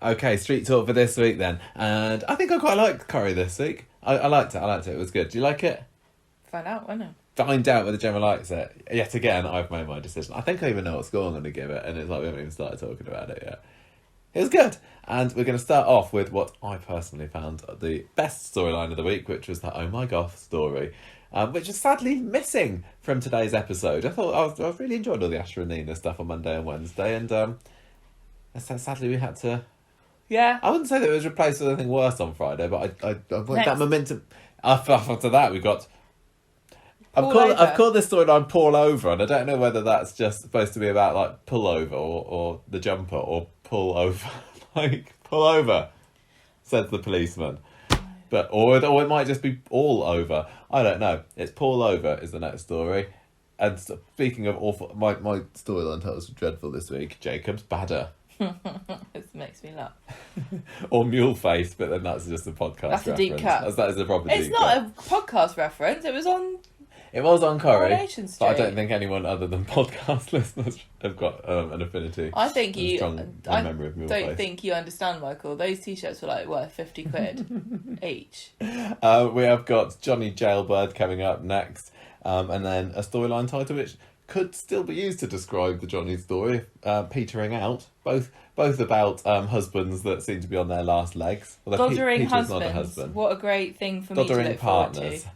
Okay, street talk for this week then. And I think I quite liked Corrie this week. I liked it. It was good. Do you like it? Find out, won't I? Find out whether Gemma likes it. Yet again, I've made my decision. I think I even know what score I'm going to give it, and it's like we haven't even started talking about it yet. It was good. And we're going to start off with what I personally found the best storyline of the week, which was the Oh My Goth story, which is sadly missing from today's episode. I thought I was really enjoyed all the Asha and Nina stuff on Monday and Wednesday, and sadly we had to... Yeah. I wouldn't say that it was replaced with anything worse on Friday, but I want that momentum. After that, we got... I've called this storyline Pull Over, and I don't know whether that's just supposed to be about, like, pull over or the jumper, or pull over. Like, pull over, says the policeman. But or it might just be all over. I don't know. It's Pull Over is the next story. And speaking of awful... My storyline titles were dreadful this week. Jacob's Badder. This makes me laugh. Or Mule Face, but then that's just a podcast That's reference. a deep cut. That is a proper deep cut. It's not a podcast reference. It was on Corrie, Coronation but I don't think anyone other than podcast listeners have got an affinity. I think memory of Mule don't Face. think you understand, Michael. Those t-shirts were like worth 50 quid each. We have got Johnny Jailbird coming up next, and then a storyline title which could still be used to describe the Johnny story, petering out. Both about husbands that seem to be on their last legs. Doddering Peter's not a husbands. husband. What a great thing for me to look partners.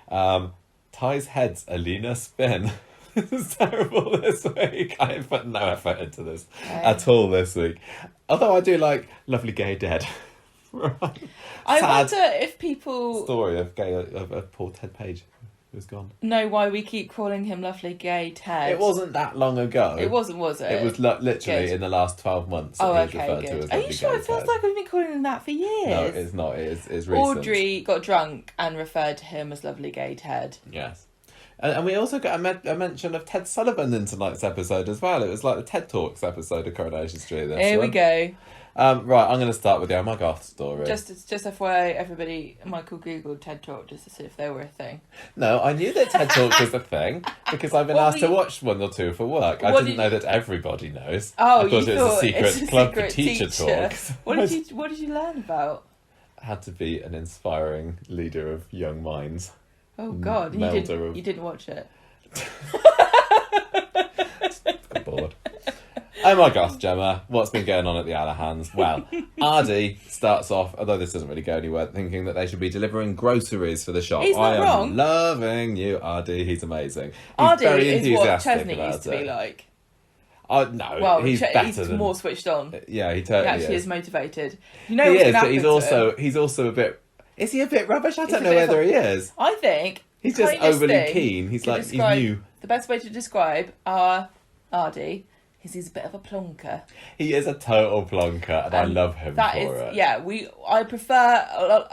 forward to. Ties heads, Alina spin. This is terrible this week. I have put no effort into this at all this week. Although I do like Lovely Gay Dead. Right. I Sad wonder if people story of Gail of poor Ted Page who's gone. know why we keep calling him Lovely Gay Ted. It wasn't that long ago. It wasn't, was it? It was literally Good. in the last 12 months. Oh, that he was okay, referred to good. as Are you Lovely sure? Gay It feels Ted. like we've been calling him that for years. No, it's not. It's recent. Audrey got drunk and referred to him as Lovely Gay Ted. Yes. And we also got a mention of Ted Sullivan in tonight's episode as well. It was like the TED Talks episode of Coronation Street. Here we go. Right, I'm going to start with the Oh My Goth story. Just FYI, everybody, Michael Googled TED Talk just to see if they were a thing. No, I knew that TED Talk was a thing because I've been asked to watch one or two for work. I didn't know that everybody knows. Oh, I thought it was a secret club for teacher talks. What did you learn about? Had to be an inspiring leader of young minds. Oh God, you didn't watch it. Got bored. Oh my gosh, Gemma, what's been going on at the Alahans? Well, Aadi starts off, although this doesn't really go anywhere, thinking that they should be delivering groceries for the shop. He's not wrong. I am loving you, Aadi. He's amazing. He's Aadi very is what enthusiastic Chesney about used to be like. No, Well, he's better than... more switched on. Yeah, he He totally actually is. is motivated. You know He what's is, going but he's also a bit... Is he a bit rubbish? I don't know whether he is. I think He's just kindest overly thing keen. He's to like, he's describe- new. The best way to describe our Aadi is he's a bit of a plonker. He is a total plonker, and I love him for it. Yeah, I prefer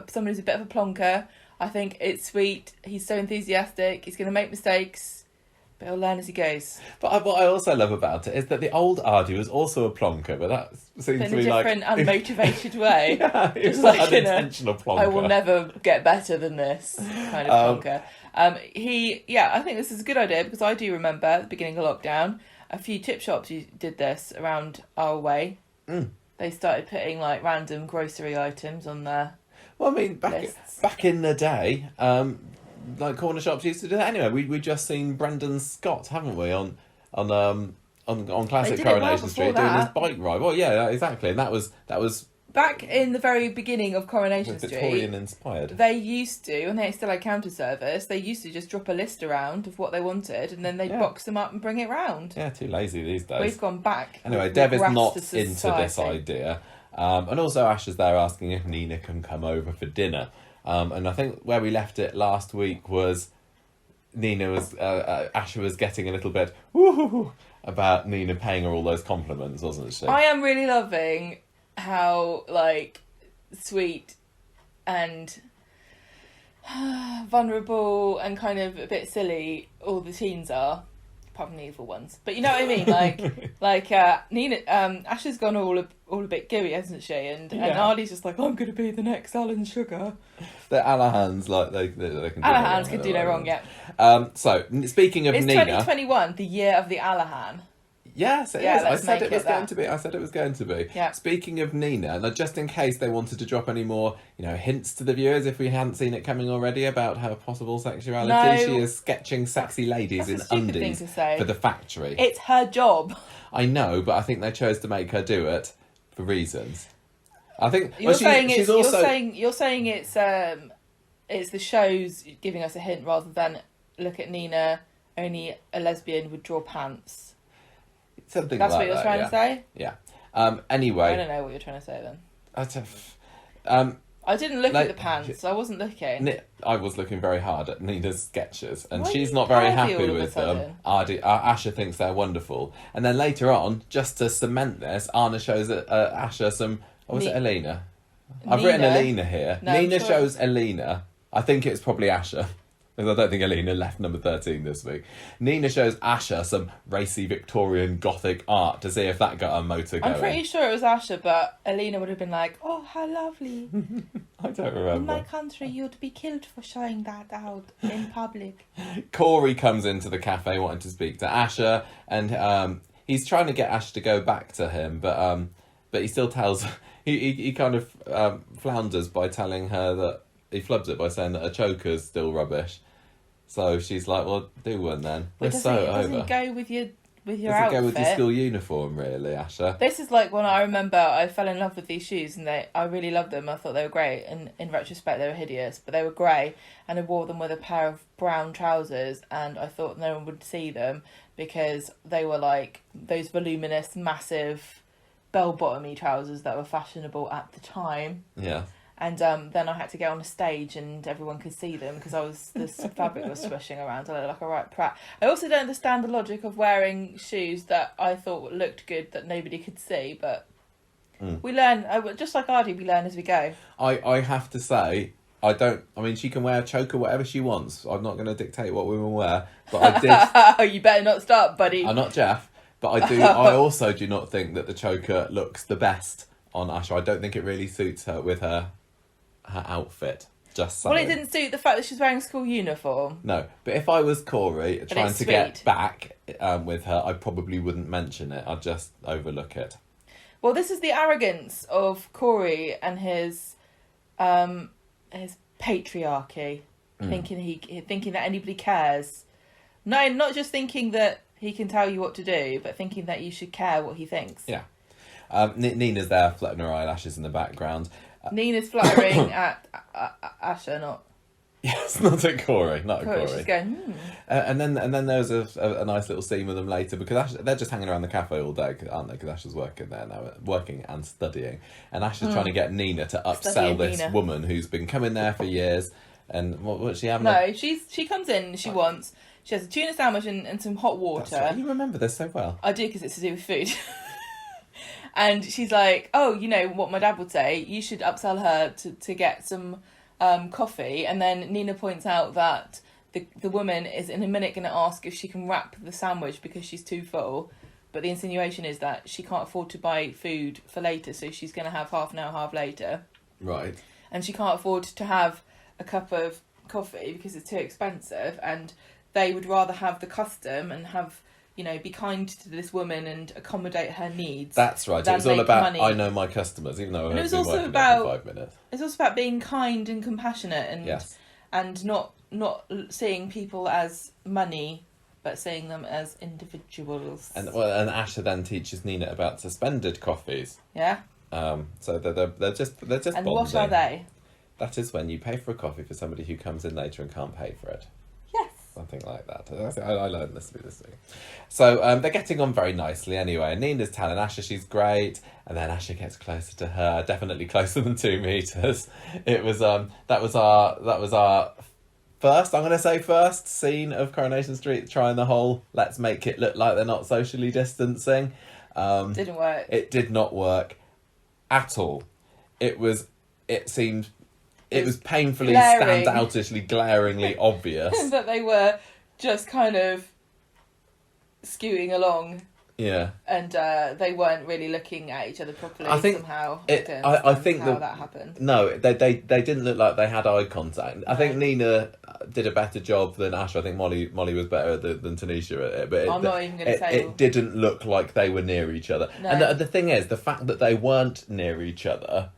someone who's a bit of a plonker. I think it's sweet. He's so enthusiastic. He's going to make mistakes, but he'll learn as he goes. But what I also love about it is that the old Aadi was also a plonker, but that seems But to in a be like... different, unmotivated way. Yeah, he was Just like like an in a, intentional plonker. I will never get better than this kind of plonker. I think this is a good idea because I do remember at the beginning of lockdown, a few tip shops did this around our way. Mm. They started putting like random grocery items on their Well, I mean, lists. back in the day, like corner shops used to do that anyway. We just seen Brendan Scott, haven't we, on classic They did it well Coronation before Street doing his that. bike ride. Well, yeah, exactly, and that was Back in the very beginning of Coronation Victorian Street, inspired. they used to, and they still had counter service, they used to just drop a list around of what they wanted and then they'd box them up and bring it round. Yeah, too lazy these days. We've gone back. Anyway, We've Dev is regressed not to into this society. idea. And also Ash is there asking if Nina can come over for dinner. And I think where we left it last week was Asha was getting a little bit woo about Nina paying her all those compliments, wasn't she? I am really loving how, like, sweet and vulnerable and kind of a bit silly all the teens are, apart from the evil ones. But you know what I mean? Like Nina, Asha's gone all a bit gooey, hasn't she? And Aadi's just like, I'm going to be the next Alan Sugar. The Alahans, like they can. Alahans can do no wrong, yeah. So speaking of It's Nina, 2021, the year of the Alahan. Yes, it Yeah, is. I let's said make it was it going that. to be. I said it was going to be. Yeah. Speaking of Nina, now just in case they wanted to drop any more, hints to the viewers, if we hadn't seen it coming already about her possible sexuality, No. she is sketching sexy ladies in That's a stupid thing undies to say. for the factory. It's her job. I know, but I think they chose to make her do it for reasons. I think You're saying also... it's the show's giving us a hint rather than look at Nina. Only a lesbian would draw pants. Something That's like what you're that, trying to say? Yeah. Anyway. I don't know what you're trying to say then. I didn't look at the pants. I wasn't looking. I was looking very hard at Nina's sketches, and Why she's are you not very pervy happy all of a with them. sudden? Asha thinks they're wonderful, and then later on, just to cement this, Anna shows Asha some. Or was it Elena? I've written Elena here. No, Nina shows Elena. I think it's probably Asha. Because I don't think Elena left number 13 this week. Nina shows Asha some racy Victorian Gothic art to see if that got her motor going. I'm pretty sure it was Asha, but Elena would have been like, "Oh, how lovely! I don't remember. In my country, you'd be killed for showing that out in public." Corrie comes into the cafe wanting to speak to Asha, and he's trying to get Asha to go back to him, but he still tells... He kind of flounders by telling her that... He flubs it by saying that a choker's still rubbish. So she's like, well, do one then. But We're so over. Doesn't go with your outfit. Does it go with your school uniform, really, Asha? This is like when I remember I fell in love with these shoes, and I really loved them. I thought they were great, and in retrospect they were hideous, but they were grey, and I wore them with a pair of brown trousers, and I thought no one would see them because they were like those voluminous, massive, bell-bottomy trousers that were fashionable at the time. Yeah. And then I had to get on a stage and everyone could see them because this fabric was swishing around. I looked like a right prat. I also don't understand the logic of wearing shoes that I thought looked good that nobody could see, but we learn, just like Aadi, we learn as we go. I have to say, she can wear a choker, whatever she wants. I'm not going to dictate what women wear, but I did... You better not start, buddy. I'm not Jeff, but I also do not think that the choker looks the best on Asha. I don't think it really suits her with her outfit. Just saying. Well, it didn't suit the fact that she's wearing a school uniform. No, but if I was Corrie trying to get sweet. back with her, I probably wouldn't mention it. I'd just overlook it. Well, this is the arrogance of Corrie and his patriarchy, thinking that anybody cares. No, not just thinking that he can tell you what to do, but thinking that you should care what he thinks. Yeah. Nina's there, fluttering her eyelashes in the background. Nina's fluttering at Asha, not... Yes, not at Corrie. She's going, and then there's a nice little scene with them later, because they're just hanging around the cafe all day, aren't they? Because Asha's working there now, working and studying. And Asha's trying to get Nina to upsell this woman who's been coming there for years. And what's she having? No, she comes in, she has a tuna sandwich and some hot water. Right. You remember this so well. I do, because it's to do with food. And she's like, oh, you know what my dad would say, you should upsell her to get some coffee. And then Nina points out that the woman is in a minute going to ask if she can wrap the sandwich because she's too full. But the insinuation is that she can't afford to buy food for later, so she's going to have half now, half later. Right. And she can't afford to have a cup of coffee because it's too expensive. And they would rather have the custom and have... be kind to this woman and accommodate her needs. That's right. It was all about money. I know my customers, even though I've been working there for 5 minutes. It's also about being kind and compassionate and not seeing people as money, but seeing them as individuals. And Asha then teaches Nina about suspended coffees. Yeah. So they're just and bonding. What are they? That is when you pay for a coffee for somebody who comes in later and can't pay for it. Something like that. I learned this week. So they're getting on very nicely anyway. Nina's telling Asha she's great, and then Asha gets closer to her, definitely closer than 2 meters. It was that was our first scene of Coronation Street trying the whole let's make it look like they're not socially distancing. Didn't work. It did not work at all. It was painfully, standoutishly, glaringly obvious that they were just kind of scooting along. Yeah. And they weren't really looking at each other properly. I think somehow. I think how that happened. No, they didn't look like they had eye contact. I think Nina did a better job than Asha. I think Molly was better than Tanisha at it. But I'm not even going to say it didn't look like they were near each other. No. And the thing is, the fact that they weren't near each other,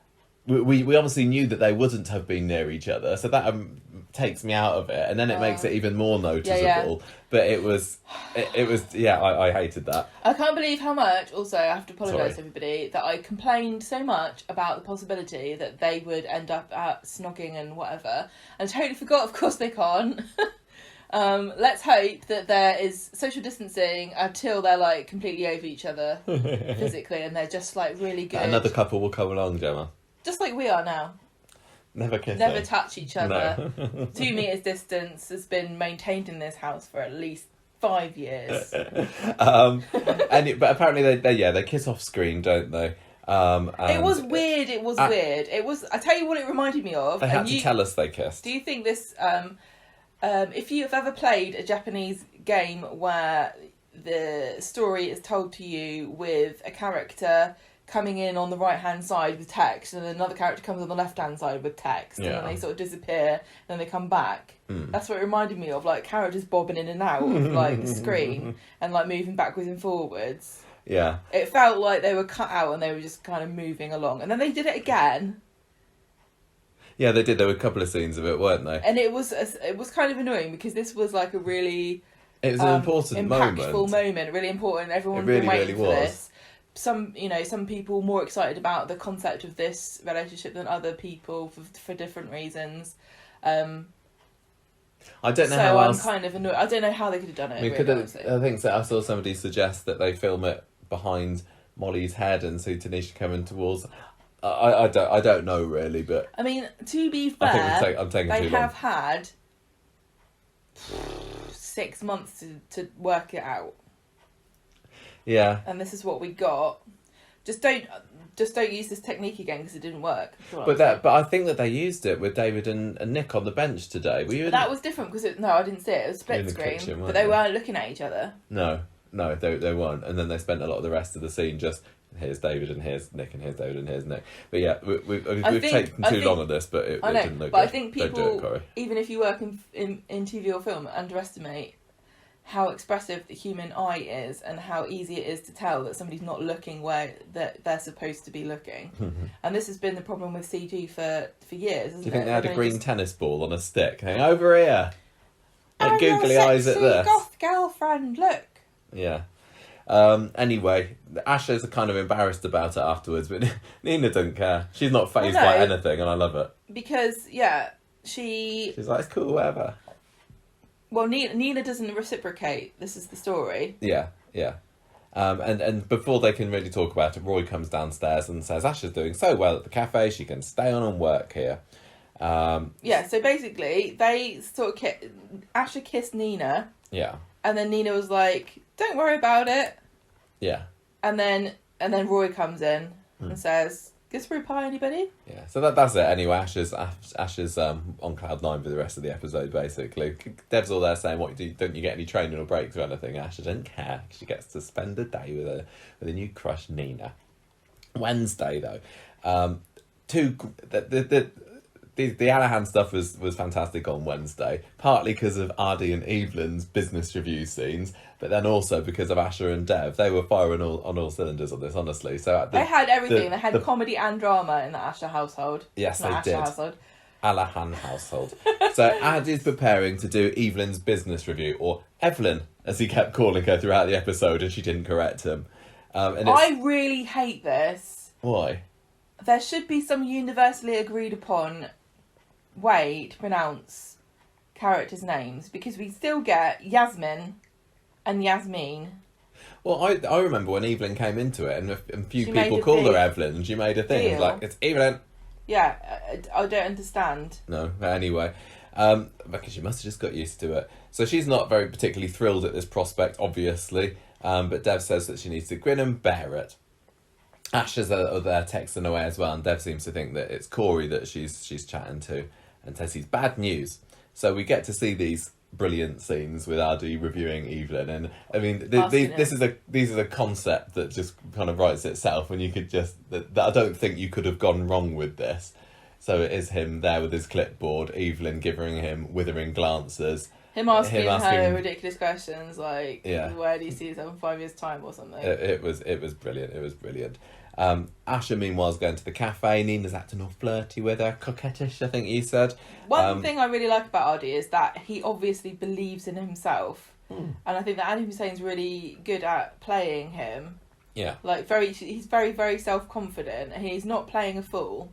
we obviously knew that they wouldn't have been near each other. So that takes me out of it, and then it makes it even more noticeable. Yeah. But it was I hated that. I can't believe how much, also I have to apologise to everybody, that I complained so much about the possibility that they would end up out snogging and whatever, and totally forgot, of course they can't. Let's hope that there is social distancing until they're like completely over each other physically, and they're just like really good. Another couple will come along, Gemma. Just like we are now. Never kiss. Never touch each other. No. 2 meters distance has been maintained in this house for at least 5 years. But apparently they kiss off screen, don't they? It was weird. It was weird. It was. I tell you what, it reminded me of. They had to tell us they kissed. Do you think this? If you have ever played a Japanese game where the story is told to you with a character coming in on the right hand side with text, and another character comes on the left hand side with text, and then they sort of disappear, and then they come back. That's what it reminded me of, like characters bobbing in and out of like the screen and like moving backwards and forwards. Yeah. It felt like they were cut out and they were just kind of moving along, and then they did it again. Yeah, they did. There were a couple of scenes of it, weren't they? And it was kind of annoying because this was like a really an important impactful moment, really important. Everyone's been waiting for this. Some people more excited about the concept of this relationship than other people for different reasons. I don't know how else. I'm kind of annoyed. I don't know how they could have done it. I think so. I saw somebody suggest that they film it behind Molly's head and see Tanisha coming towards. I don't know really, but I mean, to be fair, I think I'm taking they too long. have had 6 months to work it out. Yeah. And this is what we got. Just don't use this technique again because it didn't work. But I think that they used it with David and Nick on the bench today. That was different because I didn't see it. It was split screen, kitchen, but they weren't looking at each other. No, they weren't. And then they spent a lot of the rest of the scene just here's David and here's Nick and here's David and here's Nick. But yeah, we've taken too long on this, but it didn't look good. But I think people, don't do it, Corrie. Even if you work in TV or film, underestimate how expressive the human eye is and how easy it is to tell that somebody's not looking where they're supposed to be looking. And this has been the problem with CG for years, isn't it? Do you think they had a green tennis ball on a stick? Hang over here. Like googly eyes at this. Goth girlfriend, look. Yeah. Anyway, Asha's kind of embarrassed about it afterwards, but Nina doesn't care. She's not fazed by anything, and I love it. Because, she's like, it's cool, whatever. Well, Nina doesn't reciprocate. This is the story. Yeah. And before they can really talk about it, Roy comes downstairs and says Asha's doing so well at the cafe, she can stay on and work here. So basically, they sort of Asha kissed Nina. Yeah. And then Nina was like, "Don't worry about it." Yeah. And then Roy comes in and says, "Gooseberry pie, anybody?" Yeah. So that's it. Anyway, Asha's on cloud nine for the rest of the episode. Basically, Dev's all there saying, "What don't you get any training or breaks or anything?" Asha doesn't care. She gets to spend a day with a new crush, Nina. Wednesday though, the Alahans stuff was fantastic on Wednesday, partly because of Aadi and Evelyn's business review scenes, but then also because of Asha and Dev. They were firing on all cylinders on this, honestly. So they had everything. They had comedy and drama in the Asha household. Yes, they did. Alahan household. So Aadi's preparing to do Evelyn's business review, or Evelyn, as he kept calling her throughout the episode, and she didn't correct him. I really hate this. Why? There should be some universally agreed upon way to pronounce characters' names, because we still get Yasmin and Yasmin. Well, I remember when Evelyn came into it, and a few people called her Evelyn, and she made a thing. It was like, it's Evelyn. Yeah, I don't understand. No, but anyway, because she must have just got used to it. So she's not very particularly thrilled at this prospect, obviously, but Dev says that she needs to grin and bear it. Asha's there texting away as well, and Dev seems to think that it's Corrie that she's chatting to, and says he's bad news. So we get to see these brilliant scenes with Aadi reviewing Evelyn, and I mean these are a concept that just kind of writes itself, and you could just that I don't think you could have gone wrong with this. So it is him there with his clipboard, Evelyn giving him withering glances, him asking her ridiculous questions like, where do you see yourself in 5 years' time or something. It was brilliant. It was brilliant. Asha, meanwhile, is going to the cafe. Nina's acting all flirty with her, coquettish, I think you said. One thing I really like about Aadi is that he obviously believes in himself. And I think that Andy Hussein's really good at playing him. Yeah. Like, he's very, very self-confident, and he's not playing a fool.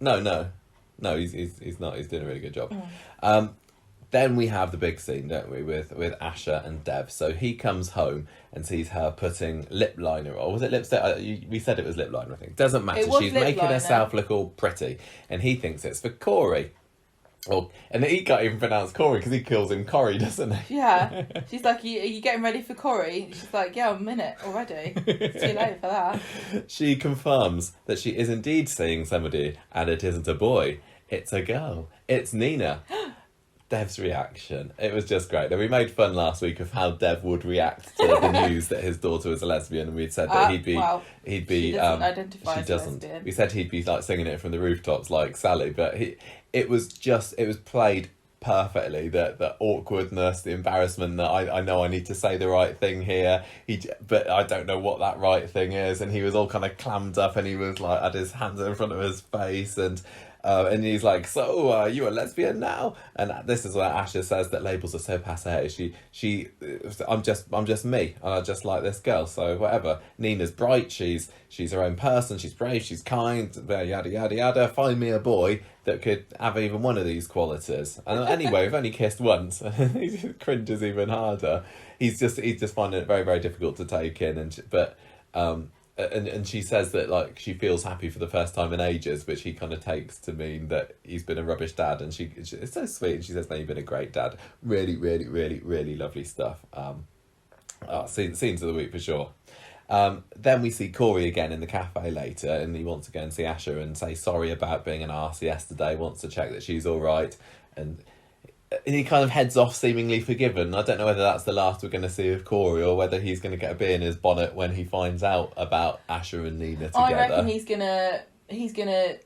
No, he's not. He's doing a really good job. Then we have the big scene, don't we, with Asha and Dev. So he comes home and sees her putting lip liner, or was it lipstick? We said it was lip liner, I think. Doesn't matter. She's making herself look all pretty, and he thinks it's for Corrie. And he can't even pronounce Corrie because he calls him Corrie, doesn't he? Yeah. She's like, are you getting ready for Corrie? She's like, yeah, I'm in it already. It's too late for that. She confirms that she is indeed seeing somebody, and it isn't a boy. It's a girl. It's Nina. Dev's reaction. It was just great. Now, we made fun last week of how Dev would react to the news that his daughter was a lesbian, and we'd said that he'd be she doesn't identify as a lesbian. We said he'd be like singing it from the rooftops like Sally, but it was played perfectly, the awkwardness, the embarrassment that I know I need to say the right thing here, but I don't know what that right thing is, and he was all kind of clammed up, and he was like had his hands in front of his face, and he's like, so you a lesbian now? And this is where Asha says that labels are so passé. I'm just me, and I just like this girl. So whatever. Nina's bright. She's her own person. She's brave. She's kind. Yada yada yada. Find me a boy that could have even one of these qualities. And anyway, we've only kissed once. He cringes even harder. He's just finding it very, very difficult to take in. And she says that like she feels happy for the first time in ages, which he kind of takes to mean that he's been a rubbish dad, and it's so sweet. And she says, "No, you've been a great dad." Really, really, really, really lovely stuff. Scenes of the week for sure. Then we see Corrie again in the cafe later, and he wants to go and see Asha and say sorry about being an arse yesterday. Wants to check that she's all right, and he kind of heads off seemingly forgiven. I don't know whether that's the last we're going to see of Corrie, or whether he's going to get a bee in his bonnet when he finds out about Asha and Nina together. I reckon he's gonna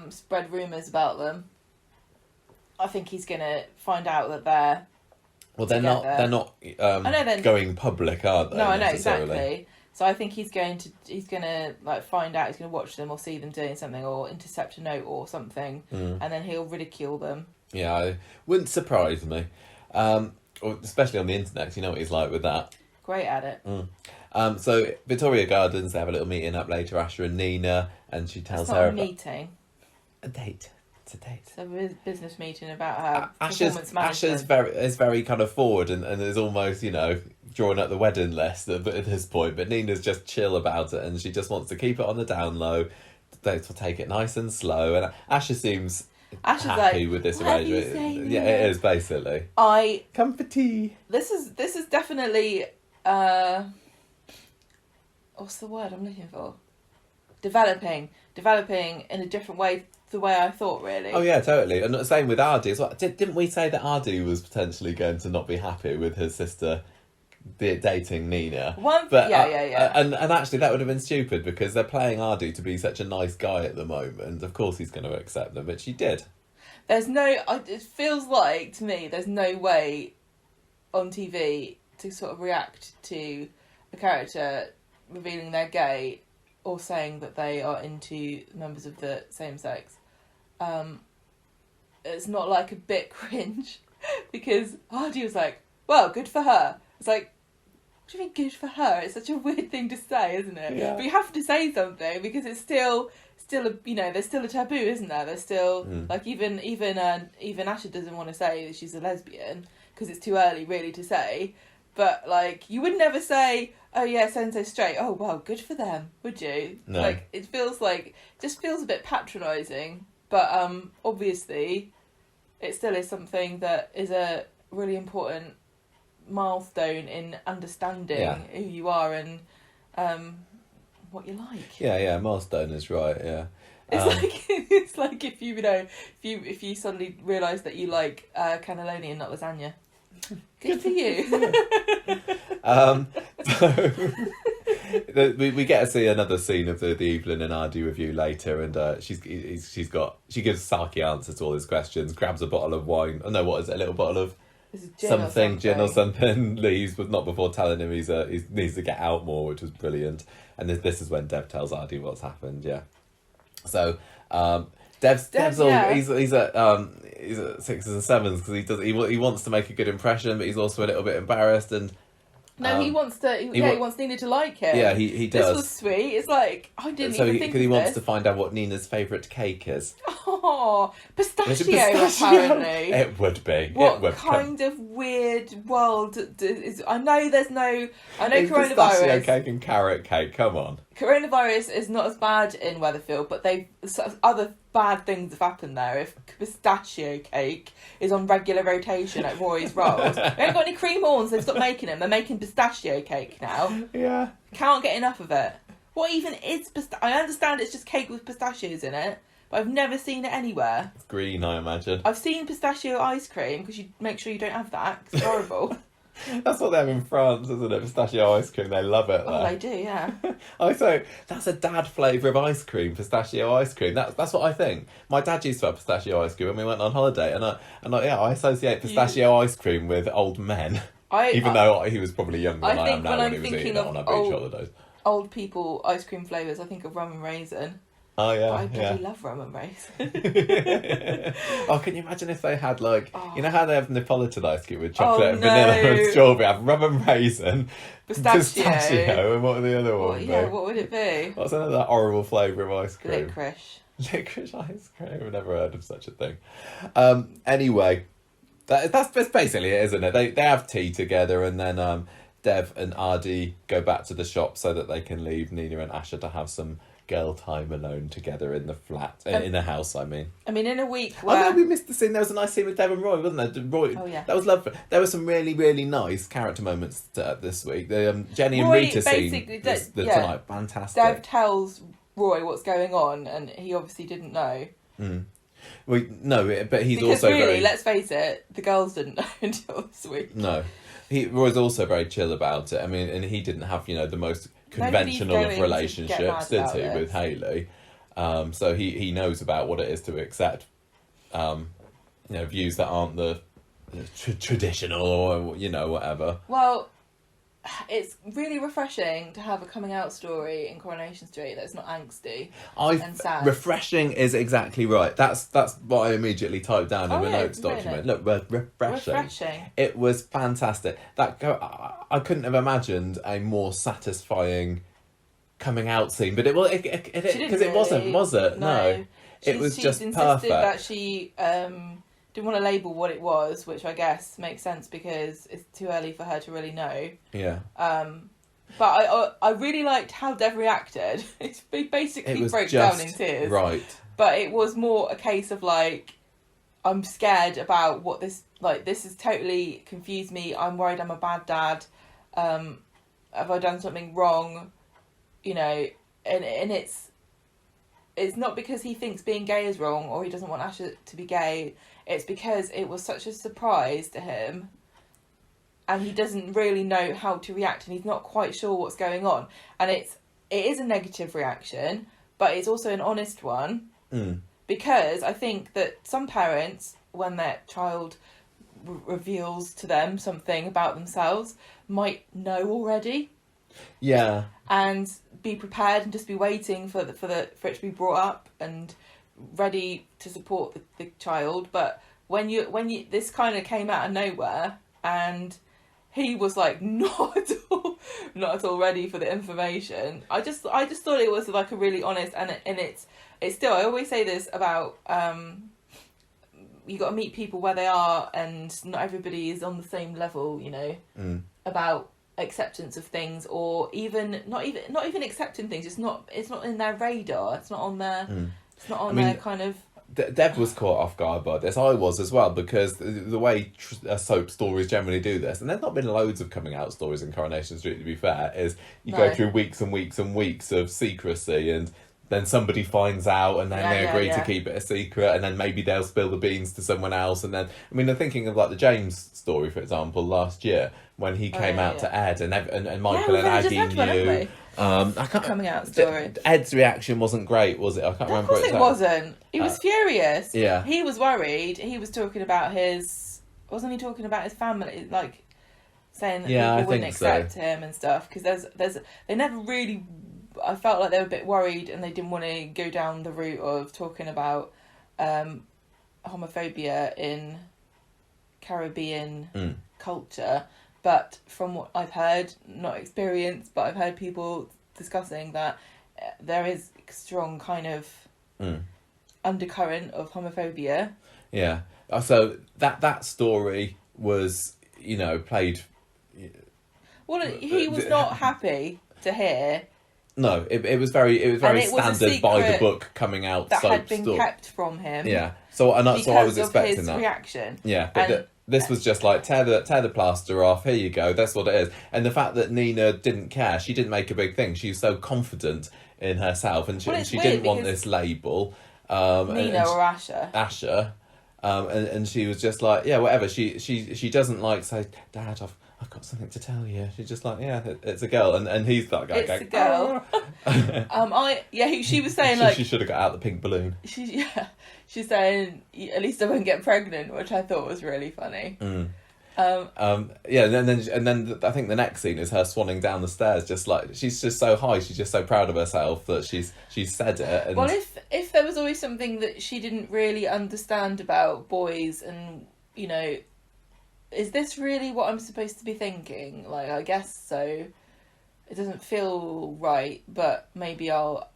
spread rumours about them. I think he's gonna find out that they're together. They're not going public, are they? No, I know exactly. So I think he's gonna like find out. He's gonna watch them or see them doing something, or intercept a note or something, and then he'll ridicule them. Yeah, it wouldn't surprise me. Especially on the internet, you know what he's like with that. Great at it. So Victoria Gardens, they have a little meeting up later, Asha and Nina, and she tells her about... meeting. A date. It's a date. It's a business meeting about her performance management. Asha's is very kind of forward and is almost, drawing up the wedding list at this point, but Nina's just chill about it, and she just wants to keep it on the down low. They will take it nice and slow, and Asha seems... Asha's happy with this arrangement. Yeah, it is basically. Come for tea. This is definitely what's the word I'm looking for? Developing in a different way, the way I thought, really. Oh yeah, totally. And the same with Aadi as well. Didn't we say that Aadi was potentially going to not be happy with his sister dating Nina? Yeah. And actually that would have been stupid, because they're playing Aadi to be such a nice guy at the moment. Of course he's going to accept them, but she did. It feels like to me there's no way on TV to sort of react to a character revealing they're gay or saying that they are into members of the same sex. It's not like a bit cringe, because Aadi was like, well, good for her. It's like, what do you mean good for her? It's such a weird thing to say, isn't it? Yeah. But you have to say something, because it's still a, there's still a taboo, isn't there? There's still like even Asha doesn't want to say that she's a lesbian because it's too early really to say. But like you would never say, oh yeah, so-and-so straight. Oh well, good for them, would you? No. Like it feels a bit patronising. But obviously, it still is something that is a really important milestone in understanding who you are and what you like. Yeah, milestone is right. Yeah, it's like if you suddenly realise that you like cannelloni and not lasagna. Good for you. So we get to see another scene of the Evelyn and Aadi review later, and she gives sarky answers to all his questions, grabs a bottle of wine. Oh no, what is it? A little bottle of gin or something. Leaves, but not before telling him he needs to get out more, which was brilliant. And this is when Dev tells Aadi what's happened. Yeah. So Dev's all he's at sixes and sevens because he wants to make a good impression, but he's also a little bit embarrassed and. No, he wants Nina to like him. Yeah, he does. This was sweet. It's like, I didn't even think of this. Because he wants to find out what Nina's favourite cake is. Oh, pistachio, apparently. It would be. What kind of weird world is... I know coronavirus... Pistachio cake and carrot cake, come on. Coronavirus is not as bad in Weatherfield, but other bad things have happened there. If pistachio cake is on regular rotation at Roy's Rolls. They haven't got any cream horns, they've stopped making them. They're making pistachio cake now. Yeah. Can't get enough of it. What even is pistachio? I understand it's just cake with pistachios in it, but I've never seen it anywhere. It's green, I imagine. I've seen pistachio ice cream, because you make sure you don't have that, 'cause it's horrible. That's what they have in France, isn't it? Pistachio ice cream. They love it. Oh, they do, yeah. That's a dad flavour of ice cream, pistachio ice cream. That's what I think. My dad used to have pistachio ice cream when we went on holiday, and I associate pistachio ice cream with old men. Even though he was probably younger than I am now when he was eating it on our beach holidays. Old people ice cream flavours, I think of rum and raisin. Oh yeah, I bloody love rum and raisin. Oh, can you imagine if they had you know how they have Neapolitan ice cream with chocolate and vanilla and strawberry? Have rum and raisin, pistachio, and what are the other ones? Yeah, what would it be? What's another horrible flavour of ice cream? Licorice ice cream. I've never heard of such a thing. Anyway, that's basically it, isn't it? They have tea together, and then Dev and Aadi go back to the shop so that they can leave Nina and Asha to have some girl time alone together in the flat, in the house, I mean. In a week where... Oh no, we missed the scene. There was a nice scene with Dev and Roy, wasn't there? Roy, oh yeah. That was lovely. There were some really, really nice character moments this week. The Jenny and Rita scene tonight, fantastic. Dev tells Roy what's going on, and he obviously didn't know. Mm. Well, no, but he's because also really, let's face it, the girls didn't know until this week. No. Roy's also very chill about it. I mean, and he didn't have, the most conventional of relationships, did he, with Hayley? So he knows about what it is to accept, views that aren't the traditional or, whatever. Well, it's really refreshing to have a coming out story in Coronation Street that's not angsty and sad. Refreshing is exactly right. That's what I immediately typed down in my notes document. Look, refreshing. It was fantastic. I couldn't have imagined a more satisfying coming out scene, but it because it wasn't, was it? No. It was just perfect. That she didn't want to label what it was, which I guess makes sense because it's too early for her to really know. Yeah. But I really liked how Dev reacted. He basically broke down in tears. Right. But it was more a case of I'm scared about what this has totally confused me. I'm worried I'm a bad dad. Have I done something wrong? And it's not because he thinks being gay is wrong or he doesn't want Asha to be gay. It's because it was such a surprise to him and he doesn't really know how to react and he's not quite sure what's going on. And it is a negative reaction, but it's also an honest one. Because I think that some parents, when their child reveals to them something about themselves, might know already. Yeah. And be prepared and just be waiting for it to be brought up and ready to support the child. But when you this kind of came out of nowhere and he was not at all ready for the information. I just thought it was a really honest and it's still, I always say this about you got to meet people where they are and not everybody is on the same level, about acceptance of things or not even accepting things. It's not in their radar. It's not on their it's not on their kind of... Dev was caught off guard by this. I was as well, because the way soap stories generally do this, and there's not been loads of coming out stories in Coronation Street, to be fair, is you go through weeks and weeks and weeks of secrecy and then somebody finds out, and then they agree yeah. to keep it a secret, and then maybe they'll spill the beans to someone else, and then I'm thinking of like the James story, for example, last year when he came out to Ed, and Michael and Aadi knew. I can't. Coming out story. Ed's reaction wasn't great, was it? I can't remember. Of course it wasn't. He was furious. Yeah. He was worried. He was talking about wasn't he talking about his family, like saying that people wouldn't accept him and stuff, because they never really, I felt like they were a bit worried and they didn't want to go down the route of talking about homophobia in Caribbean culture. But from what I've heard, not experienced, but I've heard people discussing that there is strong kind of undercurrent of homophobia. Yeah. So that story was, played. Well, he was not happy to hear. No, it was very standard by the book coming out. That had been kept from him. Yeah. So I was expecting his that reaction. Yeah, but this was just like tear the plaster off. Here you go. That's what it is. And the fact that Nina didn't care, she didn't make a big thing. She was so confident in herself, and she didn't want this label. Nina or Asha. Asha. And she was just like, yeah, whatever. She doesn't like say, Dad, I've got something to tell you. She's just like, yeah, it's a girl, and he's that guy. It's a girl. She was saying she should have got out the pink balloon. She's saying at least I won't get pregnant, which I thought was really funny. And then I think the next scene is her swanning down the stairs, just like she's just so high, she's just so proud of herself that she's said it. And... Well, if there was always something that she didn't really understand about boys, and is this really what I'm supposed to be thinking? Like, I guess so. It doesn't feel right, but maybe I'll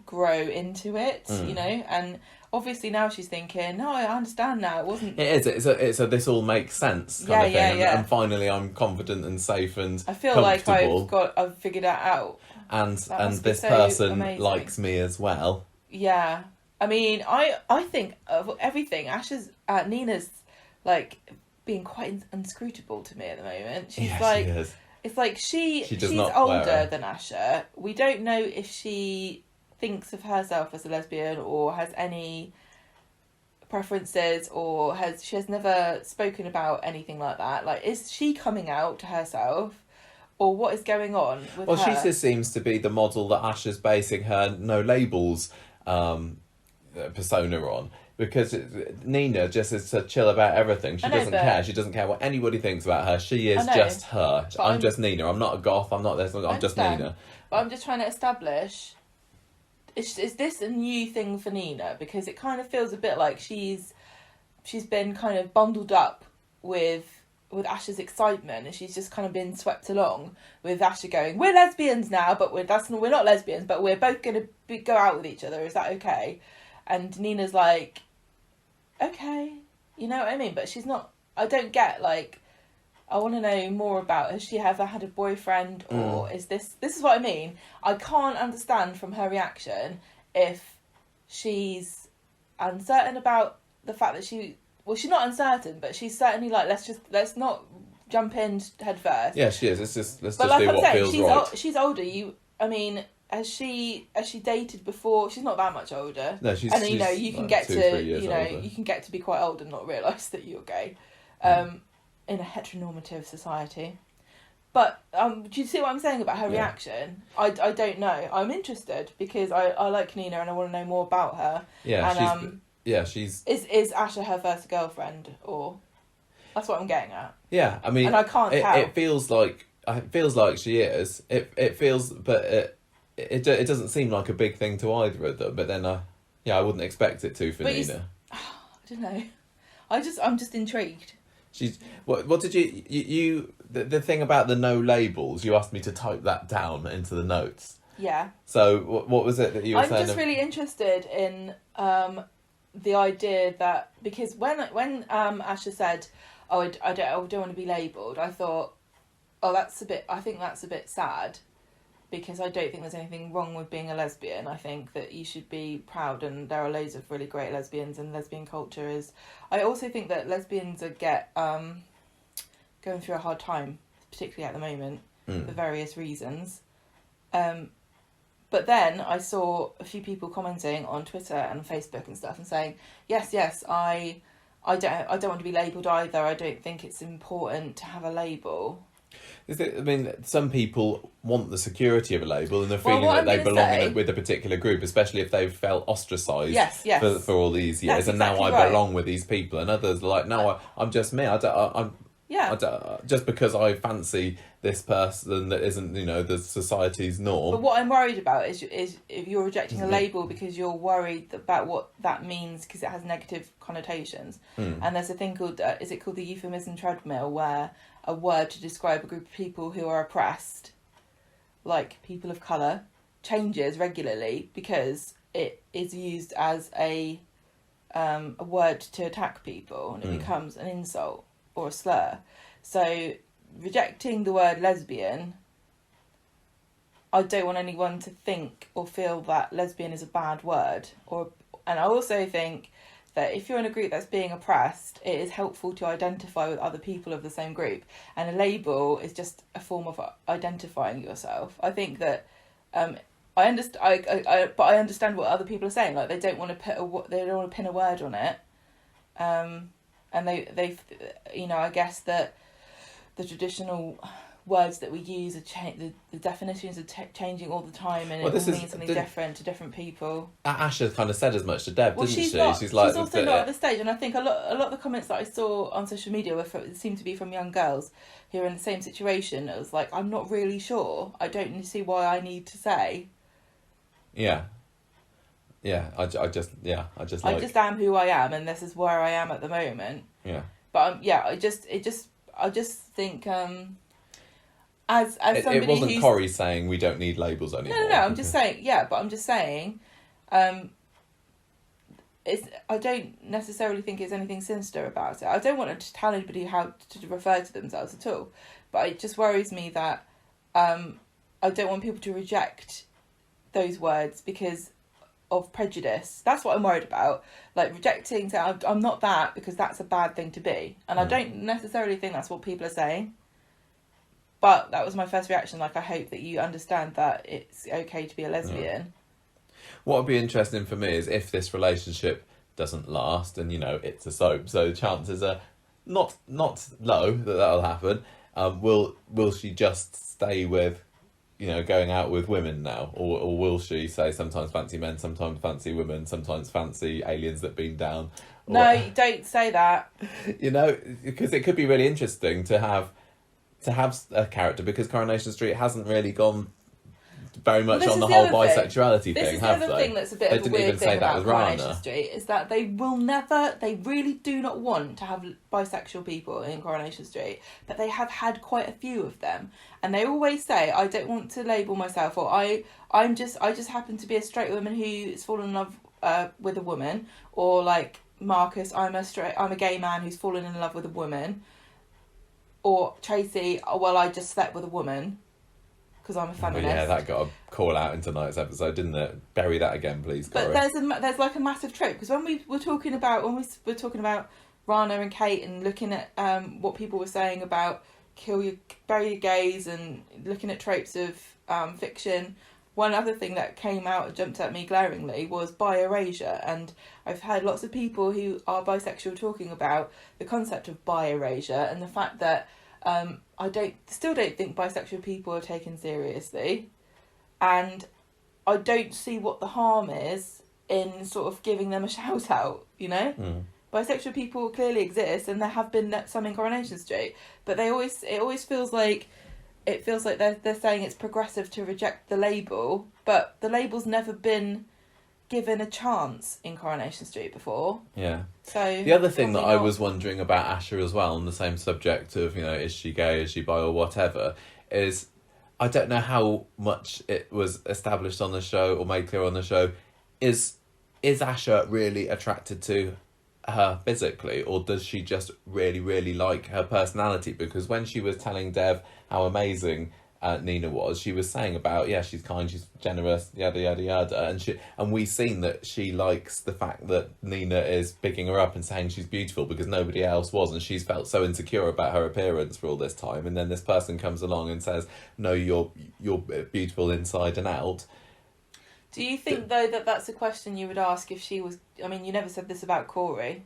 grow into it, and obviously now she's thinking, no, I understand now. It wasn't. It is. It's a this all makes sense kind of thing. And finally, I'm confident and safe and I feel like I've figured that out. And this person amazing. Likes me as well. Yeah, I mean, I think of everything. Nina's like being quite inscrutable to me at the moment. She's like, she is. It's like she's older than Asha. We don't know if she thinks of herself as a lesbian or has any preferences, or she has never spoken about anything like that. Like, is she coming out to herself, or what is going on with her? Well, she just seems to be the model that Asha's basing her no labels persona on, because Nina just is so chill about everything. She doesn't care. She doesn't care what anybody thinks about her. She is just her. I'm just Nina. I'm not a goth. I'm not this. I'm just Nina. But I'm just trying to establish, is this a new thing for Nina? Because it kind of feels a bit like she's been kind of bundled up with Asha's excitement, and she's just kind of been swept along with Asha going, we're lesbians now, but we're not lesbians, but we're both going to go out with each other. Is that okay? And Nina's like, okay, you know what I mean? But she's not. I don't get, like, I want to know more about, has she ever had a boyfriend, or is this is what I mean. I can't understand from her reaction if she's uncertain about the fact that she's not uncertain, but she's certainly like, let's not jump in head first. Yeah, she is. Let's just do what feels right. She's older. Has she dated before? She's not that much older. No, she's. And you can get to you can get to be quite old and not realise that you're gay. In a heteronormative society. But do you see what I'm saying about her reaction? I don't know. I'm interested because I like Nina and I want to know more about her. Yeah, and, she's... Is Asha her first girlfriend, or... That's what I'm getting at. Yeah, I mean... And I can't tell. It feels like she is. It feels... But it doesn't seem like a big thing to either of them. But then, I wouldn't expect it to for Nina. I don't know. I'm just intrigued. She's what did you the thing about the no labels, you asked me to type that down into the notes. Yeah. So what was it that you were saying? I'm just really interested in the idea that, because when Asha said, I don't want to be labelled, I thought, I think that's a bit sad, because I don't think there's anything wrong with being a lesbian. I think that you should be proud, and there are loads of really great lesbians, and lesbian culture is... I also think that lesbians are going through a hard time, particularly at the moment, for various reasons. But then I saw a few people commenting on Twitter and Facebook and stuff and saying, yes, I don't want to be labelled either. I don't think it's important to have a label. Some people want the security of a label and the feeling that they belong with a particular group, especially if they've felt ostracised for all these years. And now I belong with these people. And others are like, no, I'm just me. Just because I fancy this person that isn't, the society's norm. But what I'm worried about is if you're rejecting a label because you're worried about what that means because it has negative connotations. And there's a thing called, is it called the euphemism treadmill, where a word to describe a group of people who are oppressed, like people of colour, changes regularly because it is used as a word to attack people, and it becomes an insult or a slur. So rejecting the word lesbian, I don't want anyone to think or feel that lesbian is a bad word. And I also think that if you're in a group that's being oppressed, it is helpful to identify with other people of the same group. And a label is just a form of identifying yourself. I think that I understand what other people are saying. Like, they don't want to pin a word on it. And they I guess that the traditional words that we use are the definitions are changing all the time, and it means something different to different people. Asha kind of said as much to Deb, didn't she? She's also not at the stage, and I think a lot of the comments that I saw on social media seemed to be from young girls who are in the same situation. It was like, I'm not really sure. I don't see why I need to say. Yeah. I just am who I am, and this is where I am at the moment. Yeah. But I just think as somebody it wasn't Corrie saying we don't need labels anymore. No. I'm just saying, I don't necessarily think it's anything sinister about it. I don't want to tell anybody how to refer to themselves at all, but it just worries me that I don't want people to reject those words because of prejudice. That's what I'm worried about. Like, rejecting, saying I'm not that because that's a bad thing to be. And I don't necessarily think that's what people are saying. But that was my first reaction. Like, I hope that you understand that it's okay to be a lesbian. What would be interesting for me is if this relationship doesn't last, and it's a soap, so chances are not low that that'll happen. Will she just stay with, going out with women now, or will she say sometimes fancy men, sometimes fancy women, sometimes fancy aliens that beam down? No, you don't say that. Because it could be really interesting to have a character, because Coronation Street hasn't really gone very much on the whole bisexuality thing, have they? This is the other thing that's a bit of a weird thing about Coronation Street, is that they really do not want to have bisexual people in Coronation Street, but they have had quite a few of them, and they always say, I don't want to label myself, or I just happen to be a straight woman who's fallen in love with a woman, or like Marcus, I'm a gay man who's fallen in love with a woman. Or Tracy, I just slept with a woman because I'm a feminist. Yeah, that got a call out in tonight's episode, didn't it? Bury that again, please, Corrie. But there's like a massive trope, because when we were talking about Rana and Kate and looking at what people were saying about bury your gays and looking at tropes of fiction, one other thing that came out and jumped at me glaringly was bi-erasure, and I've heard lots of people who are bisexual talking about the concept of bi-erasure and the fact that I still don't think bisexual people are taken seriously, and I don't see what the harm is in sort of giving them a shout out, Bisexual people clearly exist, and there have been some in Coronation Street, but it always feels like they're saying it's progressive to reject the label, but the label's never been given a chance in Coronation Street before. Yeah. So the other thing that I was wondering about Asha as well, on the same subject of, is she gay, is she bi, or whatever, is I don't know how much it was established on the show or made clear on the show. Is Asha really attracted to her physically, or does she just really, really like her personality? Because when she was telling Dev how amazing Nina was, she was saying about, she's kind, she's generous, yada yada yada, and we've seen that she likes the fact that Nina is picking her up and saying she's beautiful because nobody else was, and she's felt so insecure about her appearance for all this time, and then this person comes along and says, no, you're beautiful inside and out. Do you think, though, that that's a question you would ask if she was... I mean, you never said this about Corrie.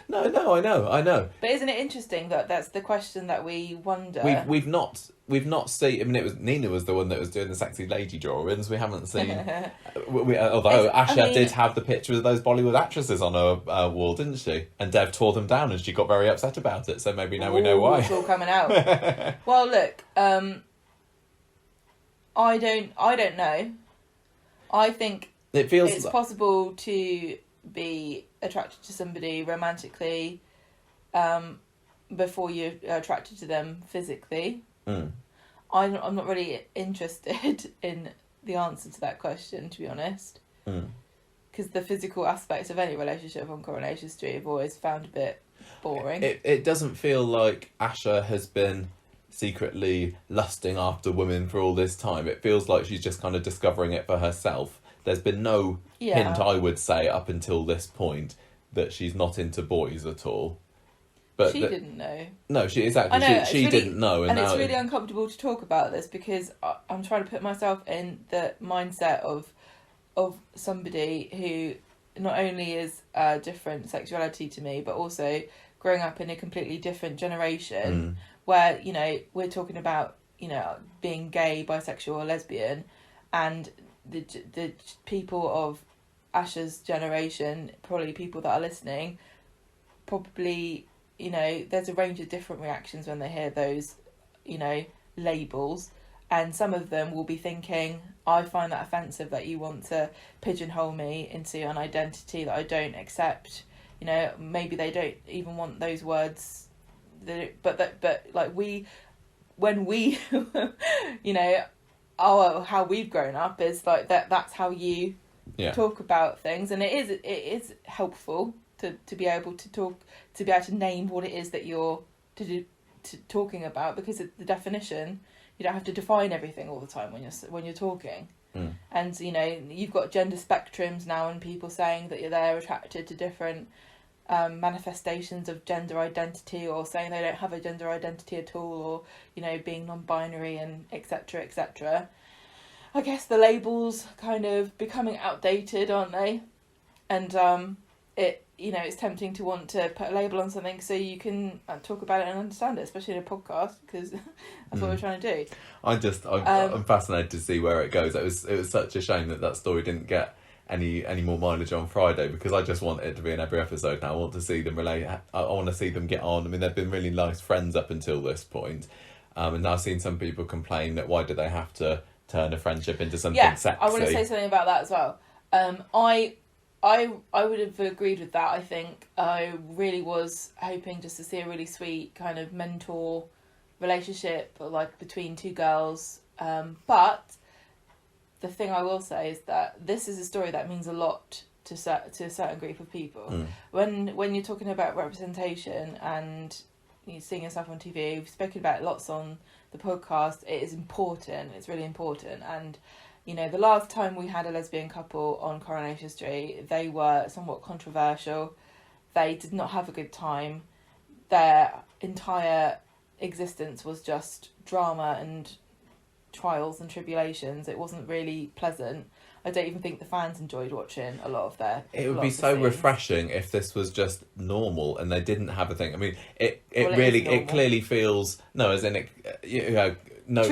No, I know. But isn't it interesting that that's the question that we wonder? We've not seen... I mean, it was Nina was the one that was doing the sexy lady drawings. We haven't seen... although Asha did have the picture of those Bollywood actresses on her wall, didn't she? And Dev tore them down and she got very upset about it. So maybe now we know why. It's all coming out. Well, look... I don't know. I think it's possible to be attracted to somebody romantically before you're attracted to them physically. I'm not really interested in the answer to that question, to be honest. Because the physical aspects of any relationship on Coronation Street I've always found a bit boring. It doesn't feel like Asha has been secretly lusting after women for all this time. It feels like she's just kind of discovering it for herself. There's been no hint, I would say, up until this point that she's not into boys at all. But she didn't know. No, she didn't know, and it's really uncomfortable to talk about this because I'm trying to put myself in the mindset of somebody who not only is a different sexuality to me, but also growing up in a completely different generation. Where, you know, we're talking about, you know, being gay, bisexual or lesbian, and the people of Asha's generation, probably people that are listening, probably, you know, there's a range of different reactions when they hear those, you know, labels, and some of them will be thinking, I find that offensive that you want to pigeonhole me into an identity that I don't accept. You know, maybe they don't even want those words. But like when we you know, how we've grown up is like that's how you talk about things, and it is helpful to be able to talk, to be able to name what it is that you're talking about, because the definition, you don't have to define everything all the time when you're talking. And you know, you've got gender spectrums now, and people saying that they're attracted to different manifestations of gender identity, or saying they don't have a gender identity at all, or, you know, being non-binary, and etc. I guess the labels kind of becoming outdated, aren't they? And you know, it's tempting to want to put a label on something so you can talk about it and understand it, especially in a podcast, because that's what we're trying to do. I'm fascinated to see where it goes. It was such a shame that story didn't get any more mileage on Friday, because I just want it to be in every episode now. I want to see them relate. I want to see them get on. I mean, they've been really nice friends up until this point, and I've seen some people complain that why do they have to turn a friendship into something sexy. I want to say something about that as well. I would have agreed with that. I think I really was hoping just to see a really sweet kind of mentor relationship, like between two girls, but the thing I will say is that this is a story that means a lot to a certain group of people. When you're talking about representation and you're seeing yourself on TV, we've spoken about it lots on the podcast, it is important, it's really important. And, you know, the last time we had a lesbian couple on Coronation Street, they were somewhat controversial. They did not have a good time. Their entire existence was just drama and trials and tribulations. It wasn't really pleasant. I don't even think the fans enjoyed watching a lot of their... It would be so refreshing if this was just normal and they didn't have a thing. I mean, it clearly feels... No, as in, no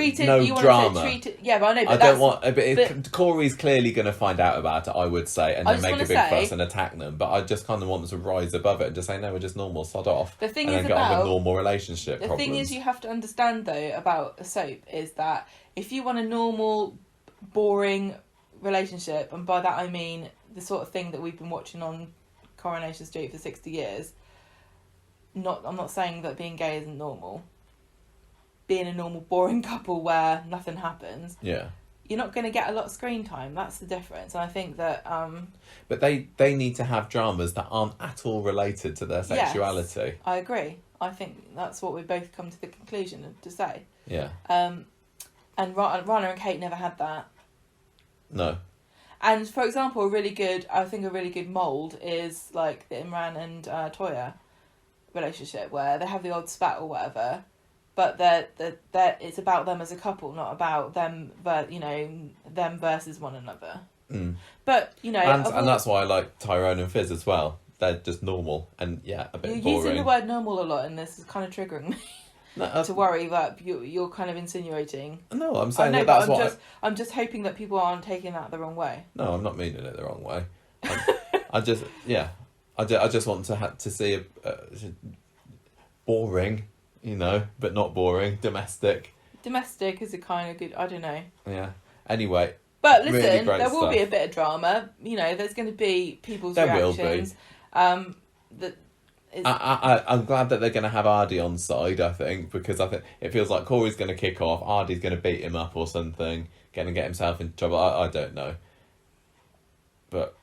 drama. Yeah, but I know, but I don't want... But Corey's clearly going to find out about it, I would say, and then make a big fuss and attack them. But I just kind of want them to rise above it and just say, no, we're just normal, sod off. The thing and is then get on with normal relationship the problems. thing is, you have to understand, though, about a soap, is that if you want a normal, boring relationship, and by that I mean the sort of thing that we've been watching on Coronation Street for 60 years, I'm not saying that being gay isn't normal. Being a normal, boring couple where nothing happens, you're not going to get a lot of screen time. That's the difference. And I think that... But they need to have dramas that aren't at all related to their sexuality. Yes, I agree. I think that's what we've both come to the conclusion to say. Yeah. And Rana and Kate never had that. No. And for example, a really good mould is like the Imran and Toya relationship, where they have the odd spat or whatever, but they're it's about them as a couple, not about them, them versus one another. But and that's why I like Tyrone and Fizz as well. They're just normal and a bit you're boring. using the word normal a lot, and this is kind of triggering me. No, to worry that you're kind of insinuating. No, I'm saying that's what I'm just hoping that people aren't taking that the wrong way. No, I'm not meaning it the wrong way. I just want to see a boring, but not boring, domestic. Domestic is a kind of good. I don't know. Yeah. Anyway. But listen, really there will be a bit of drama. There's going to be people's reactions. Will be. I'm glad that they're going to have Aadi on side, I think, because I think it feels like Corey's going to kick off, Aadi's going to beat him up or something, going to get himself into trouble. I don't know. But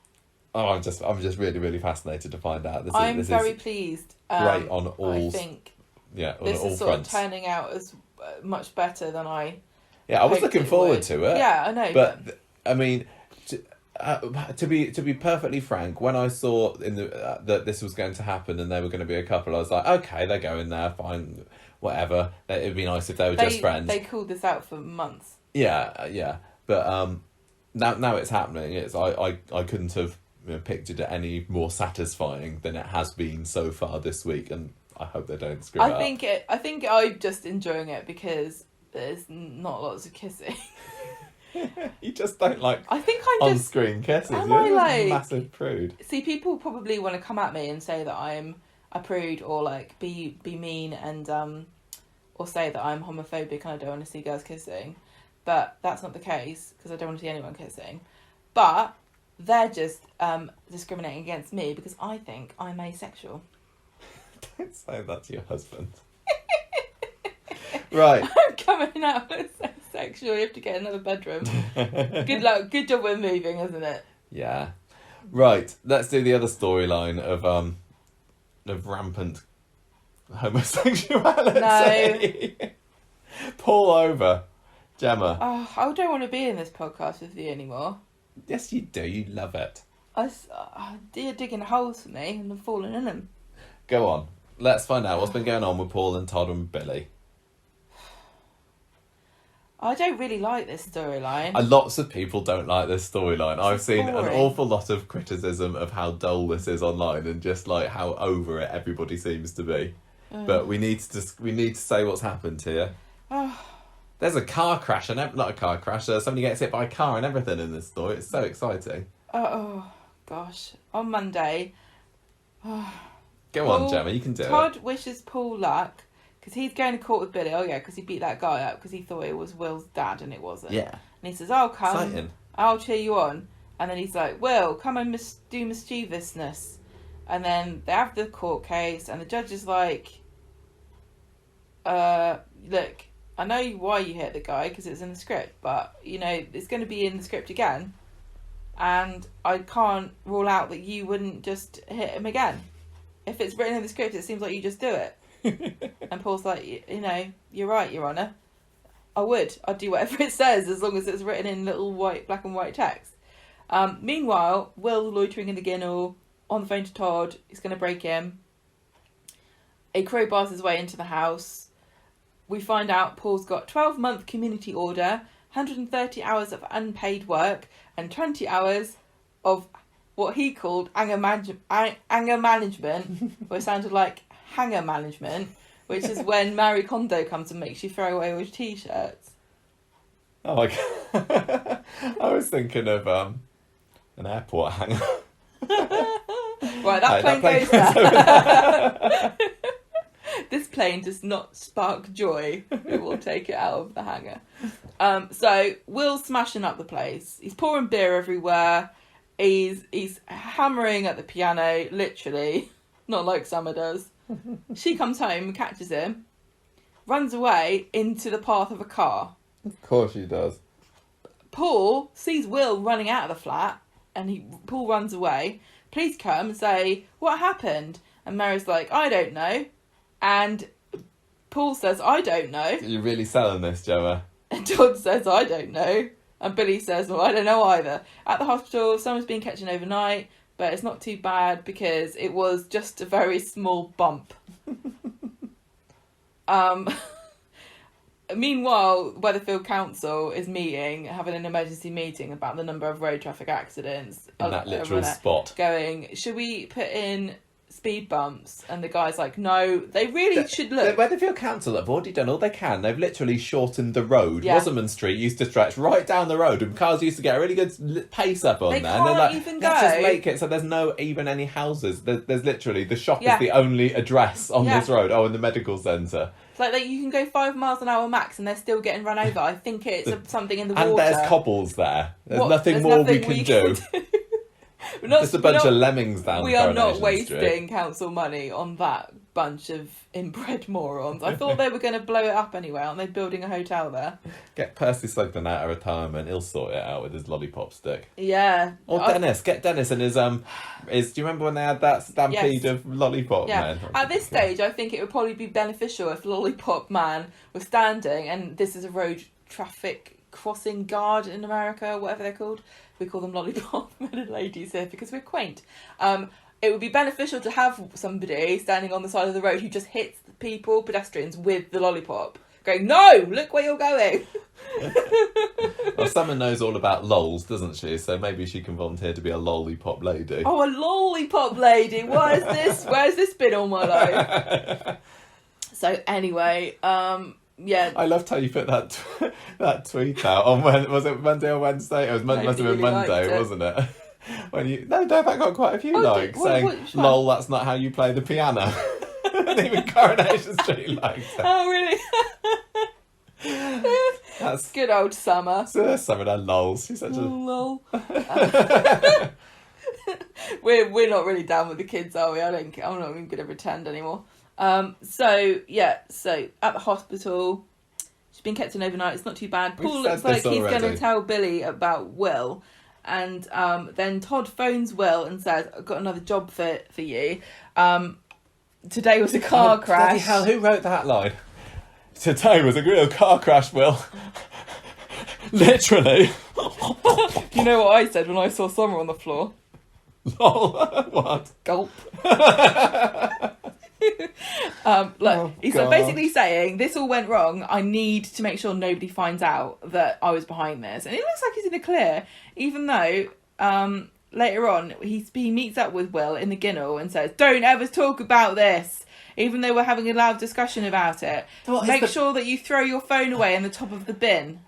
I'm just really, really fascinated to find out. I'm very pleased. Great on all. I think on this all is sort fronts. of turning out as much better than I. Yeah, I was looking forward to it. Yeah, I know. But I mean, to be perfectly frank, when I saw that this was going to happen and they were going to be a couple, I was like, okay, they're going there, fine, whatever. It'd be nice if they were just friends. They called this out for months. Yeah. But now it's happening. I couldn't have pictured it any more satisfying than it has been so far this week, and I hope they don't screw it up. I think I'm just enjoying it because there's not lots of kissing. You just don't like I think I'm on-screen kisses. Am You're I like a massive prude? See, people probably want to come at me and say that I'm a prude or like be mean and or say that I'm homophobic and I don't want to see girls kissing, but that's not the case because I don't want to see anyone kissing. But they're just discriminating against me because I think I'm asexual. Don't say that to your husband. Right. I'm coming out as asexual. You have to get another bedroom. Good luck. Good job we're moving, isn't it? Yeah. Right. Let's do the other storyline of rampant homosexuality. No. Pull over, Gemma. Oh, I don't want to be in this podcast with you anymore. Yes, you do. You love it. You're digging holes for me and I'm falling in them. Go on. Let's find out what's been going on with Paul and Todd and Billy. I don't really like this storyline. Lots of people don't like this storyline. I've seen boring. An awful lot of criticism of how dull this is online and just like how over it everybody seems to be. But we need to say what's happened here. There's a car crash not a car crash. Somebody gets hit by a car and everything in this story. It's so exciting. Oh gosh! On Monday. Go on, Gemma. You can do it. Todd wishes Paul luck. Because he's going to court with Billy. Oh, yeah, because he beat that guy up because he thought it was Will's dad and it wasn't. Yeah. And he says, I'll come. Exciting. I'll cheer you on. And then he's like, Will, come and do mischievousness. And then they have the court case and the judge is like, look, I know why you hit the guy because it's in the script, but, it's going to be in the script again. And I can't rule out that you wouldn't just hit him again. If it's written in the script, it seems like you just do it. And Paul's like, you're right, Your Honour. I'd do whatever it says as long as it's written in little black and white text. Meanwhile, Will's loitering in the ginnel, on the phone to Todd. He's going to break him. A crow bars his way into the house. We find out Paul's got 12-month community order, 130 hours of unpaid work, and 20 hours of what he called anger management, which sounded like hanger management, which is when Marie Kondo comes and makes you throw away all your t-shirts. Oh my god. I was thinking of an airport hanger. Right, that plane goes there. This plane does not spark joy. We will take it out of the hangar. So Will's smashing up the place. He's pouring beer everywhere. He's hammering at the piano, literally. Not like Summer does. She comes home, catches him, runs away into the path of a car. Of course she does. Paul sees Will running out of the flat, and Paul runs away. Police come and say, what happened? And Mary's like, I don't know. And Paul says, I don't know. You're really selling this, Gemma. And Todd says, I don't know. And Billy says, well, I don't know either. At the hospital, someone's been catching overnight. But it's not too bad because it was just a very small bump. meanwhile, Weatherfield Council is having an emergency meeting about the number of road traffic accidents. In that literal spot. Going, should we put in speed bumps? And the guy's like, no, they really should look. The Weatherfield Council have already done all they can. They've literally shortened the road. Rosamond Street used to stretch right down the road, and cars used to get a really good pace up on there. Can't and they're like, even let's go. just make it so there's no even any houses. There's literally, the shop is the only address on this road. Oh, and the medical centre. It's like you can go 5 miles an hour max and they're still getting run over. I think it's something in the water. And there's cobbles there. There's nothing more we can do. Just a bunch of lemmings down We are not Coronation wasting Street. council money on that bunch of inbred morons. I thought they were going to blow it up anyway. Aren't they building a hotel there? Get Percy Sugden out of retirement. He'll sort it out with his lollipop stick. Yeah. Or Dennis. Get Dennis and his do you remember when they had that stampede of lollipop men? At this stage, I think it would probably be beneficial if Lollipop Man was standing, and this is a road traffic crossing guard in America, whatever they're called. We call them lollipop men and ladies here because we're quaint. It would be beneficial to have somebody standing on the side of the road who just hits people, pedestrians, with the lollipop, going, no, look where you're going. Well, Summer knows all about lols, doesn't she? So maybe she can volunteer to be a lollipop lady. Oh, a lollipop lady. Where's this been all my life? So anyway, yeah. I loved how you put that tweet out on was it Monday or Wednesday? It was must have been really Monday, wasn't it? When that got quite a few likes saying, "Lol, that's not how you play the piano." And even Coronation Street liked it. Oh really? That's good old Summer. Summer and lols. She's such a lol. We're not really down with the kids, are we? I'm not even going to pretend anymore. So at the hospital, she's been kept in overnight. It's not too bad. Paul looks like he's going to tell Billy about Will, and then Todd phones Will and says, "I've got another job for you. Today was a car crash." Bloody hell! Who wrote that line? Today was a real car crash, Will. Literally. You know what I said when I saw Summer on the floor? Lol. What? Gulp. He's basically saying this all went wrong. I need to make sure nobody finds out that I was behind this, and it looks like he's in the clear, even though later on he meets up with Will in the Ginnel and says, "Don't ever talk about this." Even though we're having a loud discussion about it, make sure that you throw your phone away in the top of the bin.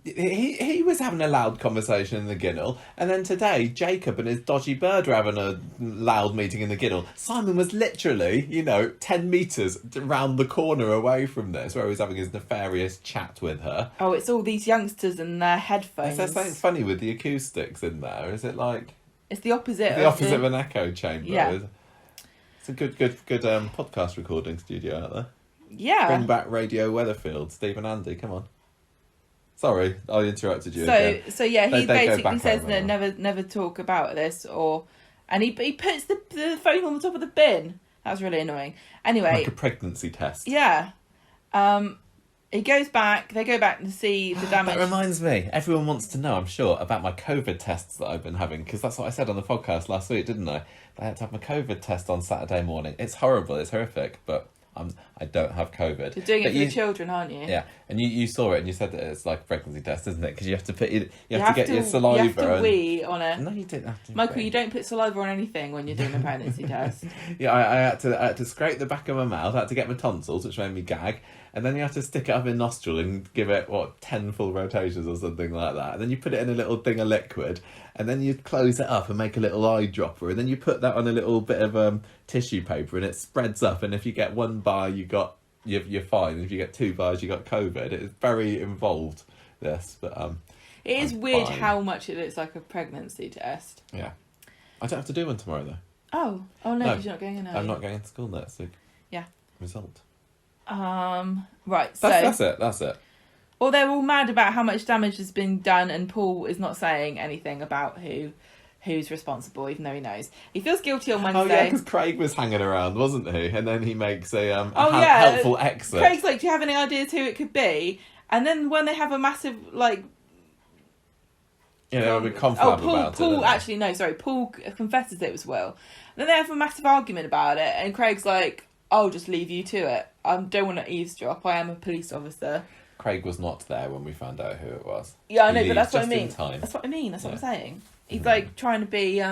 He was having a loud conversation in the Ginnel, and then today Jacob and his dodgy bird were having a loud meeting in the Ginnel. Simon was literally, 10 metres round the corner away from this, where he was having his nefarious chat with her. Oh, it's all these youngsters and their headphones. Is there something funny with the acoustics in there? Is it like... It's the opposite. Of an echo chamber. Yeah. It's a good podcast recording studio out there. Yeah. Bring back Radio Weatherfield. Steve and Andy, come on. Sorry, I interrupted you again. So yeah, he basically says no, never talk about this, and he puts the phone on the top of the bin. That was really annoying. Anyway, like a pregnancy test. Yeah. He goes back. They go back to see the damage. That reminds me. Everyone wants to know, I'm sure, about my COVID tests that I've been having, because that's what I said on the podcast last week, didn't I? I had to have my COVID test on Saturday morning. It's horrible. It's horrific, but I don't have COVID. You're doing it for the children, aren't you? Yeah, and you saw it and you said that it's like a pregnancy test, isn't it? Because you have to put you have to get your saliva. You have to wee on it. No, you didn't have to. Michael, you don't put saliva on anything when you're doing a pregnancy test. Yeah, I had to scrape the back of my mouth. I had to get my tonsils, which made me gag, and then you have to stick it up in nostril and give it 10 full rotations or something like that. And then you put it in a little thing of liquid, and then you close it up and make a little eyedropper, and then you put that on a little bit of tissue paper, and it spreads up. And if you get 1 bar, you're fine. And if you get 2 bars, you got COVID. It's very involved, this, but it is weird how much it looks like a pregnancy test. Yeah, I don't have to do one tomorrow though. Oh no, because you're not going in. I'm not going to school next week. Yeah. Result. Right. That's it. Well, they're all mad about how much damage has been done, and Paul is not saying anything about who's responsible, even though he knows. He feels guilty on Wednesday. Oh yeah, because Craig was hanging around, wasn't he? And then he makes a helpful exit. Craig's like, "Do you have any ideas who it could be?" And then when they have a massive they have a big confab about it. Paul actually no, sorry. Paul confesses it was Will. And then they have a massive argument about it, and Craig's like, "I'll just leave you to it. I don't want to eavesdrop. I am a police officer." Craig was not there when we found out who it was. Yeah, I know, He but that's what I leaves mean. just in time. That's what I mean. That's what I'm saying. He's like trying to be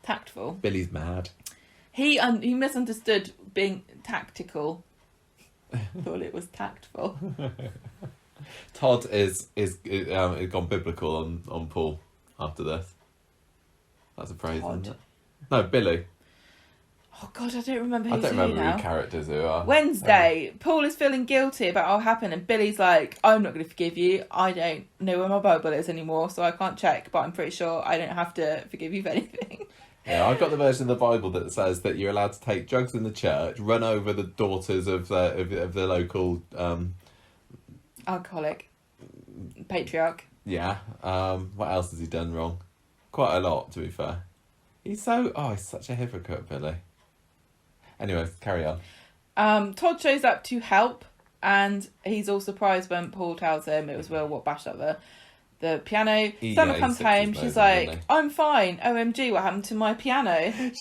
tactful. Billy's mad. He misunderstood being tactical. Thought it was tactful. Todd is gone biblical on Paul after this. That's a phrase, Todd. isn't it? No, Billy. Oh God, I don't remember who's I don't who remember now. who characters who are. Wednesday, Paul is feeling guilty about what happened, and Billy's like, I'm not going to forgive you. I don't know where my Bible is anymore, so I can't check, but I'm pretty sure I don't have to forgive you for anything. Yeah, I've got the version of the Bible that says that you're allowed to take drugs in the church, run over the daughters of the local... Alcoholic. Patriarch. Yeah. What else has he done wrong? Quite a lot, to be fair. He's such a hypocrite, Billy. Anyway, carry on. Todd shows up to help, and he's all surprised when Paul tells him it was Will what bashed up the piano. Summer comes home, she's like, I'm fine. OMG, what happened to my piano? They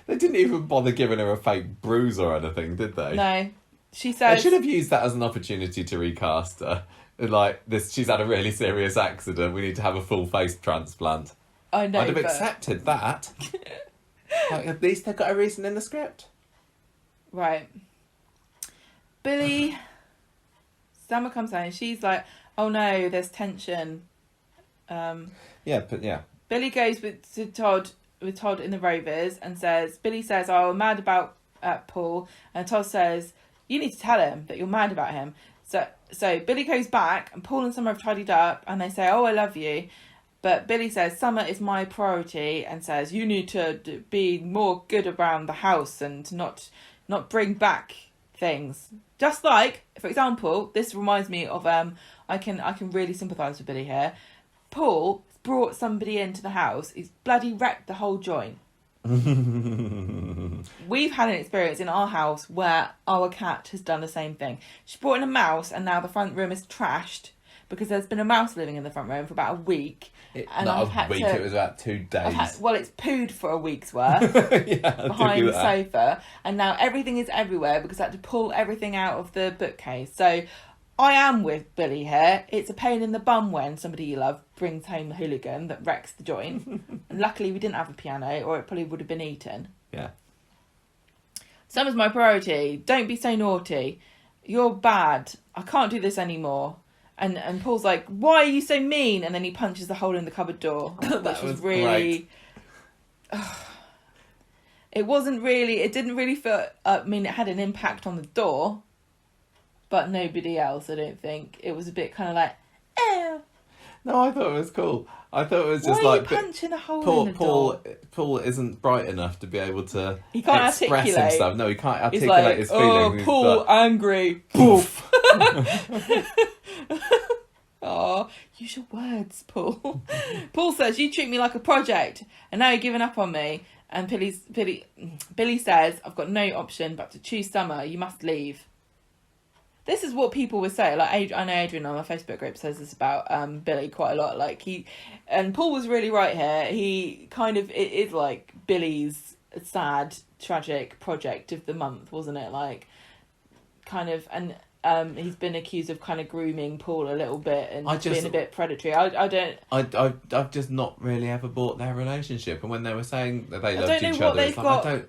didn't even bother giving her a fake bruise or anything, did they? No. She says... They should have used that as an opportunity to recast her. Like, she's had a really serious accident, we need to have a full face transplant. I know, I'd have accepted that. Like, at least they've got a reason in the script. Right. Summer comes home, she's like, oh no, there's tension. Yeah. Billy goes with Todd in the Rovers and Billy says, oh, I'm mad about Paul. And Todd says, you need to tell him that you're mad about him. So Billy goes back, and Paul and Summer have tidied up, and they say, oh, I love you. But Billy says, Summer is my priority, and says, you need to be more good around the house and not bring back things. Just like, for example, this reminds me of, I can really sympathise with Billy here. Paul brought somebody into the house, he's bloody wrecked the whole joint. We've had an experience in our house where our cat has done the same thing. She brought in a mouse, and now the front room is trashed because there's been a mouse living in the front room for about a week. It was about 2 days. It's pooed for a week's worth behind the sofa, and now everything is everywhere because I had to pull everything out of the bookcase. So I am with Billy here. It's a pain in the bum when somebody you love brings home the hooligan that wrecks the joint. And luckily we didn't have a piano, or it probably would have been eaten. Yeah. Summer's my priority. Don't be so naughty. You're bad. I can't do this anymore. And Paul's like, why are you so mean? And then he punches the hole in the cupboard door, which was really... It didn't really feel... I mean, it had an impact on the door, but nobody else, I don't think. It was a bit kind of like, ew. No, I thought it was cool. I thought it was just why like... Why are you punching a hole in the door? Paul isn't bright enough to be able to express himself. No, he can't articulate his feelings. Oh, Paul, angry. Poof. Oh, use your words, Paul. Paul says, you treat me like a project, and now you're giving up on me. And Billy says, I've got no option but to choose Summer. You must leave. This is what people would say. Like, I know Adrian on our Facebook group says this about Billy quite a lot. Like, and Paul was really right here. He kind of, it is like Billy's sad, tragic project of the month, wasn't it? Like, kind of, and he's been accused of kind of grooming Paul a little bit and being a bit predatory. I've just not really ever bought their relationship. And when they were saying that they loved each other, it's like,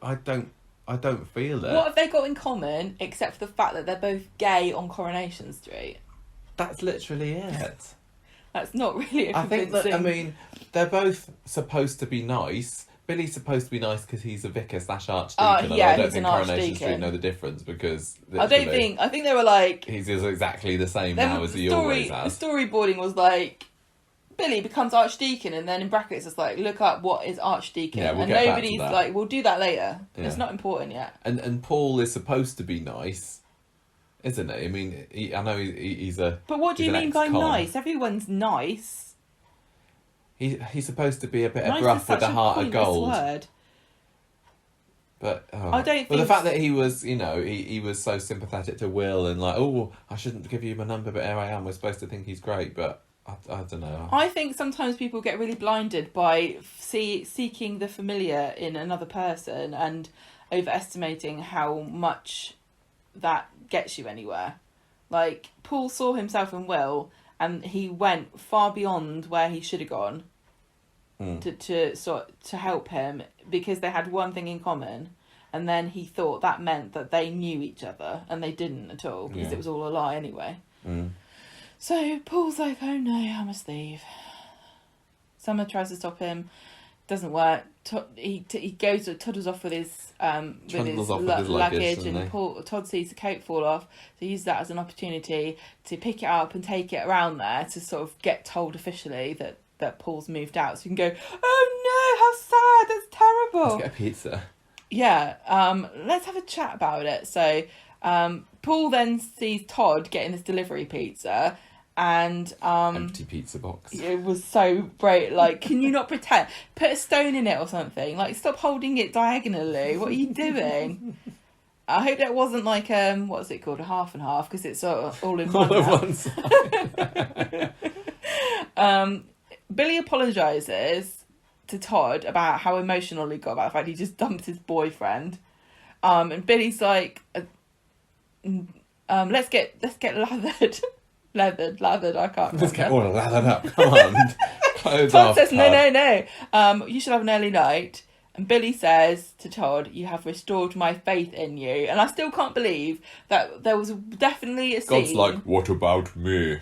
I don't feel it. What have they got in common except for the fact that they're both gay on Coronation Street? That's literally it. That's not really a convincing... I think that, I mean, they're both supposed to be nice. Billy's supposed to be nice because he's a vicar / archdeacon. Yeah, I don't he's think an Coronation archdeacon. Street know the difference because I think they were like... He's exactly the same now as he always has. The storyboarding was like, Billy becomes archdeacon, and then in brackets it's like, look up what is archdeacon. Yeah, we'll and get nobody's back to that. like, we'll do that later. Yeah. It's not important yet. And Paul is supposed to be nice, isn't he? I mean, I know he's a... But what do you mean by nice? Everyone's nice. He's supposed to be a bit Nice abrupt with a heart of gold. Word. But I don't think... Well, the fact that he was, he was so sympathetic to Will and like, oh, I shouldn't give you my number, but here I am. We're supposed to think he's great, but I don't know. I think sometimes people get really blinded by seeking the familiar in another person and overestimating how much that gets you anywhere. like, Paul saw himself in Will, and he went far beyond where he should have gone to help him, because they had one thing in common, and then he thought that meant that they knew each other, and they didn't at all, because it was all a lie anyway. So Paul's like, oh no, I must leave. Summer tries to stop him, doesn't work. He goes, toddles off with his luggage, and Todd sees the coat fall off, so he uses that as an opportunity to pick it up and take it around there to sort of get told officially that Paul's moved out, so you can go, oh no, how sad, that's terrible. Let's get a pizza. Yeah, let's have a chat about it. So Paul then sees Todd getting this delivery pizza, and empty pizza box. It was so great. Like, can you not pretend? Put a stone in it or something. Like, stop holding it diagonally. What are you doing? I hope that wasn't like what's it called, a half and half, because it's all in one. All on one side. Billy apologises to Todd about how emotional he got about the fact he just dumped his boyfriend. And Billy's like, let's get lathered. Lathered, I can't remember. Let's get all lathered up, come on. Todd says, no, you should have an early night. And Billy says to Todd, you have restored my faith in you. And I still can't believe that there was definitely a scene. God's like, what about me?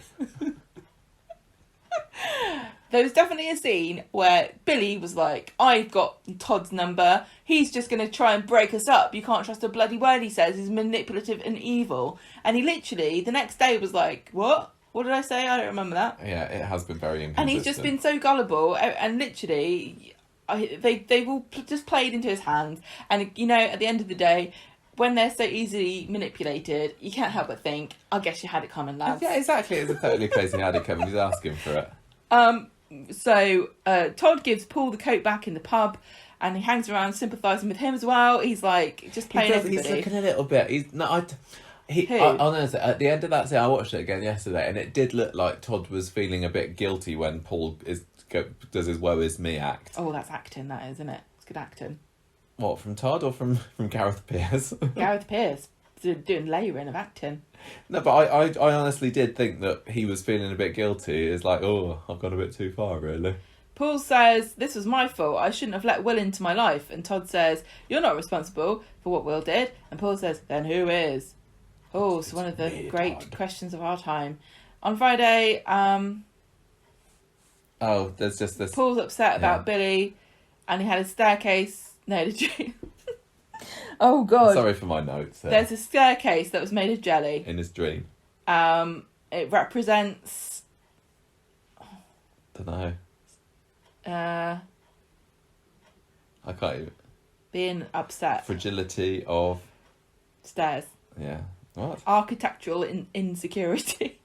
There was definitely a scene where Billy was like, I've got Todd's number. He's just going to try and break us up. You can't trust a bloody word he says. He's manipulative and evil. And he literally, the next day, was like, what? What did I say? I don't remember that. Yeah, it has been very inconsistent. And he's just been so gullible. And literally, they've all just played into his hands. And, you know, at the end of the day, when they're so easily manipulated, you can't help but think, I guess you had it coming, lads. Yeah, exactly. It's a totally case he had it coming. He's asking for it. So Todd gives Paul the coat back in the pub, and he hangs around sympathising with him as well. He's like just playing everybody. He's looking a little bit. Honestly, at the end of that scene, I watched it again yesterday, and it did look like Todd was feeling a bit guilty when Paul does his "woe is me" act. Oh, that's acting, that is, isn't it? It's good acting. What, from Todd or from Gareth Pierce? Gareth Pierce doing layering of acting. No, but I honestly did think that he was feeling a bit guilty. It's like, oh, I've gone a bit too far, really. Paul says, this was my fault. I shouldn't have let Will into my life. And Todd says, you're not responsible for what Will did. And Paul says, then who is? Oh, so one of the great questions of our time. On Friday, there's just this... Paul's upset about Billy, and he had a staircase... No, did you... Oh, God. Sorry for my notes. There's a staircase that was made of jelly. In his dream. It represents... Dunno. I can't even... Being upset. Fragility of... Stairs. Yeah. What? Architectural insecurity.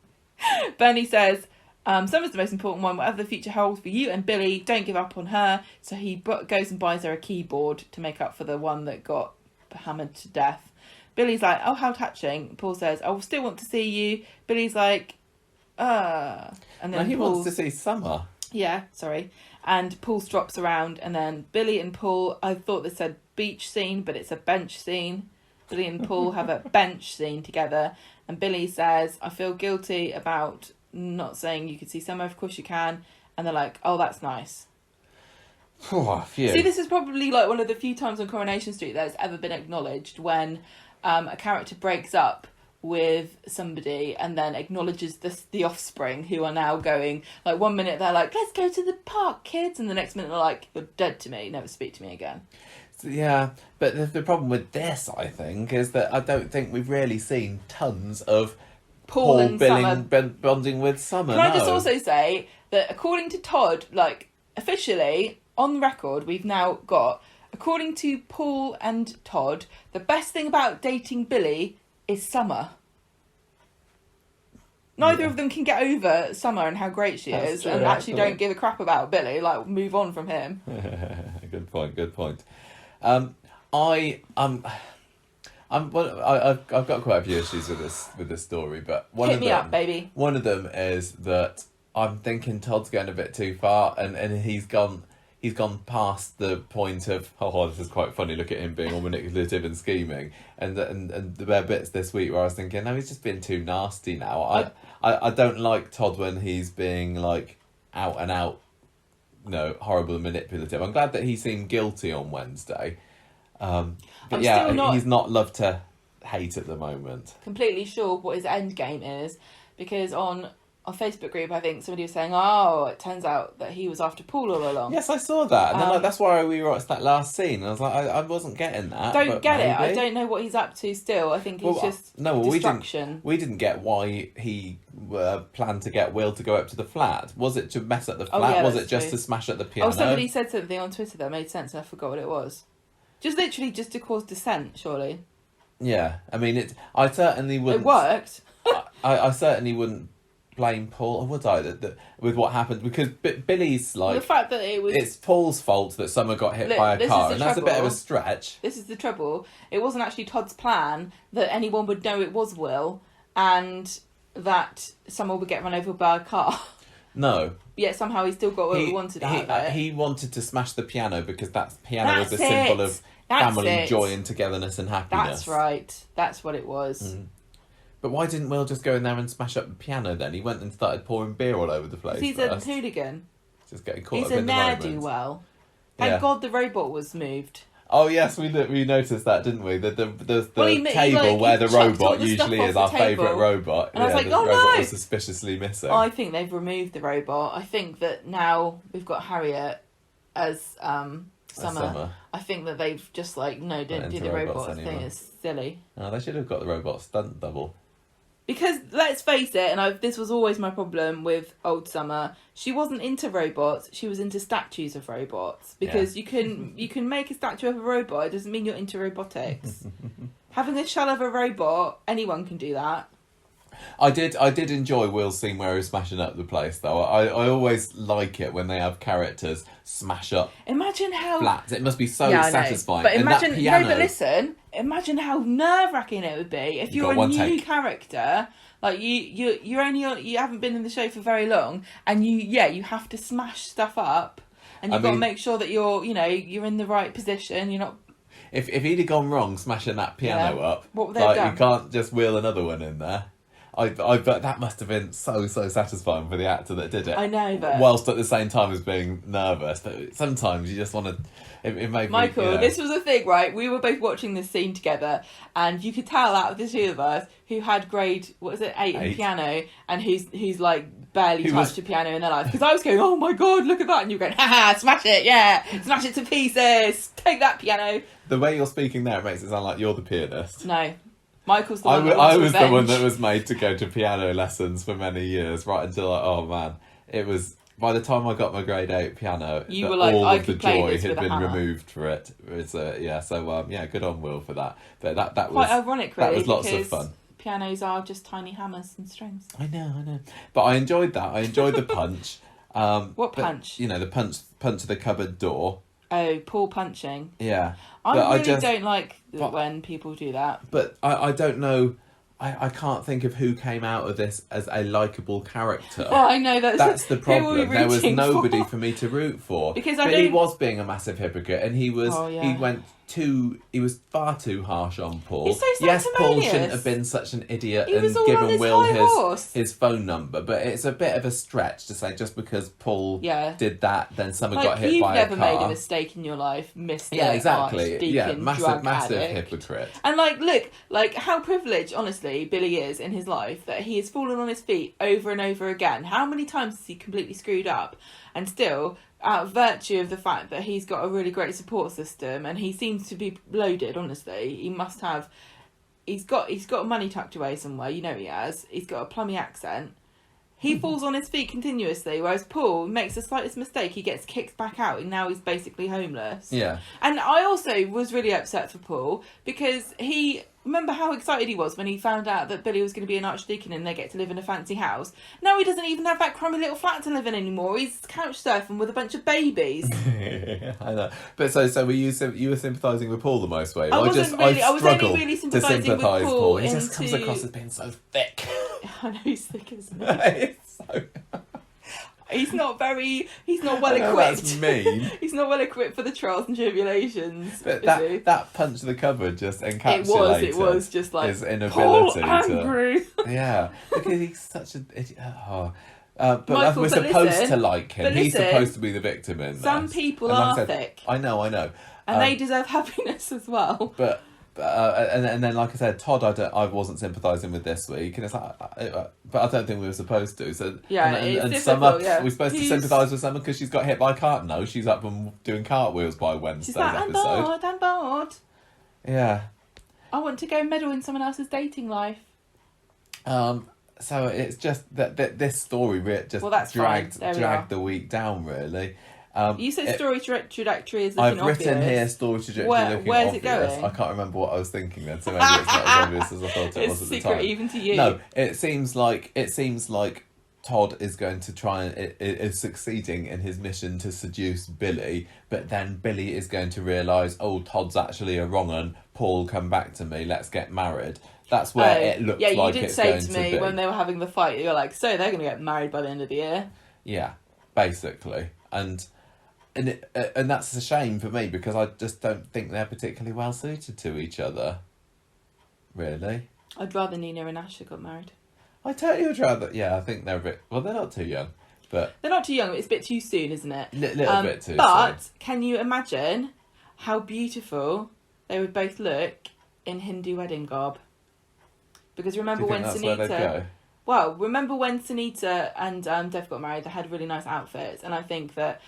Bernie says... Summer's the most important one. Whatever the future holds for you and Billy, don't give up on her. So he goes and buys her a keyboard to make up for the one that got hammered to death. Billy's like, oh, how touching. Paul says, I will still want to see you. Billy's like, And then he wants to see Summer. Yeah, sorry. And Paul drops around, and then Billy and Paul, I thought they said beach scene, but it's a bench scene. Billy and Paul have a bench scene together, and Billy says, I feel guilty about not saying you could see Summer, of course you can. And they're like, oh, that's nice. Oh, phew. See, this is probably like one of the few times on Coronation Street that's ever been acknowledged when a character breaks up with somebody and then acknowledges the offspring who are now going, like, one minute they're like, let's go to the park, kids, and the next minute they're like, you're dead to me, never speak to me again. Yeah, but the problem with this, I think, is that I don't think we've really seen tons of Paul and Summer bonding with Summer. Can I just also say that according to Todd, like, officially, on record, we've now got, according to Paul and Todd, the best thing about dating Billy is Summer. Neither of them can get over Summer and how great she is, true, and actually don't give a crap about Billy. Like, move on from him. Good point. I've got quite a few issues with this story, but Hit me up, baby. One of them is that I'm thinking Todd's going a bit too far, and he's he's gone past the point of, oh, this is quite funny, look at him being all manipulative and scheming. And there are bits this week where I was thinking, no, he's just been too nasty now. I don't like Todd when he's being like out and out, horrible and manipulative. I'm glad that he seemed guilty on Wednesday. But he's not love to hate at the moment. Completely sure what his end game is, because on Facebook group, I think somebody was saying, oh, it turns out that he was after Paul all along. Yes, I saw that. And then that's why we watched that last scene. And I was like, I wasn't getting that. Don't get it. I don't know what he's up to still. I think he's just distraction. We didn't get why he planned to get Will to go up to the flat. Was it to mess up the flat? Yeah, was it just to smash up the piano? Oh, somebody said something on Twitter that made sense and I forgot what it was. Just literally just to cause dissent, surely. Yeah. I mean, I certainly wouldn't... It worked. I certainly wouldn't blame Paul, or would I, with what happened, because Billy's like, the fact that it's Paul's fault that Summer got hit by a car, and that's a bit of a stretch. This is the trouble. It wasn't actually Todd's plan that anyone would know it was Will, and that someone would get run over by a car. No. Yet somehow he still got what he wanted out of it. He wanted to smash the piano because piano is a symbol of family joy and togetherness and happiness. That's right. That's what it was. Mm. But why didn't Will just go in there and smash up the piano then? He went and started pouring beer all over the place. He's a hooligan. Just getting caught up in the moment. He's a ne'er-do-well. Thank God the robot was moved. Oh yes, we noticed that, didn't we? The table where the robot usually is our favourite robot. And I was like, the robot was suspiciously missing. I think they've removed the robot. I think that now we've got Harriet as Summer. I think that they've just don't do the robot thing. It's silly. Oh, they should have got the robot stunt double. Because let's face it, and this was always my problem with old Summer. She wasn't into robots; she was into statues of robots. Because you can make a statue of a robot. It doesn't mean you're into robotics. Having a shell of a robot, anyone can do that. I did enjoy Will's scene where he was smashing up the place, though. I always like it when they have characters smash up. Imagine how flats. It must be so satisfying. But imagine, imagine how nerve-wracking it would be if you're a new character. Like you're only you haven't been in the show for very long, and you have to smash stuff up, and you've got to make sure that you're in the right position. You're not. If he'd have gone wrong smashing that piano up, what would they have done? You can't just wheel another one in there. I bet that must have been so satisfying for the actor that did it. I know, but whilst at the same time as being nervous, but sometimes you just want to. It made Michael, me, this was a thing, right? We were both watching this scene together, and you could tell out of the two of us who had grade 8 in piano, and who's like barely touched a piano in their life. Because I was going, oh my god, look at that, and you were going, haha, smash it, smash it to pieces, take that piano. The way you're speaking there makes it sound like you're the pianist. No. Michael's the one I was the one that was made to go to piano lessons for many years, right until oh man, it was by the time I got my grade 8 piano, you were like, all I of the could play joy this had with a been hammer. removed for it. It's good on Will for that. But that was quite ironic, really. That was lots of fun. Pianos are just tiny hammers and strings. I know. But I enjoyed that. I enjoyed the punch. What punch? The punch of the cupboard door. Oh, Paul punching. Yeah. I really don't like when people do that. But I don't know. I can't think of who came out of this as a likeable character. Oh, I know that's the problem. There was nobody for me to root for. But he was being a massive hypocrite, and he was. He was far too harsh on Paul. He's so yes, Paul shouldn't have been such an idiot and given Will his phone number. But it's a bit of a stretch to say just because Paul did that, then someone got hit by a car. You've never made a mistake in your life, Mr. Exactly. Massive addict. hypocrite. And look, how privileged, honestly, Billy is in his life that he has fallen on his feet over and over again. How many times has he completely screwed up, and still, out of virtue of the fact that he's got a really great support system and he seems to be loaded, honestly, he must have. He's got money tucked away somewhere. He has. He's got a plummy accent. He falls on his feet continuously, whereas Paul makes the slightest mistake, he gets kicked back out, and now he's basically homeless. Yeah. And I also was really upset for Paul because remember how excited he was when he found out that Billy was going to be an archdeacon and they get to live in a fancy house. Now he doesn't even have that crummy little flat to live in anymore. He's couch surfing with a bunch of babies. I know. But so were you were sympathising with Paul the most way? I was only really sympathising with Paul. He just comes across as being so thick. I know he's thick, isn't he? He's not well I know equipped. that's mean. He's not well equipped for the trials and tribulations. But that punch to the cupboard just encapsulated It was just like his inability angry. Yeah, because he's such a idiot. But Michael, we're supposed listen, to like him. He's supposed to be the victim in some this. people And are like thick. I know. And they deserve happiness as well. But and then, like I said, Todd, I wasn't sympathising with this week, and it's like, but I don't think we were supposed to. So yeah, and it's Summer, difficult, we're supposed to sympathise with Summer because she's got hit by a cart. No, she's up and doing cartwheels by Wednesday's she's like, episode. I'm bored. Yeah. I want to go meddle in someone else's dating life. So it's just that this story just dragged the week down, really. You said story trajectory is I've looking written obvious. here story trajectory looking where's obvious. it going? I can't remember what I was thinking then, so maybe it's not as obvious as I thought it was at the time. It's secret even to you. No, it seems like Todd is going to try and is succeeding in his mission to seduce Billy, but then Billy is going to realise, oh, Todd's actually a wrong 'un. Paul, come back to me. Let's get married. That's where it looks like it's going to be. Yeah, you did say to me when they were having the fight, you were like, so they're going to get married by the end of the year. Yeah, basically. And that's a shame for me because I just don't think they're particularly well suited to each other. Really. I'd rather Nina and Asha got married. I totally would rather. Yeah, I think they're a bit. Well, they're not too young, but they're not too young. But it's a bit too soon, isn't it? Little bit too soon. But can you imagine how beautiful they would both look in Hindu wedding garb? Because remember when Sunita. Well, remember when Sunita and Dev got married? They had really nice outfits, and I think that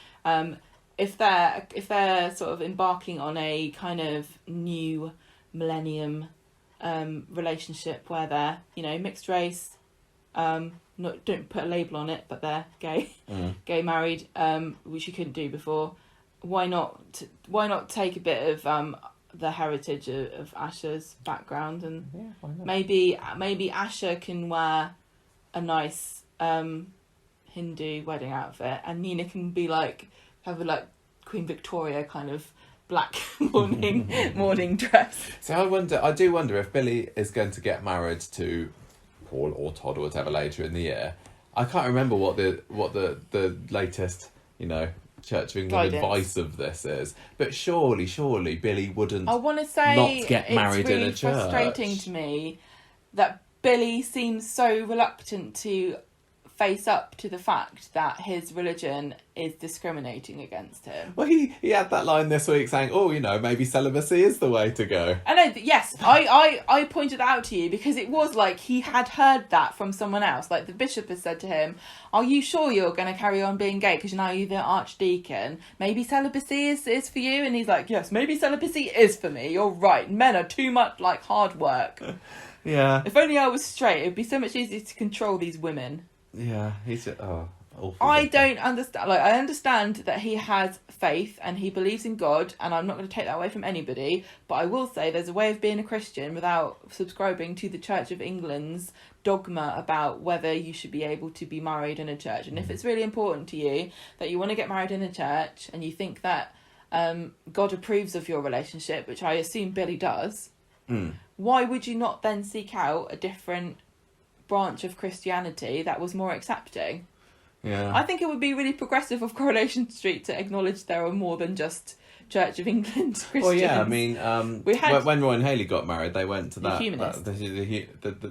if they're sort of embarking on a kind of new millennium relationship where they're mixed race, don't put a label on it, but they're gay, gay married, which you couldn't do before. Why not take a bit of the heritage of Asha's background and maybe Asha can wear a nice Hindu wedding outfit, and Nina can be have a Queen Victoria kind of black morning dress. So I do wonder if Billy is going to get married to Paul or Todd or whatever later in the year. I can't remember what the latest Church of England advice of this is, but surely Billy wouldn't. I want to say not get married really in a church. It's frustrating to me that Billy seems so reluctant to face up to the fact that his religion is discriminating against him. Well, he had that line this week saying, "Oh, maybe celibacy is the way to go." I know. Yes, I pointed that out to you because it was like he had heard that from someone else. Like the bishop has said to him, "Are you sure you're going to carry on being gay? Because now you're the archdeacon. Maybe celibacy is for you." And he's like, "Yes, maybe celibacy is for me. You're right. Men are too much hard work." Yeah. If only I was straight, it'd be so much easier to control these women. Yeah, he's awful. I don't understand. I understand that he has faith and he believes in God, and I'm not going to take that away from anybody. But I will say there's a way of being a Christian without subscribing to the Church of England's dogma about whether you should be able to be married in a church. And if it's really important to you that you want to get married in a church, and you think that God approves of your relationship, which I assume Billy does, why would you not then seek out a different branch of Christianity that was more accepting? Yeah. I think it would be really progressive of Coronation Street to acknowledge there are more than just Church of England Christians. Well, yeah, I mean, when Roy and Hayley got married, they went to that.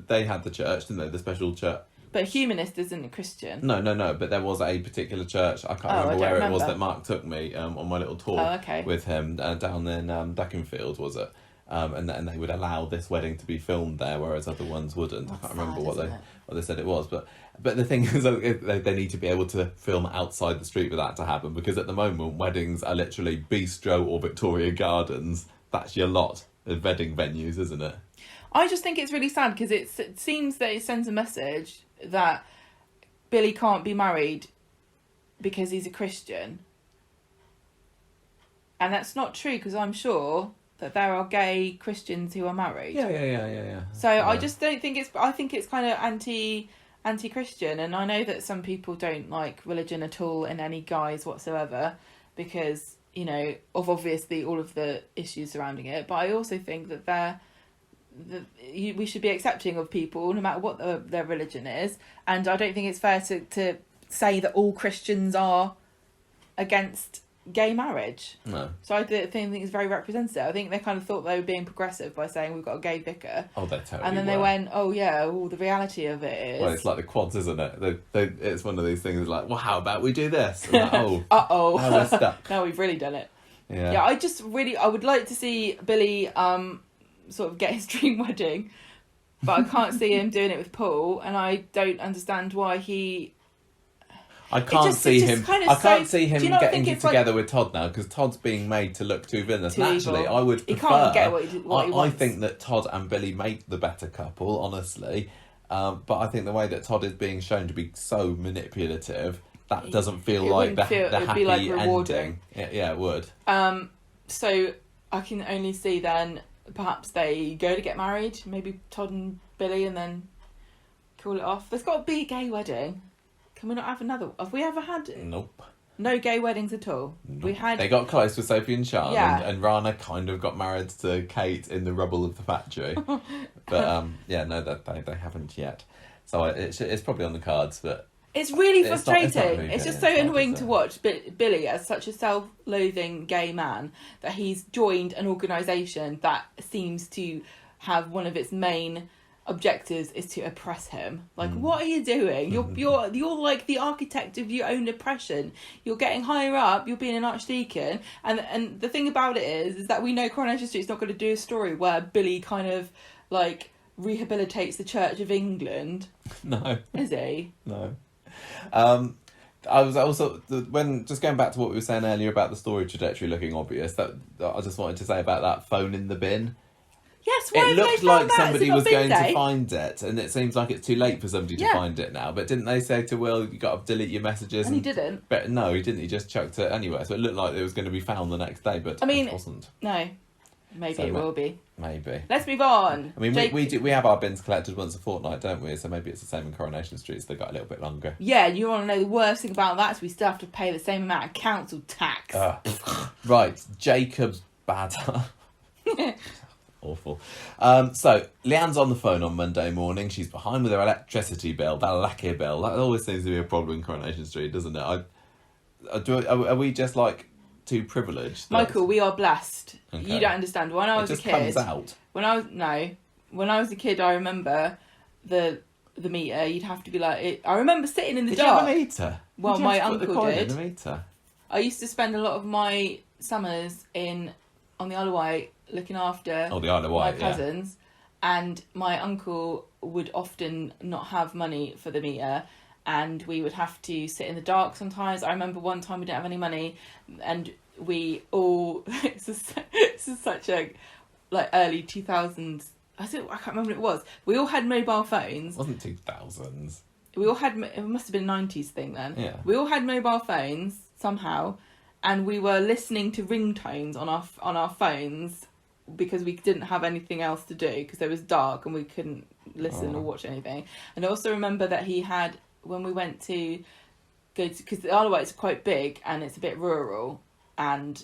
They had the church, didn't they? The special church. But humanist isn't a Christian. No. But there was a particular church. I can't remember where it was that Mark took me on my little tour with him down in Duckenfield, was it? And they would allow this wedding to be filmed there, whereas other ones wouldn't. I can't remember what they said it was, but the thing is, they need to be able to film outside the street for that to happen, because at the moment weddings are literally Bistro or Victoria Gardens. That's your lot of wedding venues, isn't it? I just think it's really sad because it seems that it sends a message that Billy can't be married because he's a Christian, and that's not true, because I'm sure that there are gay Christians who are married. Yeah. So yeah. I just don't think I think it's kind of anti-Christian, and I know that some people don't like religion at all in any guise whatsoever because, of obviously all of the issues surrounding it. But I also think that we should be accepting of people no matter what their religion is, and I don't think it's fair to say that all Christians are against gay marriage. No. So I think it's very representative. I think they kind of thought they were being progressive by saying we've got a gay vicar. Oh, they totally And then they went, oh yeah, the reality of it is... Well, it's like the quads, isn't it? It's one of these things like, well, how about we do this? And like, oh. Uh-oh. Now we're stuck. Now we've really done it. Yeah. Yeah, I would like to see Billy sort of get his dream wedding, but I can't see him doing it with Paul, and I don't understand why he... I can't see him getting together with Todd now, because Todd's being made to look too villainous. Naturally, I would prefer... He can't get what he wants. I think that Todd and Billy make the better couple, honestly. But I think the way that Todd is being shown to be so manipulative, that doesn't feel like the happy like ending. Yeah, it would. So I can only see then perhaps they go to get married, maybe Todd and Billy, and then call it off. There's got to be a gay wedding. Can we not have another? Have we ever had? Nope. No gay weddings at all. Nope. We had. They got close with Sophie and Sean, Yeah. and Rana kind of got married to Kate in the rubble of the factory. But no, they haven't yet. So it's probably on the cards, but It's really it's frustrating. not It's just so annoying to watch. But Billy, as such a self-loathing gay man, that he's joined an organisation that seems to have one of its main objectives is to oppress him. Like, what are you doing? You're like the architect of your own oppression. You're getting higher up. You're being an archdeacon, and the thing about it is that we know Coronation Street's not going to do a story where Billy kind of like rehabilitates the Church of England. No, is he? No. I was also just going back to what we were saying earlier about the story trajectory looking obvious. That I just wanted to say about that phone in the bin. Yes, it looked like somebody was going to find it, and it seems like it's too late for somebody to find it now. But didn't they say to Will, you got to delete your messages? And he didn't. But no, he didn't. He just chucked it anyway. So it looked like it was going to be found the next day, but it wasn't. No, maybe it will be. Maybe. Let's move on. I mean, we have our bins collected once a fortnight, don't we? So maybe it's the same in Coronation Street. So they got a little bit longer. Yeah, you want to know the worst thing about that is we still have to pay the same amount of council tax. Right, Jacob's badder. Awful. So Leanne's on the phone on Monday morning. She's behind with her electricity bill, that lucky bill. That always seems to be a problem in Coronation Street, doesn't it? Are we just like too privileged? Michael, we are blessed. Okay. You don't understand. When I was a kid, comes out. When I was a kid, I remember the meter. You'd have to be like. I remember sitting in the dark. Did you have a meter? Well, my uncle did. In a meter? I used to spend a lot of my summers on the Isle of Wight looking after the Isle of Wight, my cousins, and my uncle would often not have money for the meter, and we would have to sit in the dark sometimes. I remember one time we didn't have any money, and we all this is such a like early 2000s. I can't remember what it was. We all had mobile phones. It wasn't 2000s. We all had. It must have been a 90s thing then. Yeah. We all had mobile phones somehow, and we were listening to ringtones on our phones because we didn't have anything else to do because it was dark and we couldn't listen or watch anything. And I also remember that he had, when we went to go to, because the Isle of Wight is quite big and it's a bit rural, and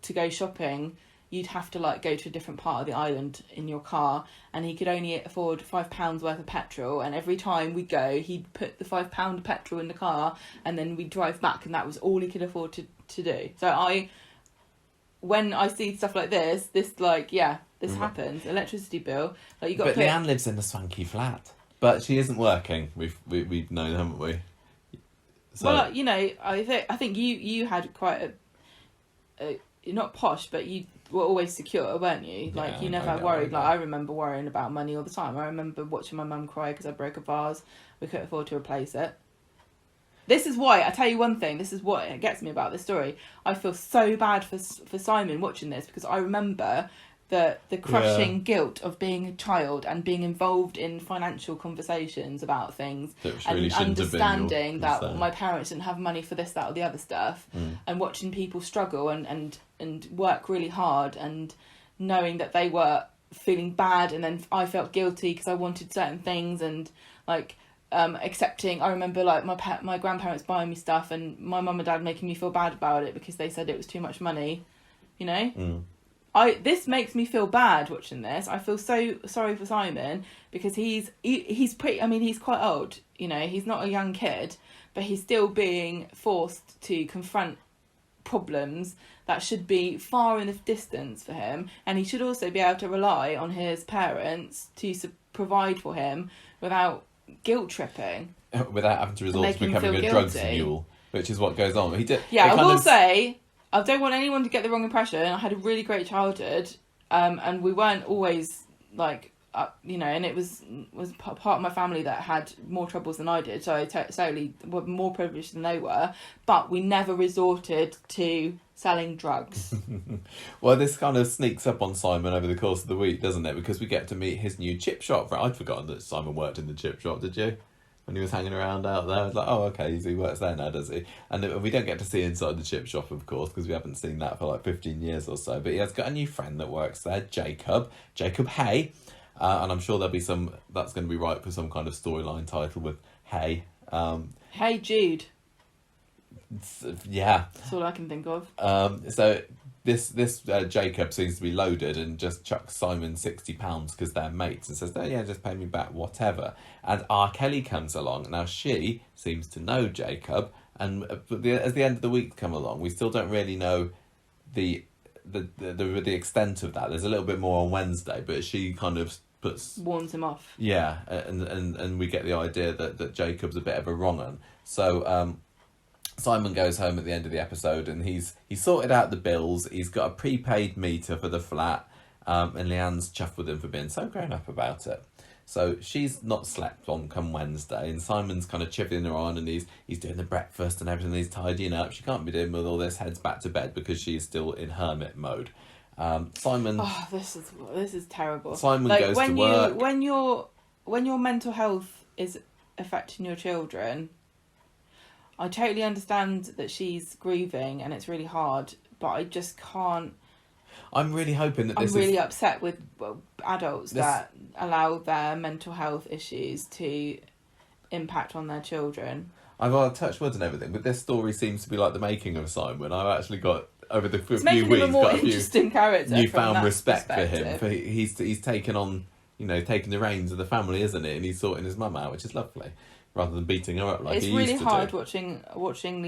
to go shopping you'd have to like go to a different part of the island in your car, and he could only afford £5 worth of petrol, and every time we go he'd put the £5 of petrol in the car and then we'd drive back, and that was all he could afford to do. So when I see stuff like this happens. Electricity bill, like you got. But Leanne lives in a swanky flat, but she isn't working. We've known, haven't we? So... Well, you know, I think you had quite a not posh, but you were always secure, weren't you? Like you never worried. Like I remember worrying about money all the time. I remember watching my mum cry because I broke a vase. We couldn't afford to replace it. This is why, I tell you one thing, this is what gets me about this story. I feel so bad for Simon watching this, because I remember the crushing guilt of being a child and being involved in financial conversations about things, and understanding that my parents didn't have money for this, that or the other stuff, and watching people struggle and work really hard, and knowing that they were feeling bad, and then I felt guilty because I wanted certain things, and like... accepting. I remember like my grandparents buying me stuff and my mum and dad making me feel bad about it because they said it was too much money, you know. This makes me feel bad watching this. I feel so sorry for Simon because he's pretty. I mean, he's quite old, you know. He's not a young kid, but he's still being forced to confront problems that should be far in the distance for him, and he should also be able to rely on his parents to provide for him without guilt tripping, without having to resort to becoming a drugs mule, which is what goes on. He did. Yeah, I will say, I don't want anyone to get the wrong impression. I had a really great childhood, and we weren't always like, and it was part of my family that had more troubles than I did, so I totally were more privileged than they were, but we never resorted to selling drugs. Well, this kind of sneaks up on Simon over the course of the week, doesn't it? Because we get to meet his new chip shop. I'd forgotten that Simon worked in the chip shop, did you? When he was hanging around out there, I was like, oh, okay, so he works there now, does he? And we don't get to see inside the chip shop, of course, because we haven't seen that for like 15 years or so. But he has got a new friend that works there, Jacob Hay. And I'm sure that's going to be right for some kind of storyline title with Hay. Hey Jude. Yeah. That's all I can think of. So this Jacob seems to be loaded and just chucks Simon £60 because they're mates and says, oh yeah, just pay me back, whatever. And R. Kelly comes along. Now she seems to know Jacob, and as the end of the week come along, we still don't really know the extent of that. There's a little bit more on Wednesday, but she kind of warns him off. Yeah, and we get the idea that Jacob's a bit of a wrong un. So Simon goes home at the end of the episode and he's sorted out the bills. He's got a prepaid meter for the flat, and Leanne's chuffed with him for being so grown up about it. So she's not slept on come Wednesday, and Simon's kind of chipping her on, and he's doing the breakfast and everything. He's tidying up. She can't be doing with all this. Heads back to bed because she's still in hermit mode. Simon. Oh, this is terrible. Simon goes to work. When your mental health is affecting your children, I totally understand that she's grieving and it's really hard, but I just can't. I'm really hoping that I'm really upset with adults that allow their mental health issues to impact on their children. I've got to touch wood and everything, but this story seems to be like the making of Simon. I've actually got, over the few weeks, got a few newfound respect for him. He's taken on, taking the reins of the family, isn't it? And he's sorting his mum out, which is lovely, rather than beating her up like he used to do. It's really hard watching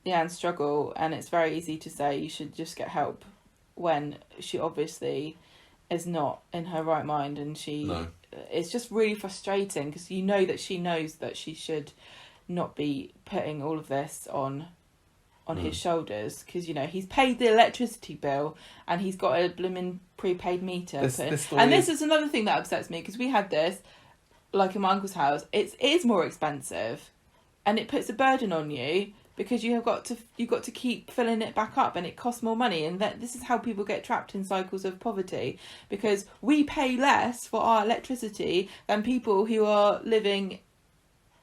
Leanne struggle, and it's very easy to say you should just get help when she obviously is not in her right mind, and it's just really frustrating because you know that she knows that she should not be putting all of this on his shoulders, because he's paid the electricity bill and he's got a blooming prepaid meter. This is another thing that upsets me, because we had this like in my uncle's house. It is more expensive, and it puts a burden on you, because you've got to keep filling it back up, and it costs more money. And this is how people get trapped in cycles of poverty, because we pay less for our electricity than people who are living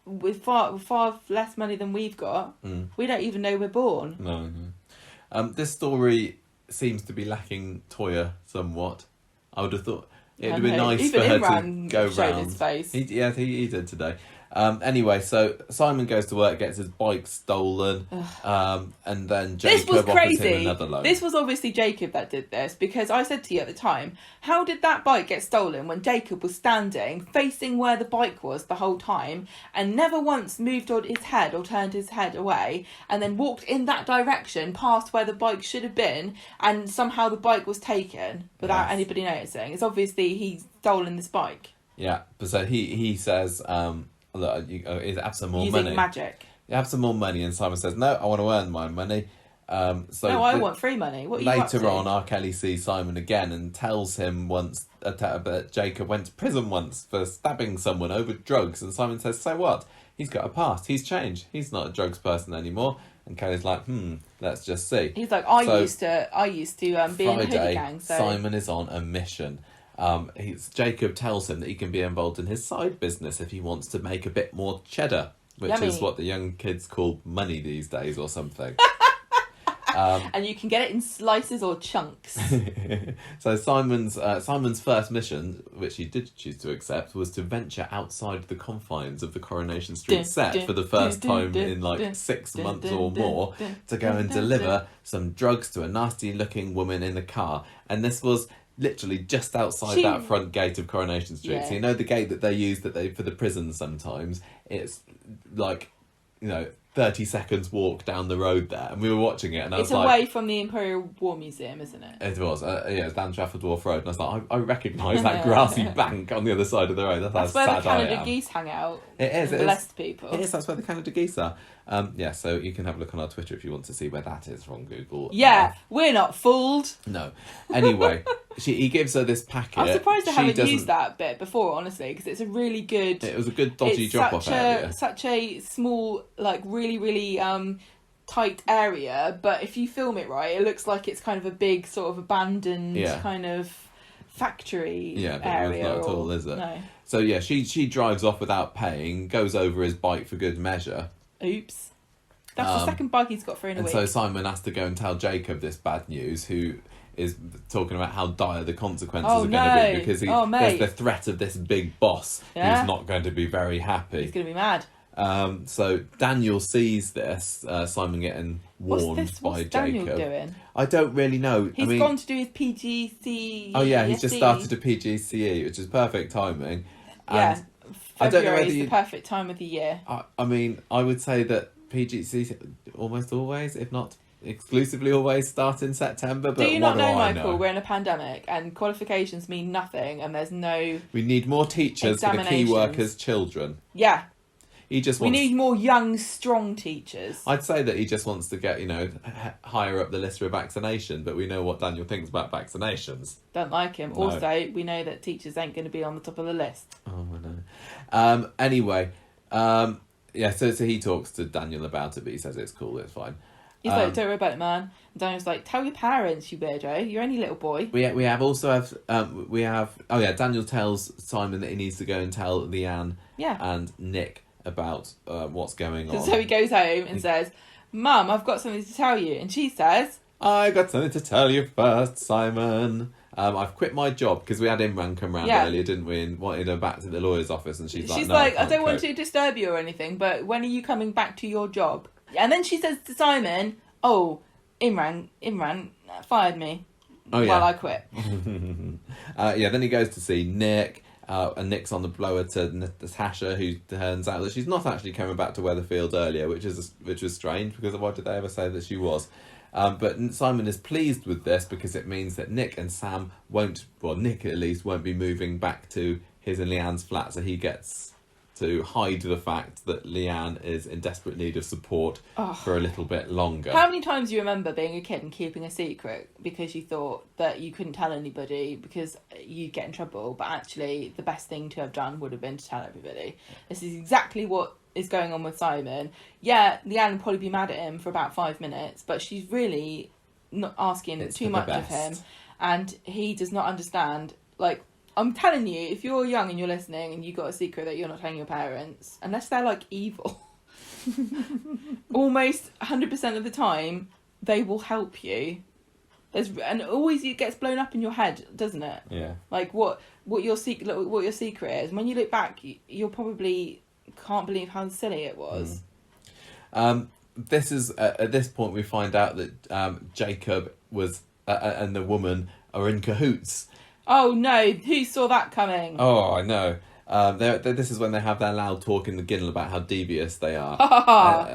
with far less money than we've got. We don't even know we're born. No. This story seems to be lacking Toya somewhat. I would have thought it would have been nice for her to go round. His face. He did today. Anyway, so Simon goes to work, gets his bike stolen, and then Jacob offers him another loan. This was obviously Jacob that did this, because I said to you at the time, how did that bike get stolen when Jacob was standing facing where the bike was the whole time and never once moved on his head or turned his head away, and then walked in that direction past where the bike should have been, and somehow the bike was taken without anybody noticing? It's obviously he's stolen this bike. Yeah, but so he says, look, you have some more using money. magic. You have some more money, and Simon says, "No, I want to earn my money." I want free money. What are you later on, R. Kelly sees Simon again and tells him that Jacob went to prison once for stabbing someone over drugs, and Simon says, "So what? He's got a past. He's changed. He's not a drugs person anymore." And Kelly's like, let's just see. He's like, I used to be Friday, in a hoodie gang. So Simon is on a mission. Jacob tells him that he can be involved in his side business if he wants to make a bit more cheddar, which is what the young kids call money these days or something. And you can get it in slices or chunks. So Simon's first mission, which he did choose to accept, was to venture outside the confines of the Coronation Street set for the first time in like 6 months or more, to go and deliver some drugs to a nasty looking woman in the car. And this was literally just outside that front gate of Coronation Street. So the gate that they use for the prisons sometimes, it's like 30 seconds walk down the road there, and we were watching it, and I was like... It's away from the Imperial War Museum, isn't it? It was, it's down Trafford Wharf Road, and I was like, I recognise that grassy bank on the other side of the road. That's where how the sad Canada I am. geese hang out. It is. Blessed people. It is, that's where the Canada geese are. So you can have a look on our Twitter if you want to see where that is from Google. Yeah, we're not fooled. No. Anyway, he gives her this packet. I'm surprised I haven't used that bit before, honestly, because it's a really good... It was a good dodgy drop-off area. Such a small, like, really, really... tight area, but if you film it right, it looks like it's kind of a big sort of abandoned kind of factory area. Not at all, is it? No. So yeah, she drives off without paying, goes over his bike for good measure. Oops. That's the second bug he's got for in a week. So Simon has to go and tell Jacob this bad news, who is talking about how dire the consequences are going to be, because there's the threat of this big boss who's not going to be very happy. He's going to be mad. So Daniel sees this, Simon getting warned by What's Jacob. Daniel doing? I don't really know. He's gone to do his PGCE. Oh yeah, he's just started a PGCE, which is perfect timing. Yeah, I don't know February whether is the perfect time of the year. I mean, I would say that PGCE almost always, if not exclusively always, start in September. But do you not know, Michael? We're in a pandemic and qualifications mean nothing, and there's no... We need more teachers for the key workers' children. Yeah. We need more young, strong teachers. I'd say that he just wants to get, higher up the list for vaccination, but we know what Daniel thinks about vaccinations. Don't like him. No. Also, we know that teachers ain't going to be on the top of the list. Oh, I know. Anyway, so he talks to Daniel about it, but he says it's cool, it's fine. He's like, don't worry about it, man. And Daniel's like, tell your parents, you weirdo. You're only a little boy. Daniel tells Simon that he needs to go and tell Leanne and Nick about what's going on. So he goes home and says, Mum, I've got something to tell you. And she says, I got something to tell you first, Simon. I've quit my job, because we had Imran come round earlier, didn't we, and wanted her back to the lawyer's office, and she's like, no, I don't want to disturb you or anything, but when are you coming back to your job? And then she says to Simon, Imran fired me while I quit. Then he goes to see Nick, and Nick's on the blower to Natasha, who turns out that she's not actually coming back to Weatherfield earlier, which was strange, because why did they ever say that she was? But Simon is pleased with this, because it means that Nick and Sam Nick at least won't be moving back to his and Leanne's flat, so he gets to hide the fact that Leanne is in desperate need of support for a little bit longer. How many times do you remember being a kid and keeping a secret because you thought that you couldn't tell anybody because you'd get in trouble, but actually the best thing to have done would have been to tell everybody? This is exactly what is going on with Simon. Yeah, Leanne will probably be mad at him for about 5 minutes, but she's really not asking too much of him, and he does not understand. Like, I'm telling you, if you're young and you're listening and you've got a secret that you're not telling your parents, unless they're like evil, almost 100% of the time they will help you. And always it gets blown up in your head, doesn't it? Yeah. Like what your secret is. When you look back, you'll probably can't believe how silly it was. This is at this point we find out that Jacob was and the woman are in cahoots. Oh no, who saw that coming? Oh, I know. This is when they have their loud talk in the ginnel about how devious they are. How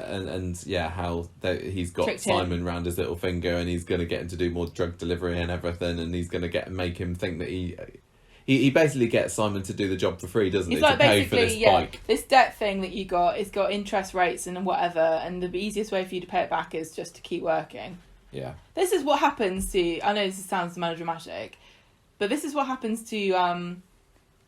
he's got Tricked Simon round his little finger, and he's going to get him to do more drug delivery and everything, and he's going to make him think that he basically gets Simon to do the job for free, doesn't he? Like, to pay for this bike. This debt thing that you got, it's got interest rates and whatever, and the easiest way for you to pay it back is just to keep working. Yeah. This is what happens to, I know this sounds melodramatic, but this is what happens to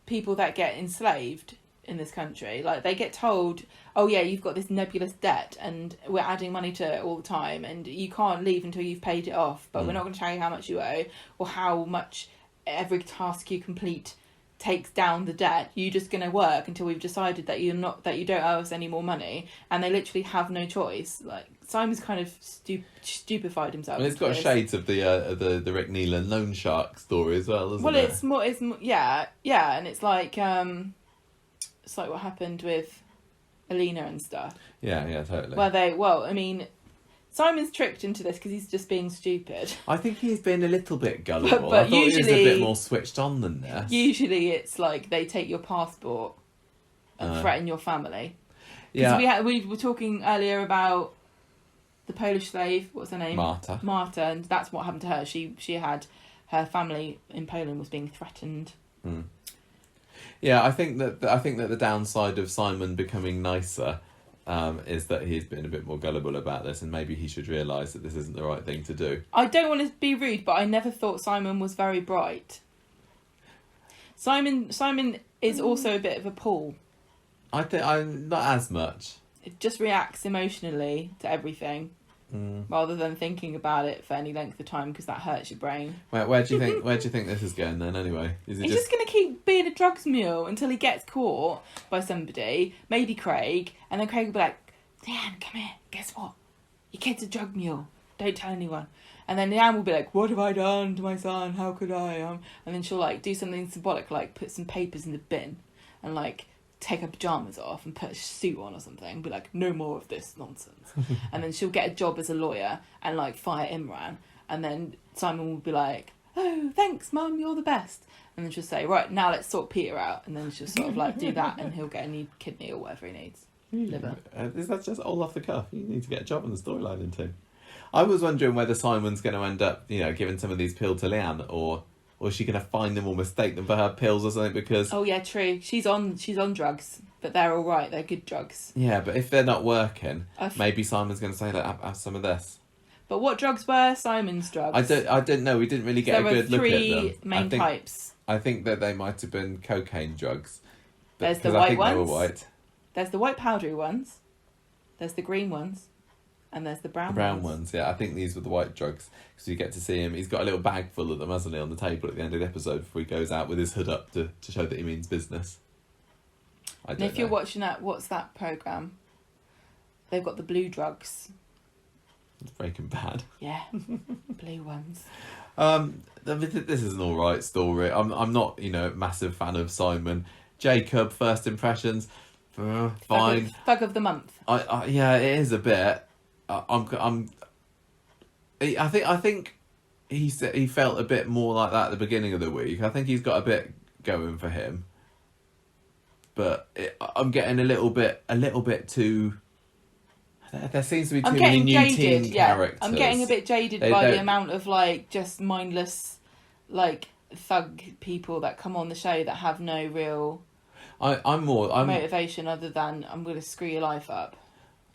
people that get enslaved in this country. Like, they get told, oh yeah, you've got this nebulous debt and we're adding money to it all the time and you can't leave until you've paid it off, but we're not going to tell you how much you owe or how much every task you complete takes down the debt. You're just going to work until we've decided that you don't owe us any more money, and they literally have no choice. Like, Simon's kind of stupefied himself. And it's got shades of the Rick Neelan loan shark story as well, isn't it? Well, it's more, yeah, and it's like what happened with Alina and stuff. Yeah, totally. Where Simon's tricked into this because he's just being stupid. I think he's been a little bit gullible. But I thought usually, he was a bit more switched on than this. Usually it's like they take your passport and threaten your family. Because we were talking earlier about the Polish slave. What's her name? Marta, and that's what happened to her. She had her family in Poland was being threatened. Mm. Yeah, I think that the downside of Simon becoming nicer is that he's been a bit more gullible about this, and maybe he should realise that this isn't the right thing to do. I don't want to be rude, but I never thought Simon was very bright. Simon is also a bit of a Paul. I think I'm not as much. It just reacts emotionally to everything, rather than thinking about it for any length of time, because that hurts your brain. Where do you think this is going then? Anyway, he's just going to keep being a drugs mule until he gets caught by somebody, maybe Craig, and then Craig will be like, "Leanne, come here. Guess what? Your kid's a drug mule. Don't tell anyone." And then Leanne will be like, "What have I done to my son? How could I?" And then she'll like do something symbolic, like put some papers in the bin, and like take her pyjamas off and put a suit on or something and be like, "No more of this nonsense." And then she'll get a job as a lawyer and like fire Imran, and then Simon will be like, "Oh, thanks Mum, you're the best." And then she'll say, "Right, now let's sort Peter out." And then she'll sort of like do that, and he'll get a new kidney or whatever he needs. Liver. Is that just all off the cuff? You need to get a job in the storyline into. I was wondering whether Simon's going to end up, giving some of these pills to Leanne, or is she going to find them or mistake them for her pills or something? Because true. She's on drugs, but they're all right. They're good drugs. Yeah, but if they're not working, maybe Simon's going to say, "Look, have some of this." But what drugs were Simon's drugs? I don't know. We didn't really get a good look at them. There were three main types. I think that they might have been cocaine drugs. There's the white ones. They were white. There's the white powdery ones. There's the green ones. And there's the brown ones. Yeah, I think these were the white drugs, because you get to see him. He's got a little bag full of them, hasn't he, on the table at the end of the episode before he goes out with his hood up to show that he means business. And if you're watching that, what's that programme? They've got the blue drugs. It's Breaking Bad. Yeah, blue ones. This is an all right story. I'm not, massive fan of Simon. Jacob, first impressions, fine. Thug of the month. Yeah, it is a bit. I think he felt a bit more like that at the beginning of the week. I think he's got a bit going for him, but I'm getting a little bit too. There seems to be too many new teen characters. I'm getting a bit jaded by the amount of like just mindless, like thug people that come on the show that have no real. I'm motivation other than I'm going to screw your life up.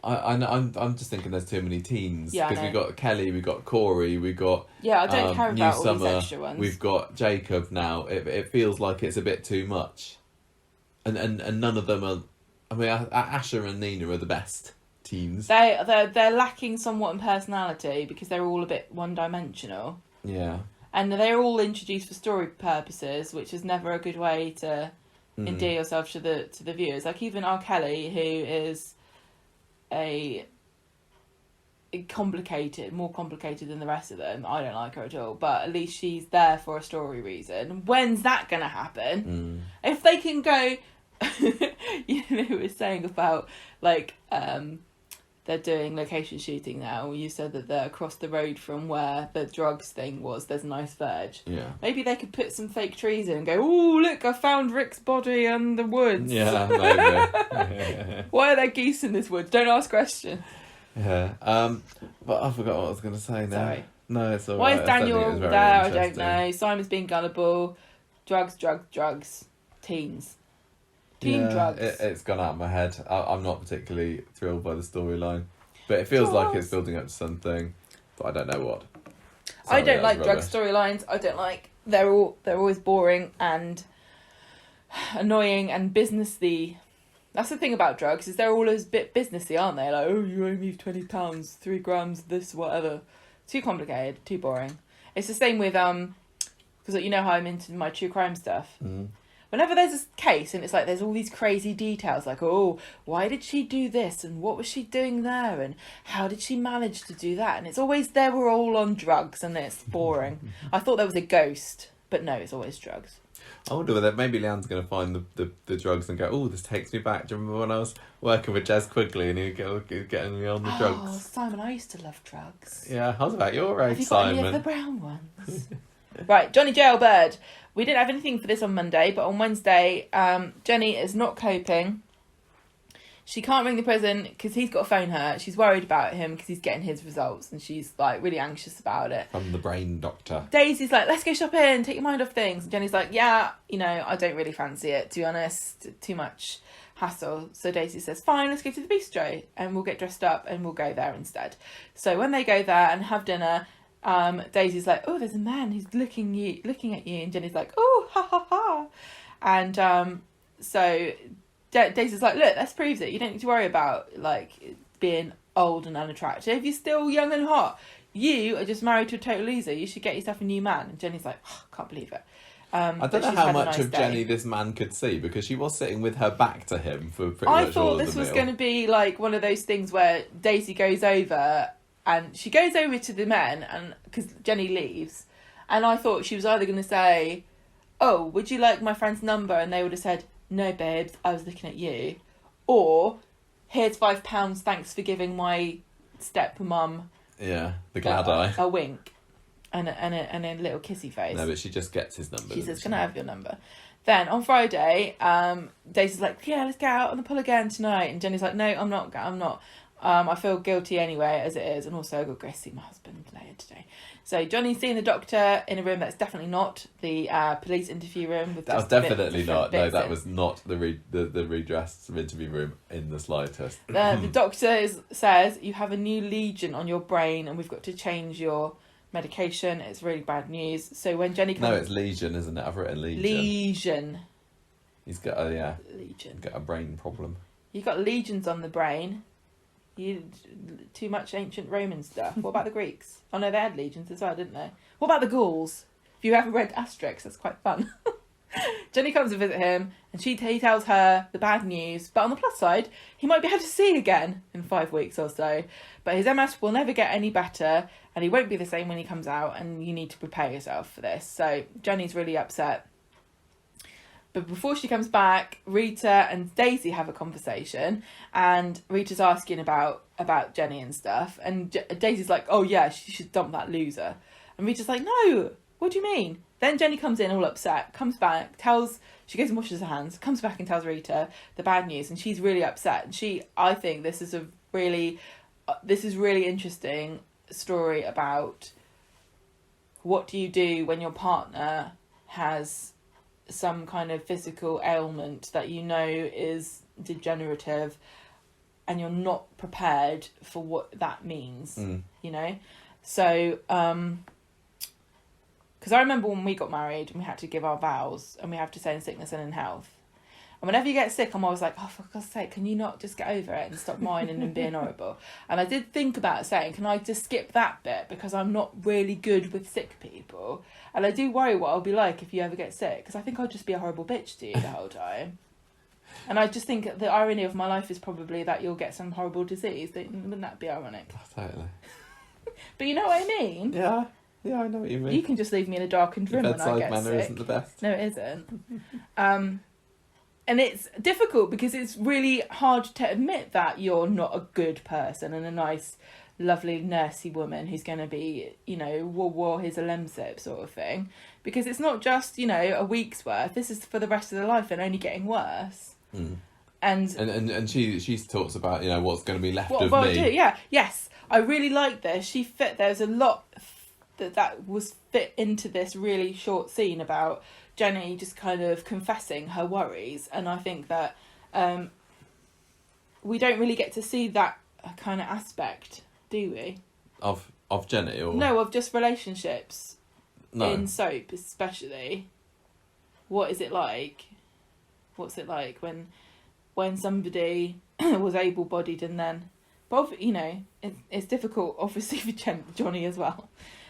I'm just thinking there's too many teens, because we've got Kelly, we've got Corrie, we've got I don't care about all these extra ones. We've got Jacob now. It feels like it's a bit too much, and none of them are. I mean, Asha and Nina are the best teens. They're lacking somewhat in personality because they're all a bit one-dimensional. Yeah, and they're all introduced for story purposes, which is never a good way to endear yourself to the viewers. Like even R. Kelly, who is more complicated than the rest of them. I don't like her at all, but at least she's there for a story reason. When's that going to happen? If they can go, we were saying about like they're doing location shooting now. You said that they're across the road from where the drugs thing was. There's a nice verge. Yeah. Maybe they could put some fake trees in and go, "Oh, look, I found Rick's body in the woods." Yeah, maybe. Why are there geese in this woods? Don't ask questions. Yeah. But I forgot what I was going to say now. Sorry. No, it's all Why right. is Daniel there? I don't know. Simon's being gullible. Drugs. Teens. Drugs. It's gone out of my head. I'm not particularly thrilled by the storyline, but it feels like it's building up to something, but I don't know what. I don't like drug storylines. I don't like. They're always boring and annoying and businessy. That's the thing about drugs, is they're always a bit businessy, aren't they? Like, "Oh, you owe me £20, 3 grams, this, whatever." Too complicated, too boring. It's the same with because you know how I'm into my true crime stuff. Whenever there's a case and it's like there's all these crazy details, like, "Oh, why did she do this? And what was she doing there? And how did she manage to do that?" And it's always they were all on drugs, and it's boring. I thought there was a ghost, but no, it's always drugs. I wonder whether maybe Leanne's going to find the drugs and go, "Oh, this takes me back. Do you remember when I was working with Jez Quigley and he was getting me on the drugs?" Oh, Simon, I used to love drugs. Yeah, how's about your age, Have you got Simon? any of the brown ones? Right, Johnny Jailbird. We didn't have anything for this on Monday, but on Wednesday, Jenny is not coping. she can't ring the prison because he's got to phone her. She's worried about him because he's getting his results, and she's like really anxious about it. From the brain doctor. Daisy's like, let's go shopping, take your mind off things. And Jenny's like, yeah, I don't really fancy it, to be honest. Too much hassle. So Daisy says, fine, let's go to the bistro and we'll get dressed up and we'll go there instead. So when they go there and have dinner, Daisy's like, oh, there's a man who's looking at you. And Jenny's like, oh, ha, ha, ha. And so Daisy's like, look, let's prove it. You don't need to worry about like being old and unattractive. You're still young and hot. You are just married to a total loser. You should get yourself a new man. And Jenny's like, oh, can't believe it. I don't know how much of Jenny this man could see, because she was sitting with her back to him for pretty much all of the meal. I thought this was going to be like one of those things where Daisy goes over and she goes over to the men, and because Jenny leaves, and I thought she was either going to say, oh, would you like my friend's number? And they would have said, no, babes, I was looking at you. Or, here's £5, thanks for giving my stepmom the glad eye a wink and a little kissy face. No, but she just gets his number. She says, can I have your number? Then on Friday, Daisy's like, yeah, let's get out on the pull again tonight. And Jenny's like, no, I'm not. I feel guilty anyway as it is, and also I've got to go see my husband later today. So Johnny's seeing the doctor in a room that's definitely not the police interview room. That was definitely not. No, that was not the redress interview room in the slightest. The doctor says you have a new lesion on your brain, and we've got to change your medication. It's really bad news. So when Jenny comes... No, it's lesion, isn't it? I've written lesion. Lesion. He's got a legion. He's got a brain problem. You've got legions on the brain. Too much ancient Roman stuff. What about the Greeks? Oh no, they had legions as well, didn't they? What about the Gauls? If you ever read Asterix, that's quite fun. Jenny comes to visit him, and he tells her the bad news. But on the plus side, he might be able to see again in 5 weeks or so. But his MS will never get any better, and he won't be the same when he comes out, and you need to prepare yourself for this. So Jenny's really upset. But before she comes back, Rita and Daisy have a conversation, and Rita's asking about Jenny and stuff, and Daisy's like, oh yeah, she should dump that loser. And Rita's like, no, what do you mean? Then Jenny comes in all upset, comes back, she goes and washes her hands, comes back and tells Rita the bad news, and she's really upset. And I think this is really interesting story about what do you do when your partner has some kind of physical ailment that you know is degenerative, and you're not prepared for what that means, So, because I remember when we got married and we had to give our vows, and we have to say in sickness and in health. And whenever you get sick, I'm always like, oh, for God's sake, can you not just get over it and stop whining and being horrible? And I did think about saying, can I just skip that bit, because I'm not really good with sick people. And I do worry what I'll be like if you ever get sick, because I think I'll just be a horrible bitch to you the whole time. And I just think the irony of my life is probably that you'll get some horrible disease. Wouldn't that be ironic? Oh, totally. But you know what I mean? Yeah, I know what you mean. You can just leave me in a darkened room when I get sick. Bedside manner isn't the best. No, it isn't. And it's difficult because it's really hard to admit that you're not a good person and a nice, lovely, nursey woman who's going to be, war his a lemsip sort of thing. Because it's not just, a week's worth. This is for the rest of their life and only getting worse. Mm. And she talks about, what's going to be left of me. Yeah, yes. I really like this. There's a lot that was fit into this really short scene about Jenny just kind of confessing her worries, and I think that we don't really get to see that kind of aspect, do we? Of Jenny, or no, of just relationships. No. In soap, especially. What is it like? What's it like when somebody was able-bodied and then, but it's difficult, obviously, for Johnny as well.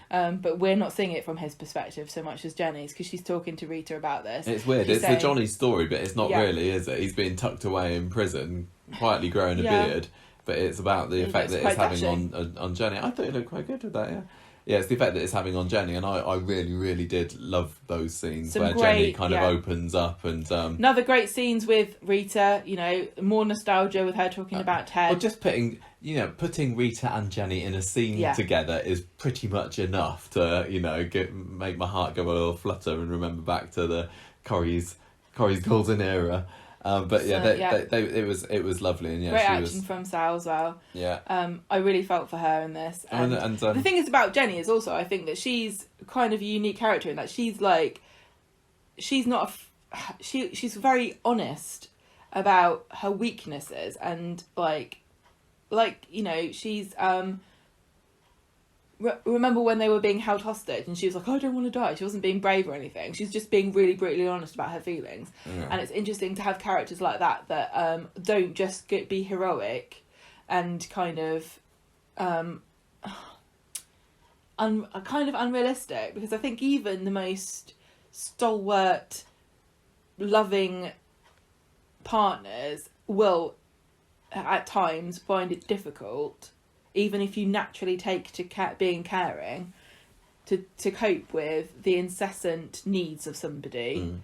But we're not seeing it from his perspective so much as Jenny's, because she's talking to Rita about this. It's weird. It's saying, the Johnny story, but it's not really, is it? He's being tucked away in prison, quietly growing a beard, but it's about the effect that it's having on Jenny. I thought it looked quite good with that, yeah. Yeah, it's the effect that it's having on Jenny, and I really, really did love those scenes where Jenny kind of opens up and... Another great scenes with Rita, more nostalgia with her talking about Ted. Well, just putting Rita and Jenny in a scene together is pretty much enough to, make my heart go a little flutter and remember back to the Corrie's golden era. But yeah, it was lovely, and yeah, great she action was from Sal as well. Yeah. I really felt for her in this. And the thing is about Jenny is also, I think that she's kind of a unique character in that she's like, she's not she's very honest about her weaknesses, and like you know, she's remember when they were being held hostage and she was like, I don't want to die. She wasn't being brave or anything. She's just being really brutally honest about her feelings. Yeah. And it's interesting to have characters like that don't just be heroic and kind of kind of unrealistic, because I think even the most stalwart, loving partners will at times find it difficult, even if you naturally take to being caring, to cope with the incessant needs of somebody,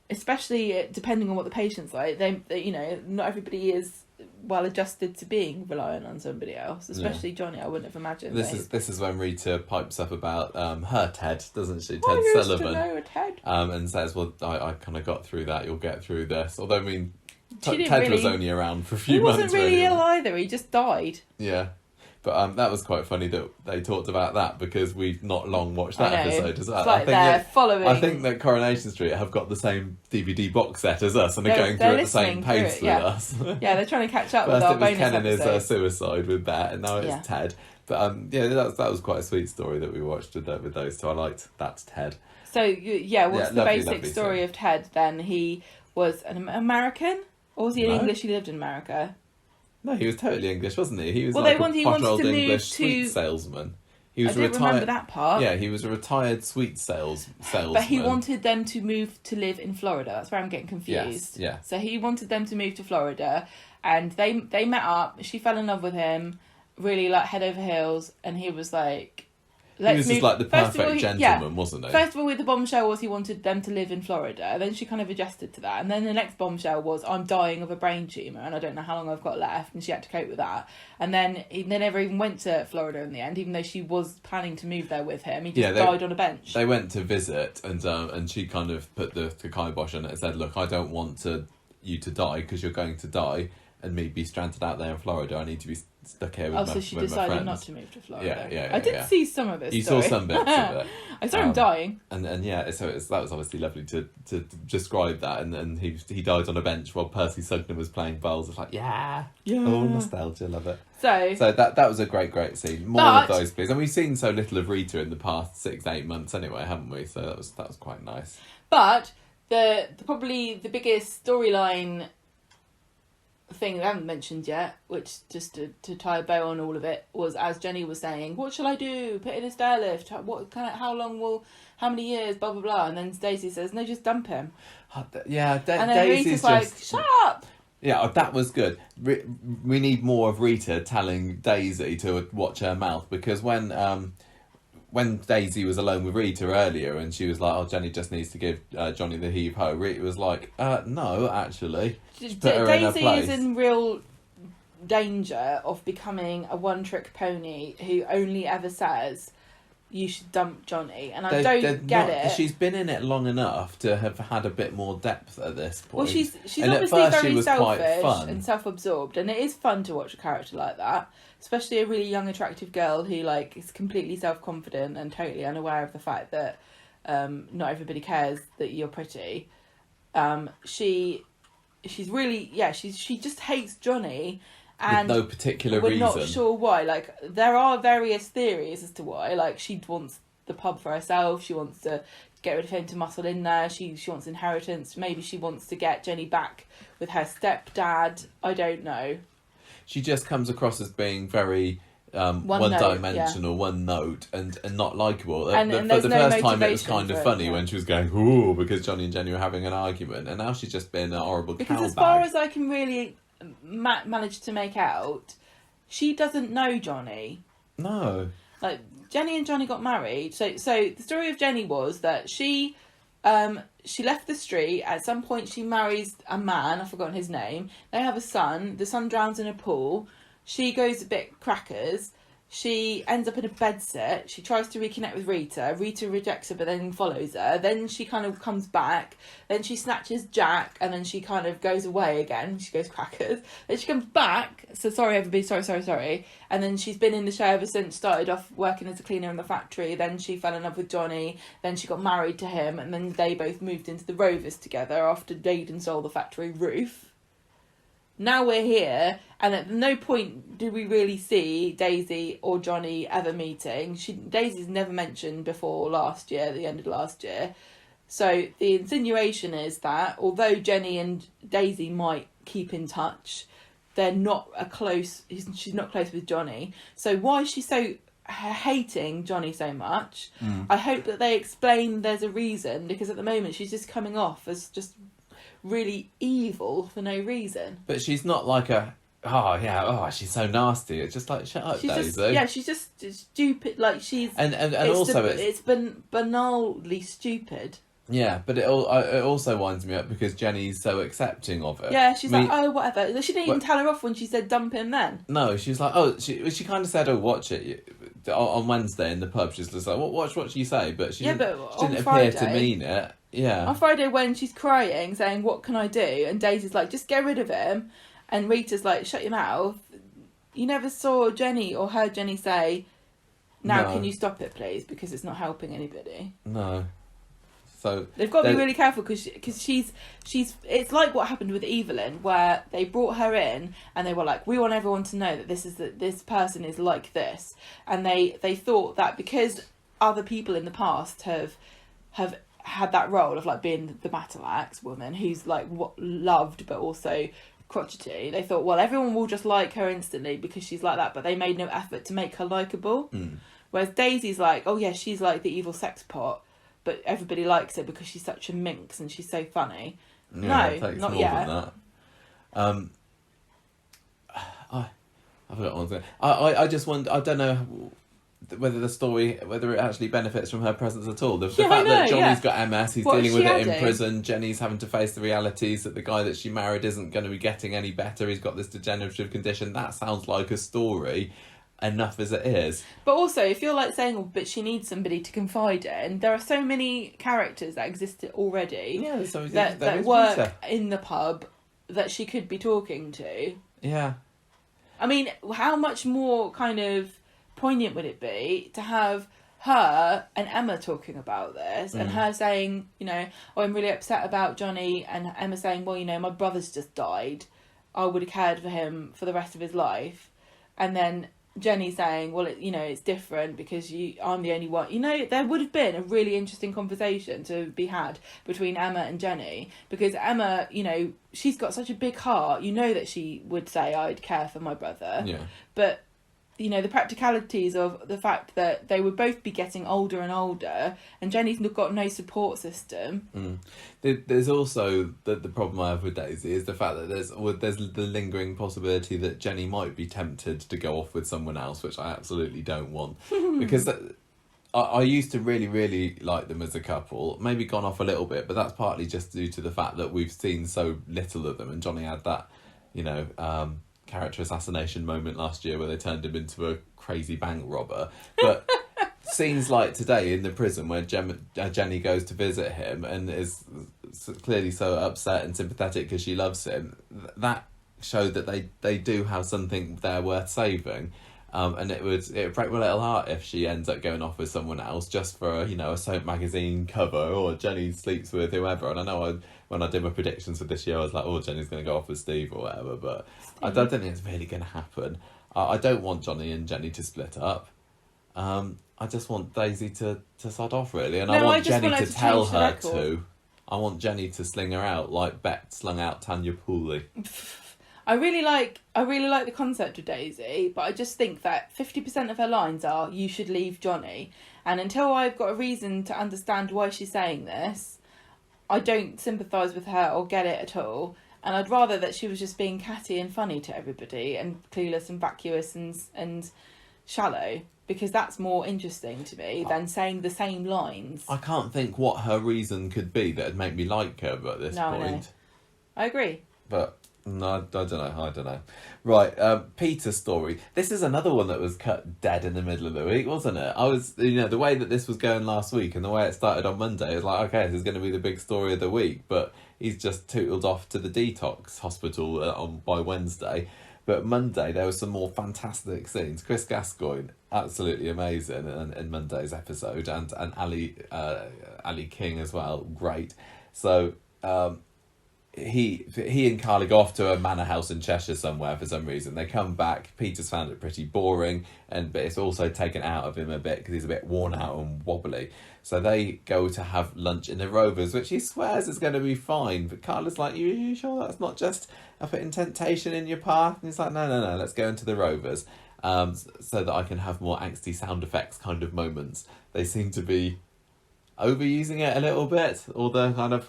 especially depending on what the patient's like. They you know, not everybody is well adjusted to being reliant on somebody else, especially Johnny. I wouldn't have imagined. This is when Rita pipes up about her Ted, doesn't she? Ted I used Sullivan. to know a Ted. And says, well, I kind of got through that. You'll get through this. Although, I mean, Ted was only around for a few months. He wasn't really ill either. He just died. Yeah. But that was quite funny that they talked about that, because we've not long watched that episode as well. It's like I think that Coronation Street have got the same DVD box set as us and are going through at the same pace with us. Yeah, they're trying to catch up with our bonus Ken and episode. his suicide with that, and now it's Ted. But that was quite a sweet story that we watched with those two. I liked That's Ted. So what's the basic story of Ted then? He was an American, or was he English? He lived in America. No, he was totally English, wasn't he? He was he wanted to English to sweet salesman. He was I didn't remember that part. Yeah, he was a retired sweet salesman. But he wanted them to move to live in Florida. That's where I'm getting confused. Yes, yeah. So he wanted them to move to Florida, and they met up. She fell in love with him, really like head over heels, and he was like, he was just like the perfect gentleman, wasn't he? First of all, with the bombshell was he wanted them to live in Florida. Then she kind of adjusted to that. And then the next bombshell was, I'm dying of a brain tumour and I don't know how long I've got left. And she had to cope with that. And then they never even went to Florida in the end, even though she was planning to move there with him. He just died on a bench. They went to visit, and she kind of put the kibosh on it and said, look, I don't want you to die, because you're going to die, and me be stranded out there in Florida. I need to be stuck here with my friends. So she decided not to move to Florida. Yeah. I did see some of this. You saw some bits of it. I saw him dying. And so that was obviously lovely to describe that. And he died on a bench while Percy Sugden was playing bowls. It's like, yeah. Oh, nostalgia, love it. So that was a great scene. More of those, please. And we've seen so little of Rita in the past 6-8 months anyway, haven't we? So that was quite nice. But probably the biggest storyline thing I haven't mentioned yet, which just to tie a bow on all of it, was, as Jenny was saying, what shall I do? Put in a stairlift? How many years? Blah blah blah. And then Daisy says, no, just dump him. And then Daisy's Rita's like, shut up. Yeah, that was good. We need more of Rita telling Daisy to watch her mouth, because when Daisy was alone with Rita earlier and she was like, oh, Jenny just needs to give Johnny the heave-ho, Rita was like, no, actually. Daisy is in real danger of becoming a one-trick pony who only ever says, you should dump Johnny. And I don't get it. She's been in it long enough to have had a bit more depth at this point. Well, she's obviously very selfish and self-absorbed, and it is fun to watch a character like that. Especially a really young, attractive girl who is completely self-confident and totally unaware of the fact that not everybody cares that you're pretty. She's really she just hates Johnny, and with no particular reason. We're not sure why. There are various theories as to why. She wants the pub for herself. She wants to get rid of him to muscle in there. She wants inheritance. Maybe she wants to get Jenny back with her stepdad. I don't know. She just comes across as being very one-dimensional, one note, and not likeable. For the first time, it was kind of funny when she was going, ooh, because Johnny and Jenny were having an argument, and now she's just been a horrible cowbag. Because as far as I can really manage to make out, she doesn't know Johnny. No. Jenny and Johnny got married. So the story of Jenny was that she left the street. At some point, she marries a man. I've forgotten his name. They have a son. The son drowns in a pool. She goes a bit crackers. She ends up in a bedsit. She tries to reconnect with Rita. Rita rejects her, but then follows her. Then she kind of comes back. Then she snatches Jack, and then she kind of goes away again. She goes crackers. Then she comes back. So sorry, everybody. Sorry. And then she's been in the show ever since. Started off working as a cleaner in the factory. Then she fell in love with Johnny. Then she got married to him, and then they both moved into the Rovers together after Jaden stole the factory roof. Now we're here, and at no point do we really see Daisy or Johnny ever meeting. Daisy's never mentioned before the end of last year. So the insinuation is that although Jenny and Daisy might keep in touch, they're not she's not close with Johnny. So why is she so hating Johnny so much? I hope that they explain there's a reason, because at the moment she's just coming off as just really evil for no reason. But she's not like she's so nasty. It's just like, shut up, Daisy. She's just stupid. Like she's and also it's been banally stupid. Yeah, but it also winds me up because Jenny's so accepting of it. Yeah, she's like, oh, whatever. She didn't even tell her off when she said dump him then. No, she was like, she kind of said, watch it on Wednesday in the pub. She's just like, watch what you say, but she didn't appear to mean it. Yeah. On Friday when she's crying, saying, what can I do? And Daisy's like, just get rid of him. And Rita's like, shut your mouth. You never saw Jenny or heard Jenny say, can you stop it, please? Because it's not helping anybody. No. So they've got to be really careful because she's it's like what happened with Evelyn, where they brought her in and they were like, we want everyone to know that this person is like this, and they thought that because other people in the past have had that role of like being the battle axe woman who's like loved but also crotchety, they thought, well, everyone will just like her instantly because she's like that, but they made no effort to make her likeable. Whereas Daisy's like, oh yeah, she's like the evil sex pot, but everybody likes her because she's such a minx and she's so funny. Yeah, no, not yet. Than that. I forgot one thing. I just wonder. I don't know whether it actually benefits from her presence at all. The fact that Johnny's got MS, he's dealing with it in prison. Jenny's having to face the realities that the guy that she married isn't going to be getting any better. He's got this degenerative condition. That sounds like a story enough as it is. But also, if you're like saying, but she needs somebody to confide in, there are so many characters that exist already that work in the pub that she could be talking to. Yeah. I mean, how much more kind of poignant would it be to have her and Emma talking about this and her saying, I'm really upset about Johnny, and Emma saying, well, my brother's just died. I would have cared for him for the rest of his life. And then Jenny saying, well, it's different because I'm the only one. There would have been a really interesting conversation to be had between Emma and Jenny, because Emma, she's got such a big heart. That she would say, I'd care for my brother. Yeah. But, the practicalities of the fact that they would both be getting older and older, and Jenny's got no support system. There's also the problem I have with Daisy is the fact that there's the lingering possibility that Jenny might be tempted to go off with someone else, which I absolutely don't want. Because I used to really, really like them as a couple, maybe gone off a little bit, but that's partly just due to the fact that we've seen so little of them, and Johnny had that, character assassination moment last year where they turned him into a crazy bank robber. But scenes like today in the prison where Jenny goes to visit him and is clearly so upset and sympathetic because she loves him, that showed that they do have something there worth saving. And it would break my little heart if she ends up going off with someone else just for a soap magazine cover, or Jenny sleeps with whoever. And I know when I did my predictions for this year, I was like, Jenny's going to go off with Steve or whatever, but I don't think it's really going to happen. I don't want Johnny and Jenny to split up. I just want Daisy to sod off, really, and I want Jenny to tell her to. I want Jenny to sling her out like Bet slung out Tanya Pooley. I really like the concept of Daisy, but I just think that 50% of her lines are, you should leave Johnny. And until I've got a reason to understand why she's saying this, I don't sympathise with her or get it at all. And I'd rather that she was just being catty and funny to everybody and clueless and vacuous and shallow, because that's more interesting to me than saying the same lines. I can't think what her reason could be that would make me like her at this point. No. I agree. But No, I don't know. Right, Peter's story. This is another one that was cut dead in the middle of the week, wasn't it? I was, the way that this was going last week and the way it started on Monday, it was like, okay, this is going to be the big story of the week, but he's just tootled off to the detox hospital by Wednesday. But Monday, there was some more fantastic scenes. Chris Gascoigne, absolutely amazing in Monday's episode, and Ali King as well, great. So, he and Carly go off to a manor house in Cheshire somewhere for some reason. They come back. Peter's found it pretty boring, but it's also taken out of him a bit because he's a bit worn out and wobbly. So they go to have lunch in the Rovers, which he swears is going to be fine. But Carla's like, you sure that's not just putting temptation in your path? And he's like, no, let's go into the Rovers, so that I can have more angsty sound effects kind of moments. They seem to be overusing it a little bit, or the kind of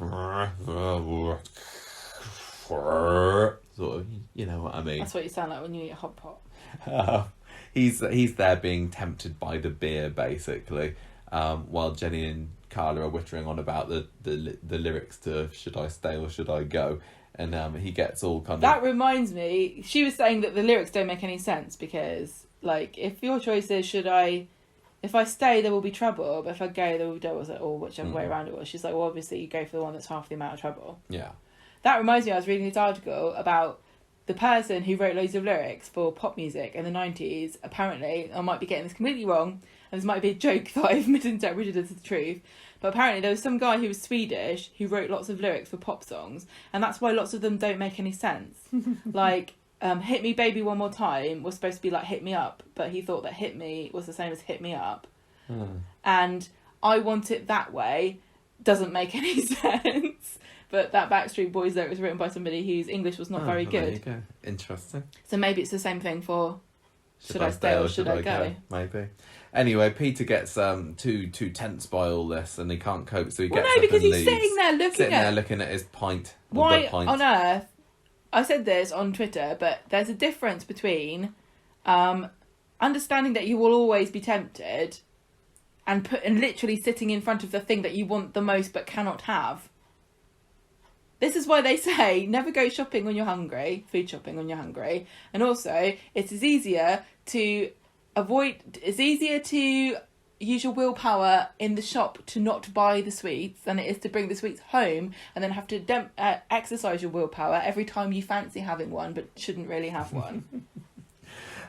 sort of, you know what I mean. That's what you sound like when you eat a hot pot. He's there being tempted by the beer, basically, while Jenny and Carla are whittering on about the lyrics to "Should I Stay or Should I Go," and he gets all kind of. That reminds me, she was saying that the lyrics don't make any sense because, like, if your choice is if I stay, there will be trouble, but if I go, there will be trouble, or whichever way around it was. She's like, well, obviously you go for the one that's half the amount of trouble. Yeah. That reminds me, I was reading this article about the person who wrote loads of lyrics for pop music in the 90s. Apparently, I might be getting this completely wrong, and this might be a joke that I've misinterpreted as the truth, but apparently there was some guy who was Swedish who wrote lots of lyrics for pop songs, and that's why lots of them don't make any sense. Like, Hit Me Baby One More Time was supposed to be like Hit Me Up, but he thought that Hit Me was the same as Hit Me Up. And I Want It That Way doesn't make any sense. But that Backstreet Boys lyric was written by somebody whose English was not very good. There you go. Interesting. So maybe it's the same thing for Should I Stay or Should I Go? Maybe. Anyway, Peter gets too tense by all this, and he can't cope, so he gets up because he's sitting there looking at his pint. Why on earth? I said this on Twitter, but there's a difference between understanding that you will always be tempted and literally sitting in front of the thing that you want the most but cannot have. This is why they say never go shopping when you're hungry, food shopping when you're hungry. And also, it's easier to use your willpower in the shop to not buy the sweets than it is to bring the sweets home and then have to exercise your willpower every time you fancy having one but shouldn't really have one.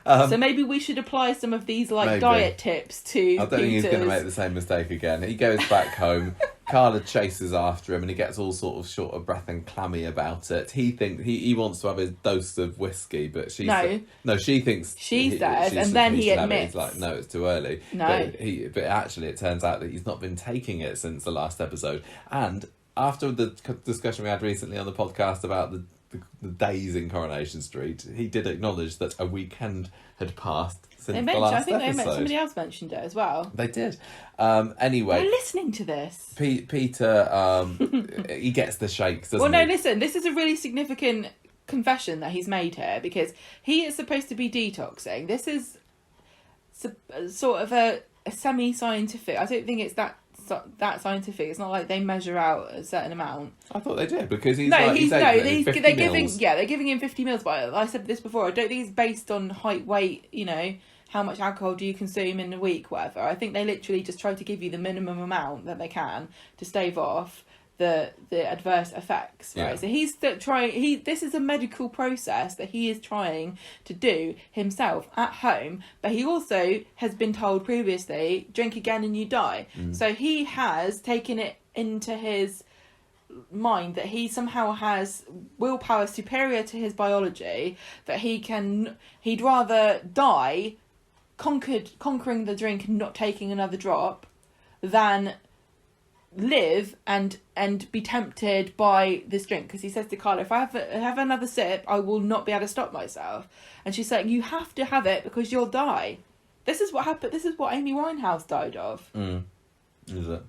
So maybe we should apply some of these diet tips to I don't think he's going to make the same mistake again. He goes back home. Carla chases after him and he gets all sort of short of breath and clammy about it. He thinks he wants to have his dose of whiskey, but she thinks she says, and then he admits. He's like, no, it's too early. No, but actually, it turns out that he's not been taking it since the last episode. And after the discussion we had recently on the podcast about the days in Coronation Street, he did acknowledge that a weekend had passed since the last episode. Somebody else mentioned it as well. They did. Anyway, we're listening to this. Peter, he gets the shakes, doesn't he? Well, no, listen, this is a really significant confession that he's made here because he is supposed to be detoxing. This is sort of a semi-scientific. I don't think it's that scientific. It's not like they measure out a certain amount. I thought they did because they're giving him 50 mils. But I said this before. I don't think it's based on height, weight. How much alcohol do you consume in a week, whatever. I think they literally just try to give you the minimum amount that they can to stave off the adverse effects, right? Yeah. So he's still trying. This is a medical process that he is trying to do himself at home. But he also has been told previously, drink again and you die. So he has taken it into his mind that he somehow has willpower superior to his biology, that he'd rather die conquering the drink and not taking another drop than live and be tempted by this drink. Because he says to Carla, if I have another sip, I will not be able to stop myself. And she's saying, you have to have it because you'll die. This is what happened. This is what Amy Winehouse died of. Is it?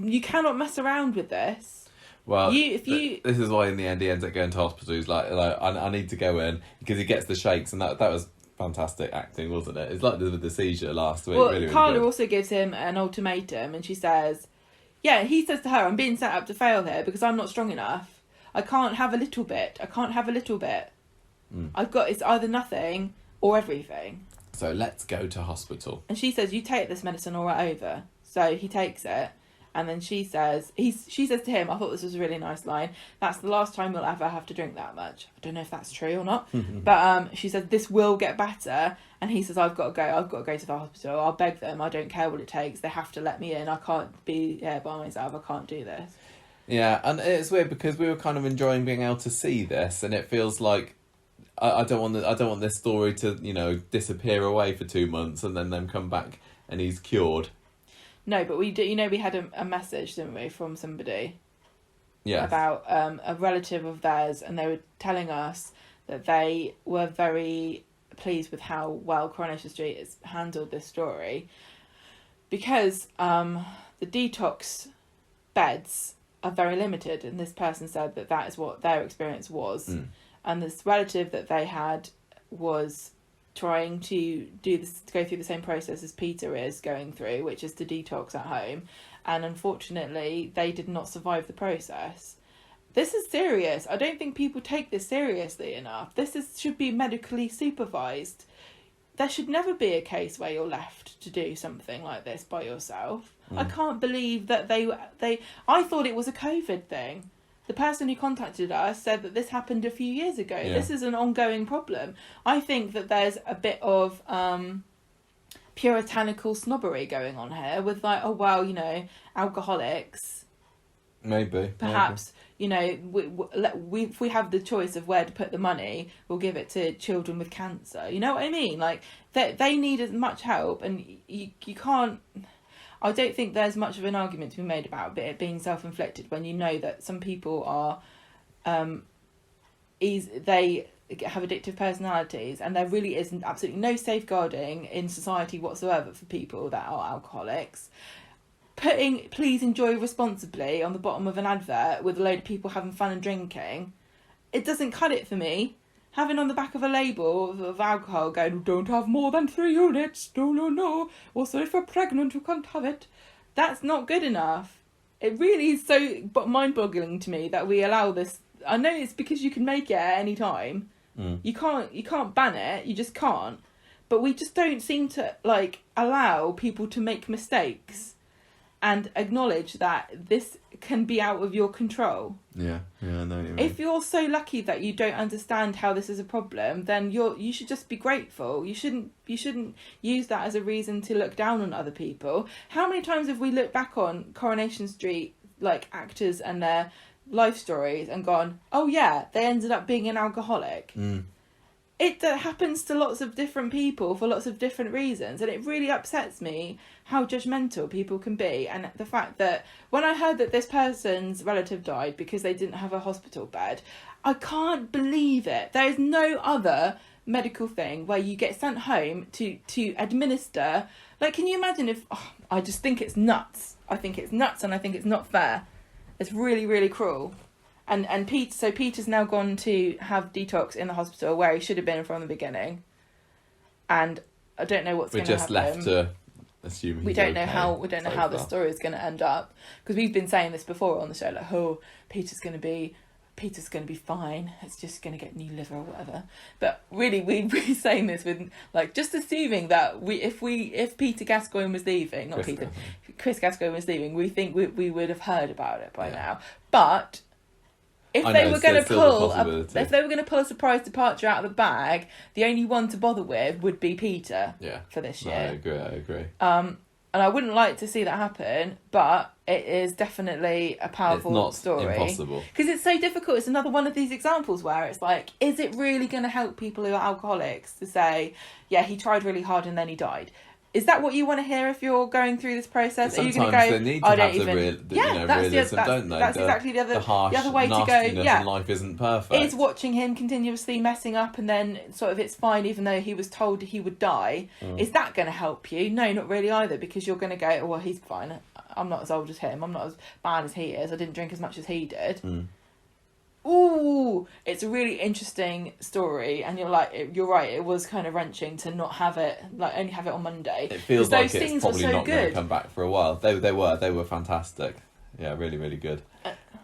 You cannot mess around with this. Well, this is why in the end he ends up going to hospital. He's like I need to go in because he gets the shakes, and that was fantastic acting, wasn't it? It's like with the seizure last week. Well, really, Carla also gives him an ultimatum, and she says, he says to her, I'm being set up to fail here because I'm not strong enough. I can't have a little bit. It's either nothing or everything. So let's go to hospital. And she says, you take this medicine all right over. So he takes it. And then she says to him, I thought this was a really nice line, that's the last time you'll ever have to drink that much. I don't know if that's true or not. But she said, this will get better. And he says, I've got to go to the hospital. I'll beg them. I don't care what it takes. They have to let me in. I can't be here by myself. I can't do this. Yeah, and it's weird because we were kind of enjoying being able to see this, and it feels like I don't want this story to, you know, disappear away for 2 months and then them come back and he's cured. No, but we do. You know, we had a message, didn't we, from somebody? Yes. About a relative of theirs, and they were telling us that they were very pleased with how well Coronation Street has handled this story, because the detox beds are very limited, and this person said that is what their experience was, and this relative that they had was trying to go through the same process as Peter is going through, which is to detox at home, and unfortunately they did not survive the process. This is serious. I don't think people take this seriously enough. Should be medically supervised. There should never be a case where you're left to do something like this by yourself. I can't believe that I thought it was a COVID thing. The person who contacted us said that this happened a few years ago. Yeah. This is an ongoing problem. I think that there's a bit of puritanical snobbery going on here with like, oh, well, you know, alcoholics. Maybe. Perhaps, you know, if we have the choice of where to put the money, we'll give it to children with cancer. You know what I mean? Like, they need as much help, and you can't... I don't think there's much of an argument to be made about it being self-inflicted when you know that some people are, they have addictive personalities, and there really is absolutely no safeguarding in society whatsoever for people that are alcoholics. Putting "please enjoy responsibly" on the bottom of an advert with a load of people having fun and drinking, it doesn't cut it for me. Having on the back of a label of alcohol going, don't have more than 3 units, no. Also, if you're pregnant, you can't have it. That's not good enough. It really is so mind-boggling to me that we allow this. I know it's because you can make it at any time. You can't ban it. You just can't. But we just don't seem to allow people to make mistakes and acknowledge that this can be out of your control. Yeah, I know what you mean. If you're so lucky that you don't understand how this is a problem, then you should just be grateful. You shouldn't use that as a reason to look down on other people. How many times have we looked back on Coronation Street, like actors and their life stories, and gone, oh yeah, they ended up being an alcoholic? It happens to lots of different people for lots of different reasons, and it really upsets me how judgmental people can be. And the fact that when I heard that this person's relative died because they didn't have a hospital bed, I can't believe it. There is no other medical thing where you get sent home to administer. Like, can you imagine if... I just think it's nuts. I think it's nuts, and I think it's not fair. It's really, really cruel. And Peter's now gone to have detox in the hospital where he should have been from the beginning, and I don't know what's going to happen. We're just left to assume we don't know how the story is going to end up, because we've been saying this before on the show, like, oh, Peter's going to be fine. It's just going to get new liver or whatever. But really, we're saying this with just assuming that if Peter Gascoigne was leaving, Chris Gascoigne was leaving, we think we would have heard about it by now, but. If they were going to pull a surprise departure out of the bag, the only one to bother with would be Peter. For this year. I agree. And I wouldn't like to see that happen, but it is definitely a powerful story. It's not impossible. Because it's so difficult. It's another one of these examples where it's like, is it really going to help people who are alcoholics to say, yeah, he tried really hard and then he died? Is that what you want to hear if you're going through this process? Sometimes are you going to go, they need to have the realism, don't they? That's exactly the harsh other way to go. Yeah, and life isn't perfect. Is watching him continuously messing up and then sort of it's fine even though he was told he would die. Is that going to help you? No, not really either, because you're going to go, oh, well, he's fine. I'm not as old as him. I'm not as bad as he is. I didn't drink as much as he did. Ooh, it's a really interesting story, and you're right, it was kind of wrenching to not have it, only have it on Monday. It feels like it's probably not going to come back for a while. They were fantastic. Yeah, really, really good.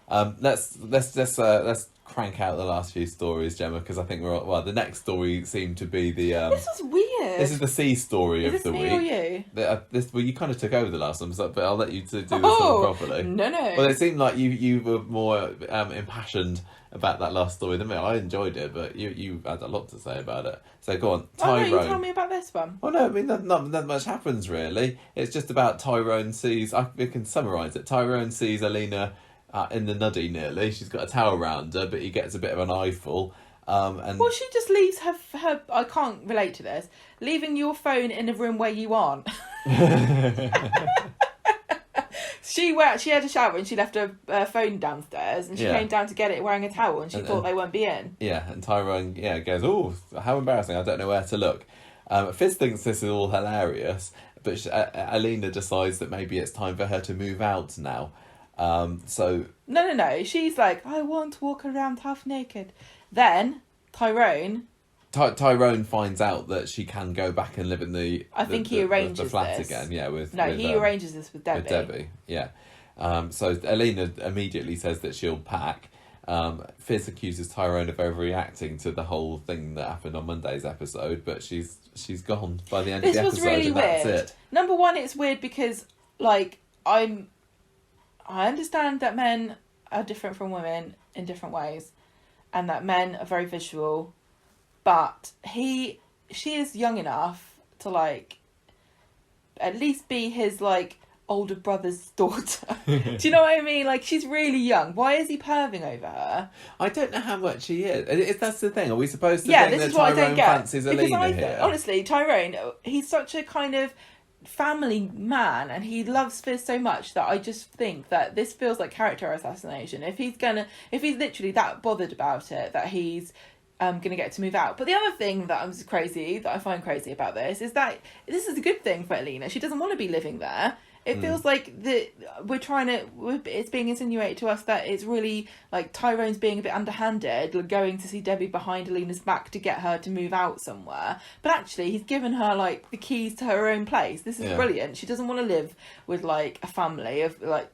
Let's crank out the last few stories, Gemma, because I think the next story seemed to be the. This was weird. This is the C story of the week. Is this me or you? Well, you kind of took over the last one, but I'll let you do this one properly. No. Well, it seemed like you were more impassioned about that last story than me. I enjoyed it, but you had a lot to say about it. So go on, Tyrone. Oh no, you tell me about this one. Well, no, I mean not that much happens really. It's just about Tyrone sees. We can summarise it. Tyrone sees Alina in the nuddy nearly. She's got a towel around her, but he gets a bit of an eyeful. Well, she just leaves her. I can't relate to this. Leaving your phone in a room where you aren't. She had a shower and she left her phone downstairs and she came down to get it wearing a towel and she thought they won't be in. Yeah, and Tyrone goes, oh, how embarrassing, I don't know where to look. Fizz thinks this is all hilarious, but Alina decides that maybe it's time for her to move out now. So No. She's like, I want to walk around half naked. Then Tyrone finds out that she can go back and live in the he arranges the flat this again. Yeah, he arranges this with Debbie. With Debbie, yeah. So Alina immediately says that she'll pack. Fizz accuses Tyrone of overreacting to the whole thing that happened on Monday's episode, but she's gone by the end of the episode. This was really and weird. That's it. Number one, it's weird because I understand that men are different from women in different ways, and that men are very visual. But she is young enough to at least be his older brother's daughter. Do you know what I mean? She's really young. Why is he perving over her? I don't know how much he is. That's the thing. Are we supposed to think that Tyrone fancies Alina here? Honestly, Tyrone, he's such a kind of family man and he loves Fizz so much that I just think that this feels like character assassination. If he's literally that bothered about it, that he's gonna get to move out. But the other thing that I find crazy about this is that this is a good thing for Alina. She doesn't want to be living there. It feels like it's being insinuated to us that it's really Tyrone's being a bit underhanded, going to see Debbie behind Alina's back to get her to move out somewhere. But actually, he's given her the keys to her own place. This is brilliant. She doesn't want to live with a family of 5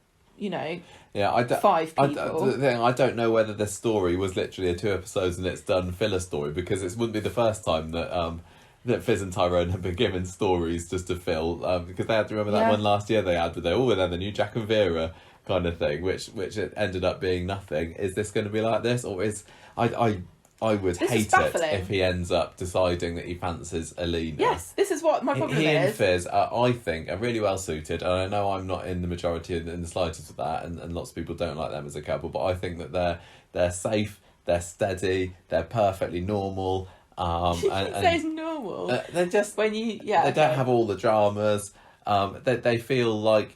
people. I don't know whether this story was literally a 2 episodes and it's done filler story, because it wouldn't be the first time that Fizz and Tyrone have been given stories just to fill, because they had to remember that one last year they had, but they're the new Jack and Vera kind of thing, which it ended up being nothing. Is this going to be like this, or is I would hate it if he ends up deciding that he fancies Alina. Yes, this is what my problem is. He and Fizz, I think, are really well suited, and I know I'm not in the majority in the slightest of that, and lots of people don't like them as a couple, but I think that they're safe, they're steady, they're perfectly normal. Says normal. They're just when you they don't have all the dramas. They feel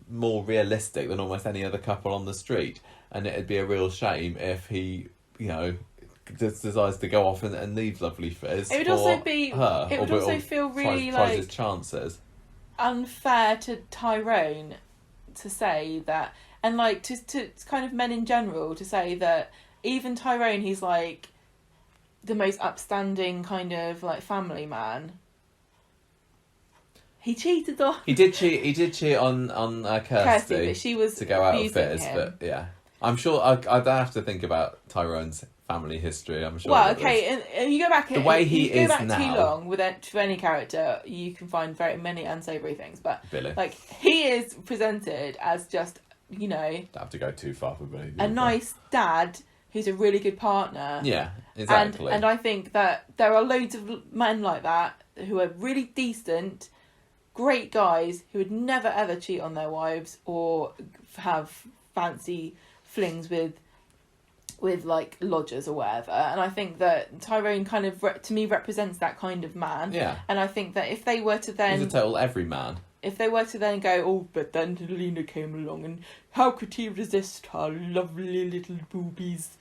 more realistic than almost any other couple on the street, and it'd be a real shame if he just decides to go off and leave lovely Fizz. It would also be her. It would also feel really tries his chances. Unfair to Tyrone to say that, and to kind of men in general to say that even Tyrone, he's the most upstanding kind of family man. He cheated on. He did cheat on Kirsty, but she was to go out with Fizz. But yeah, I'm sure I'd have to think about Tyrone's family history. I'm sure. Well, okay, and you go back. The way he is now. Too long with any character, you can find very many unsavoury things. But Billy, he is presented as just Don't have to go too far for Billy. A nice dad who's a really good partner. Yeah, exactly. And I think that there are loads of men like that who are really decent, great guys who would never ever cheat on their wives or have fancy flings with lodgers or whatever. And I think that Tyrone kind of to me represents that kind of man. Yeah. And I think that if they were to then he's a total everyman. If they were to then go, oh, but then Alina came along and how could he resist her lovely little boobies?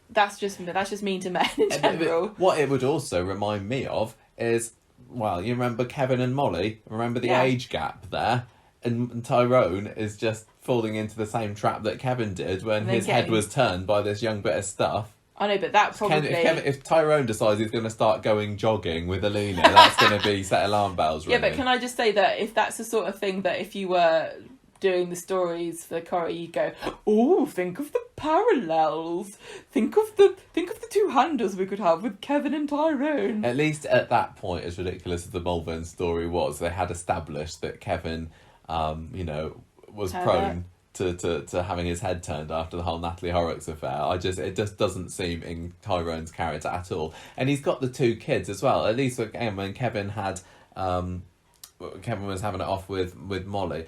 That's just mean to men in general. What it would also remind me of is, well, you remember Kevin and Molly? Remember the age gap there? And Tyrone is just falling into the same trap that Kevin did when his head was turned by this young bit of stuff. I know, but that probably... If Tyrone decides he's going to start going jogging with Alina, that's going to be set alarm bells, really. Yeah, but can I just say that if that's the sort of thing that if you were doing the stories for Corrie, you go, oh, think of the parallels. Think of the two-handers we could have with Kevin and Tyrone. At least at that point, as ridiculous as the Mulvern story was, they had established that Kevin, was prone to having his head turned after the whole Natalie Horrocks affair. It just doesn't seem in Tyrone's character at all. And he's got the 2 kids as well. At least when Kevin had, Kevin was having it off with Molly.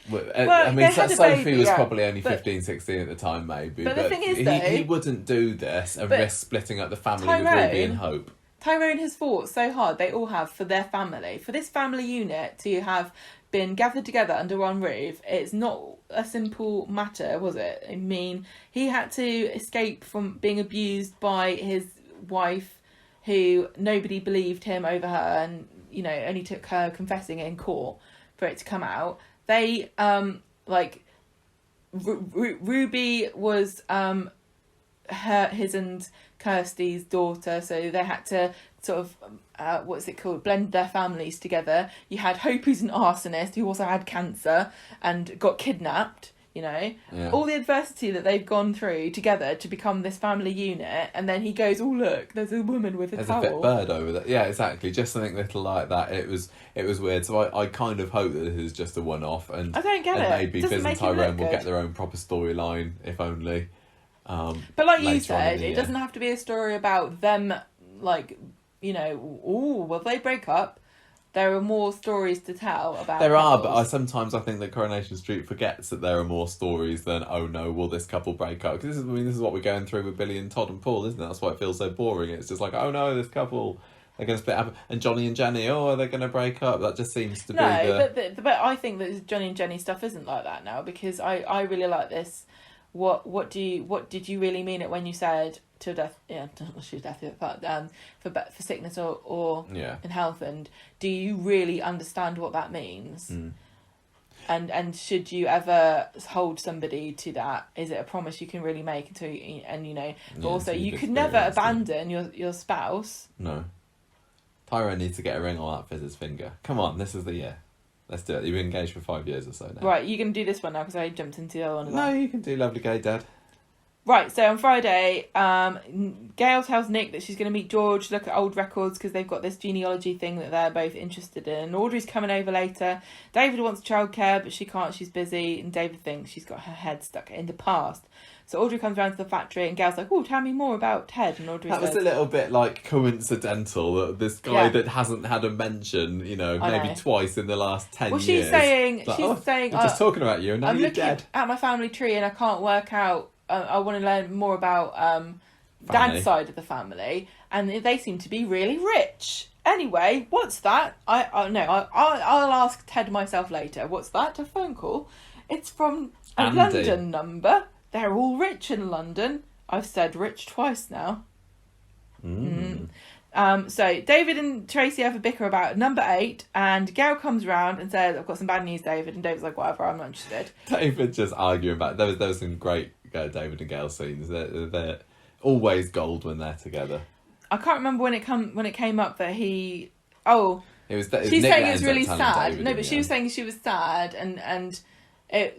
Sophie was probably only 15, 16 at the time, maybe. But the thing is, though, he wouldn't do this and risk splitting up the family with Ruby and Hope. Tyrone has fought so hard, they all have, for their family. For this family unit to have been gathered together under one roof, it's not a simple matter, was it? I mean, he had to escape from being abused by his wife, who nobody believed him over her, and, only took her confessing in court for it to come out. They, Ruby was his and Kirsty's daughter, so they had to sort of, blend their families together. You had Hope, who's an arsonist, who also had cancer and got kidnapped, Yeah. All the adversity that they've gone through together to become this family unit, and then he goes, oh look, there's a woman with a towel. There's a fit bird over there. Yeah, exactly. Just something little like that. It was weird. So I kind of hope that this is just a one-off, and I don't get it. Maybe Fizz and Tyrone will get their own proper storyline, if only. But like you said, it doesn't have to be a story about them, will they break up? There are more stories to tell about There couples. are, but I think that Coronation Street forgets that there are more stories than, oh no, will this couple break up? Because this is what we're going through with Billy and Todd and Paul, isn't it? That's why it feels so boring. It's just like, oh no, this couple, they're going to split up. And Johnny and Jenny, are they going to break up? That just seems to be but I think that Johnny and Jenny stuff isn't like that now, because I really like this. What did you really mean it when you said to death? Yeah, not to death, but for sickness or in health, and do you really understand what that means? Mm. And should you ever hold somebody to that? Is it a promise you can really make but also you could never abandon your spouse. No. Tyrone needs to get a ring on that Fizz's finger. Come on, this is the year. Let's do it. You've been engaged for 5 years or so now. Right, you're going to do this one now because I jumped into the other one as well. No, you can do Lovely Gay Dad. Right, so on Friday, Gail tells Nick that she's going to meet George, look at old records, because they've got this genealogy thing that they're both interested in. And Audrey's coming over later. David wants childcare, but she can't, she's busy. And David thinks she's got her head stuck in the past. So Audrey comes round to the factory and Gail's like, oh, tell me more about Ted. And Audrey says... That was a little bit coincidental, that this guy that hasn't had a mention, maybe twice in the last 10 years. She's saying... I'm just talking about you and now I'm you're looking dead. At my family tree and I can't work out... I want to learn more about Dad's side of the family, and they seem to be really rich. Anyway, what's that? I'll ask Ted myself later. What's that? A phone call? It's from a Andy. London number. They're all rich in London. I've said rich twice now. So David and Tracy have a bicker about number 8, and Gail comes round and says, I've got some bad news, David. And David's like, whatever, I'm not interested. David just arguing about... There was some great David and Gail scenes. They're always gold when they're together. I can't remember when it came up that he... she's saying it's really sad. No, but she was saying she was sad, and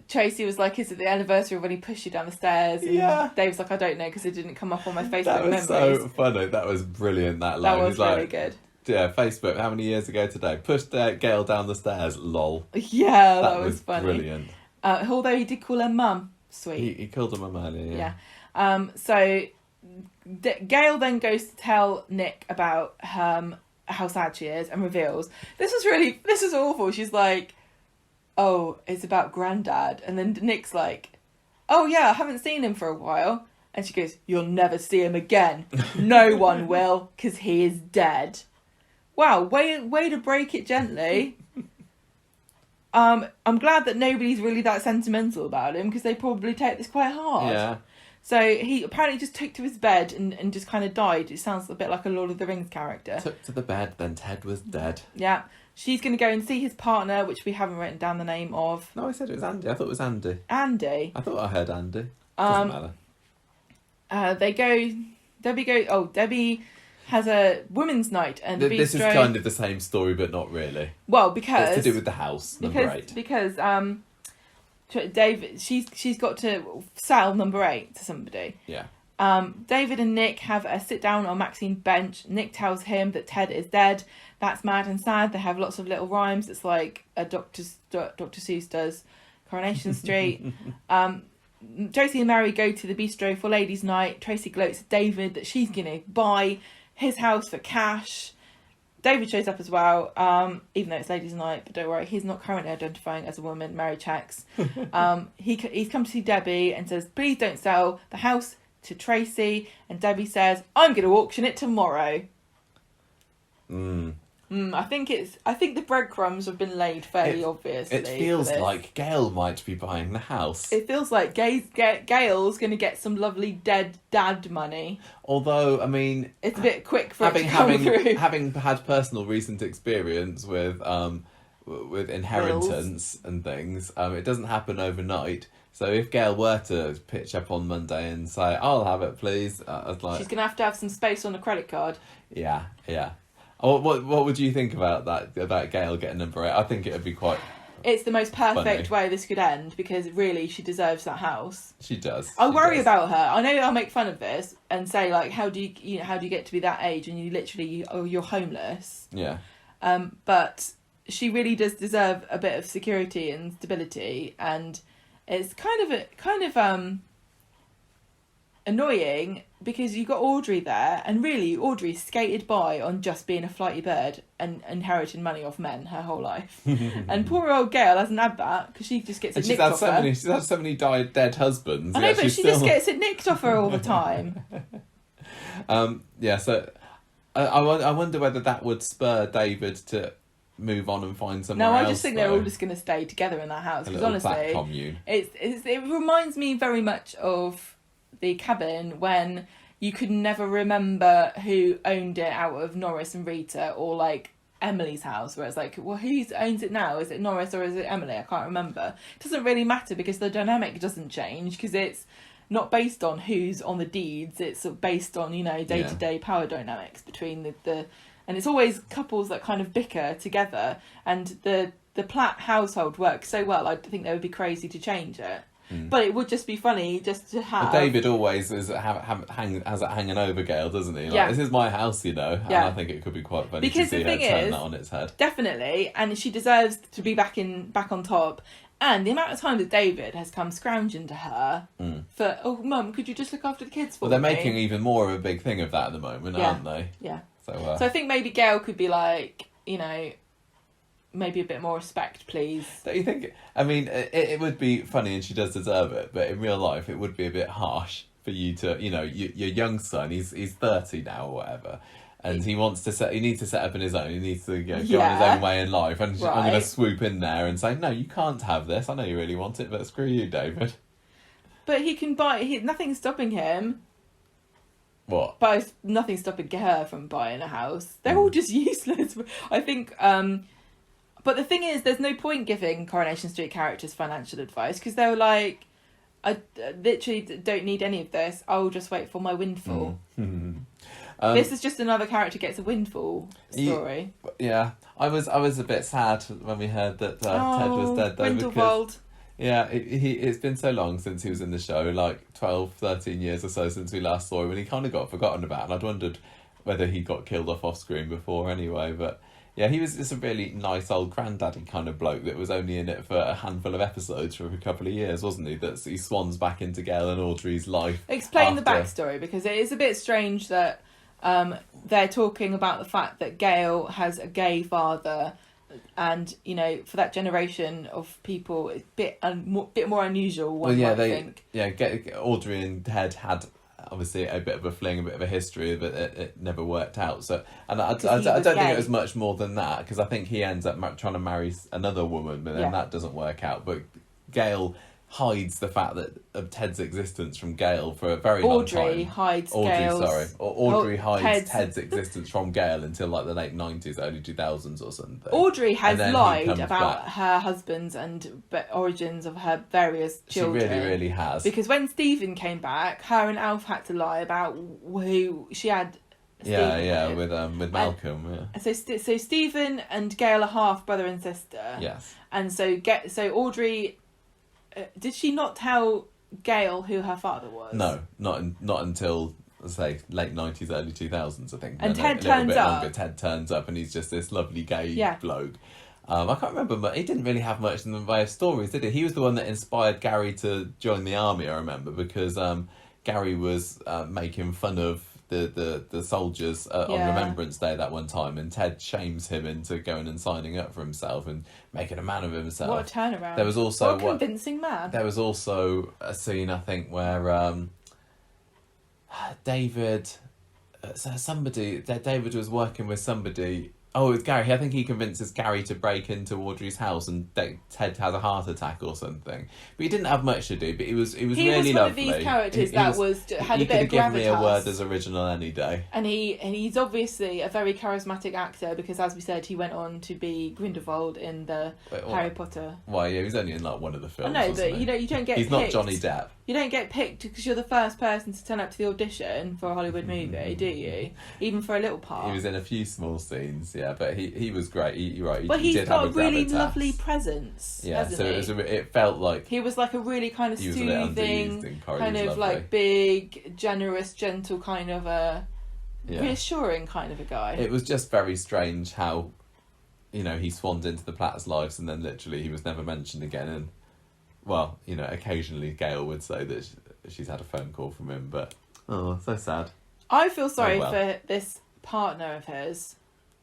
Tracy was like, is it the anniversary of when he pushed you down the stairs? And Dave's like, I don't know, because it didn't come up on my Facebook memories. That was so funny. That was brilliant, that line. That was really good. Yeah, Facebook, how many years ago today? Pushed Gail down the stairs, lol. Yeah, that was funny. Brilliant. Although he did call her mum. Sweet. He called her mum earlier, So Gail then goes to tell Nick about how sad she is and reveals, this is awful. She's like, oh, it's about Grandad. And then Nick's like, oh yeah, I haven't seen him for a while. And she goes, you'll never see him again. No one will, because he is dead. Wow, way to break it gently. I'm glad that nobody's really that sentimental about him, because they probably take this quite hard. Yeah. So he apparently just took to his bed and just kind of died. It sounds a bit like a Lord of the Rings character. Took to the bed, then Ted was dead. Yeah. She's going to go and see his partner, which we haven't written down the name of. No, I said it was Andy. I thought it was Andy. Andy? I thought I heard Andy. Doesn't matter. Debbie has a women's night, and this is kind of the same story, but not really. Well, because it's to do with the house. Number 8. Because David, she's got to sell number 8 to somebody. Yeah. David and Nick have a sit down on Maxine's bench. Nick tells him that Ted is dead. That's mad and sad. They have lots of little rhymes. It's like a Dr. Seuss does. Coronation Street. Tracy and Mary go to the bistro for ladies' night. Tracy gloats at David that she's going to buy his house for cash. David shows up as well, even though it's ladies' night, but don't worry, he's not currently identifying as a woman. Mary checks. He's come to see Debbie and says, please don't sell the house to Tracy. And Debbie says, I'm going to auction it tomorrow. I think the breadcrumbs have been laid fairly obviously. It feels like Gail might be buying the house. It feels like Gail's going to get some lovely dead dad money. Although, I mean, it's a bit quick for it to come through. Having had personal recent experience with inheritance and things, it doesn't happen overnight. So if Gail were to pitch up on Monday and say, "I'll have it, please," I'd like... She's going to have some space on a credit card. Yeah. Oh, what would you think about that? About Gail getting number 8? I think it would be quite... It's the most perfect way this could end, because really she deserves that house. She does. I worry about her. I know I'll make fun of this and say like, how do you get to be that age and you're homeless? Yeah. But she really does deserve a bit of security and stability, and it's kind of annoying because you got Audrey there, and really Audrey skated by on just being a flighty bird and inheriting money off men her whole life. And poor old Gail hasn't had that because she just gets it nicked off her. She's had so many dead husbands. I know, but she just gets it nicked off her all the time. So I wonder whether that would spur David to move on and find somewhere else. No, I just think they're all just going to stay together in that house, because honestly, commune. It reminds me very much of the cabin when you could never remember who owned it out of Norris and Rita, or like Emily's house, where it's like, well, who owns it now? Is it Norris or is it Emily? I can't remember. It doesn't really matter because the dynamic doesn't change, because it's not based on who's on the deeds. It's based on, day-to-day power dynamics between the and it's always couples that kind of bicker together, and the Platt household works so well. I think they would be crazy to change it. But it would just be funny just to have... But David always has it hanging over Gail, doesn't he? Like, this is my house, And I think it could be quite funny to see her turn that on its head. Definitely, and she deserves to be back on top. And the amount of time that David has come scrounging to her for, oh, Mum, could you just look after the kids for me? Well, they're making even more of a big thing of that at the moment, aren't they? Yeah. So I think maybe Gail could be like, maybe a bit more respect, please. Don't you think? I mean, it would be funny, and she does deserve it. But in real life, it would be a bit harsh for you to, your young son. He's 30 now or whatever, and he needs to set up on his own. He needs to go on his own way in life. And I'm going to swoop in there and say, no, you can't have this. I know you really want it, but screw you, David. But he can buy. Nothing's stopping him. What? But nothing's stopping her from buying a house. They're all just useless. I think. But the thing is, there's no point giving Coronation Street characters financial advice, because they were like, I literally don't need any of this. I'll just wait for my windfall. This is just another character gets a windfall story. I was a bit sad when we heard that Ted was dead, though. Windelwald. Because, it's been so long since he was in the show, like 12, 13 years or so since we last saw him, and he kind of got forgotten about, and I'd wondered whether he got killed off screen before anyway, but... Yeah, he was just a really nice old granddaddy kind of bloke that was only in it for a handful of episodes for a couple of years, wasn't he? That he swans back into Gail and Audrey's life. Explain the backstory, because it is a bit strange that they're talking about the fact that Gail has a gay father, and for that generation of people, it's a bit more unusual. I think. Audrey and Ted had. Obviously a bit of a fling, a bit of a history, but it never worked out. So, and I don't think it was much more than that, because I think he ends up trying to marry another woman, but then that doesn't work out. But Gail hides the fact of Ted's existence from Gail for a very long time. Audrey hides Ted's existence from Gail until like the late 90s, early 2000s or something. Audrey has lied about her husbands and origins of her various children. She really has. Because when Stephen came back, her and Alf had to lie about who she had. With Malcolm. So Stephen and Gail are half brother and sister. Yes. And so Audrey did she not tell Gail who her father was? No, not until, say, late 90s, early 2000s, I think. And then Ted a little turns bit up. longer. Ted turns up and he's just this lovely gay Yeah. bloke. I can't remember, but he didn't really have much in the way of stories, did he? He was the one that inspired Gary to join the army, I remember, because Gary was making fun of the soldiers on Remembrance Day that one time, and Ted shames him into going and signing up for himself and making a man of himself. What a turnaround. There was also what a convincing man. There was also a scene, I think, where David was working with somebody. Oh, it was Gary. I think he convinces Gary to break into Audrey's house, and Ted has a heart attack or something. But he didn't have much to do. But he was really lovely. He was one of these characters that had a bit of gravitas. He could have given me a word as original any day. And he's obviously a very charismatic actor, because, as we said, he went on to be Grindelwald in the Harry Potter. Well, yeah, he was only in like one of the films. I know, but you don't get. He's not Johnny Depp. You don't get picked because you're the first person to turn up to the audition for a Hollywood movie, do you? Even for a little part. He was in a few small scenes, yeah, but he was great. You're right. But he's did got have a really gravitas. lovely presence. Yeah, so it felt like he was like a really kind of soothing, kind of like big, generous, gentle kind of reassuring kind of a guy. It was just very strange how, he swanned into the Platts' lives and then literally he was never mentioned again. And well, occasionally Gail would say that she's had a phone call from him, but so sad. I feel sorry for this partner of his.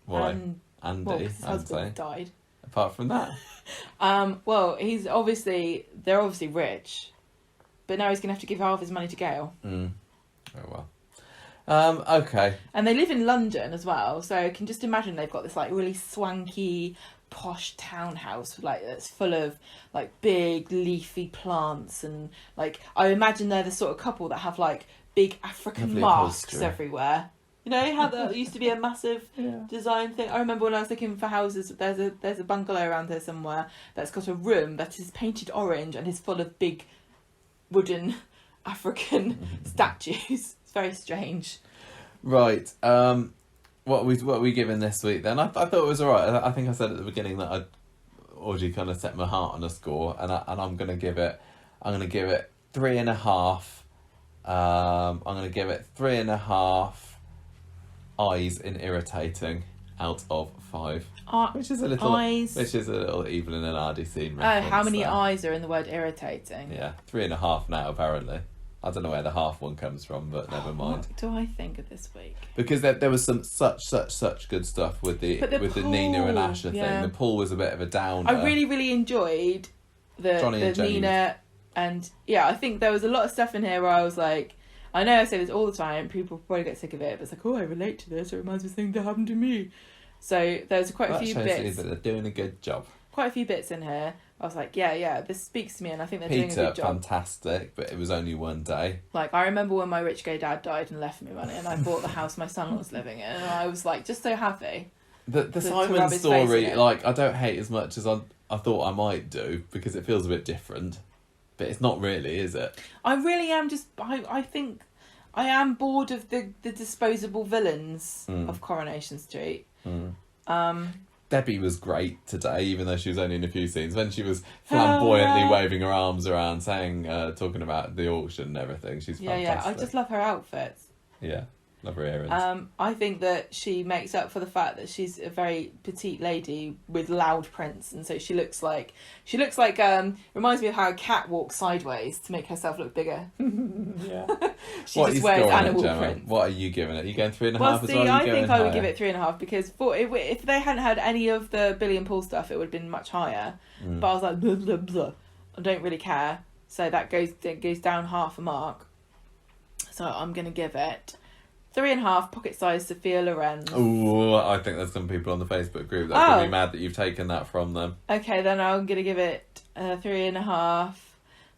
Why? Andy, well, his husband died. Apart from that, well, they're obviously rich, but now he's gonna have to give half his money to Gail. Oh well. Okay. And they live in London as well, so I can just imagine they've got this like really swanky, posh townhouse that's full of like big leafy plants, and like I imagine they're the sort of couple that have like big African lovely masks upholstery everywhere. You know how there used to be a massive design thing. I remember when I was looking for houses, there's a bungalow around here somewhere that's got a room that is painted orange and is full of big wooden African statues. It's very strange. Right. What are we given this week then? I thought it was alright. I think I said at the beginning that I'd already kind of set my heart on a score, and I'm gonna give it 3.5. I'm gonna give it 3.5 eyes in irritating out of 5, which is a little Evelyn and Aadi scene reference. Oh, how many eyes are in the word irritating? Yeah, 3.5 now apparently. I don't know where the half one comes from, but never mind. What do I think of this week? Because there was some such good stuff with the Nina and Asha thing. The pool was a bit of a downer. I really enjoyed the Nina and I think there was a lot of stuff in here where I was like, I know I say this all the time, people probably get sick of it, but it's like, I relate to this, it reminds me of something that happened to me. So there's quite a few bits. That they're doing a good job. Quite a few bits in here. I was like, this speaks to me, and I think they're doing a good job. Fantastic, but it was only one day. Like, I remember when my rich gay dad died and left me money, and I bought the house my son was living in, and I was like, just so happy. The Simon story, like, I don't hate as much as I thought I might do, because it feels a bit different. But it's not really, is it? I really am I think I am bored of the disposable villains of Coronation Street. Debbie was great today, even though she was only in a few scenes. When she was flamboyantly waving her arms around, talking about the auction and everything, she's fantastic. Yeah, I just love her outfits. Yeah, love her earrings. I think that she makes up for the fact that she's a very petite lady with loud prints, and so she looks like reminds me of how a cat walks sideways to make herself look bigger. Yeah. She just wears animal prints. What are you giving it? Are you going 3.5 well, as well? I think I would give it 3.5 because if they hadn't had any of the Billy and Paul stuff, it would have been much higher. But I was like, blah, blah, blah. I don't really care. So that goes down half a mark. So I'm going to give it 3.5 pocket-sized Sophia Lorenz. Oh, I think there's some people on the Facebook group that are going to be mad that you've taken that from them. Okay, then I'm going to give it 3.5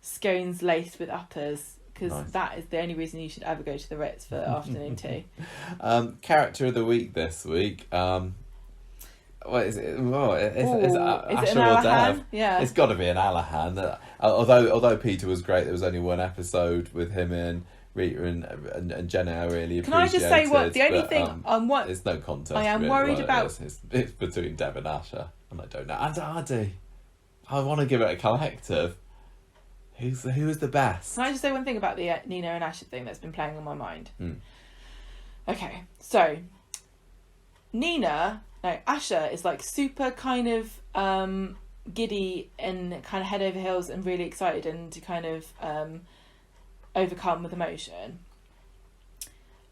scones laced with uppers, because that is the only reason you should ever go to the Ritz for afternoon tea. Character of the week this week. What is it? Oh, it's Asha or Dev? Yeah, it's got to be an Alahan. Although Peter was great, there was only one episode with him in. Rita and Jenna I really appreciated. Can I just say what the only thing there's no contest. I am really, worried about. It's between Dev and Asha, and I don't know. And Aadi, I want to give it a collective. Who is the best? Can I just say one thing about the Nina and Asha thing that's been playing on my mind? Mm. Okay, so Asha is like super kind of giddy and kind of head over heels and really excited and to kind of overcome with emotion.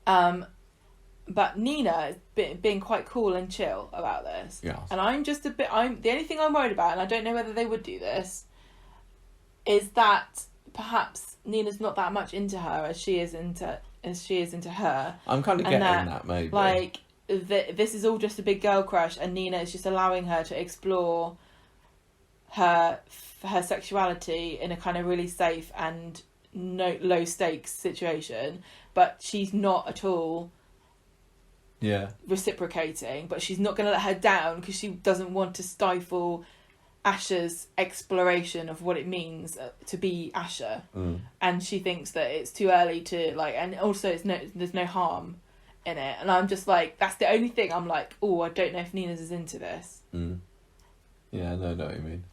But Nina is being quite cool and chill about this. Yeah. And I'm just the only thing I'm worried about, and I don't know whether they would do this, is that perhaps Nina's not that much into her as she is into her. I'm kind of getting that maybe. Like, this is all just a big girl crush, and Nina is just allowing her to explore her sexuality in a kind of really safe and low stakes situation, but she's not at all reciprocating. But she's not going to let her down because she doesn't want to stifle Asha's exploration of what it means to be Asha. And she thinks that it's too early to like, and also there's no harm in it. And I'm just like, that's the only thing I'm like, oh, I don't know if Nina's is into this. Yeah, no, I know what you mean.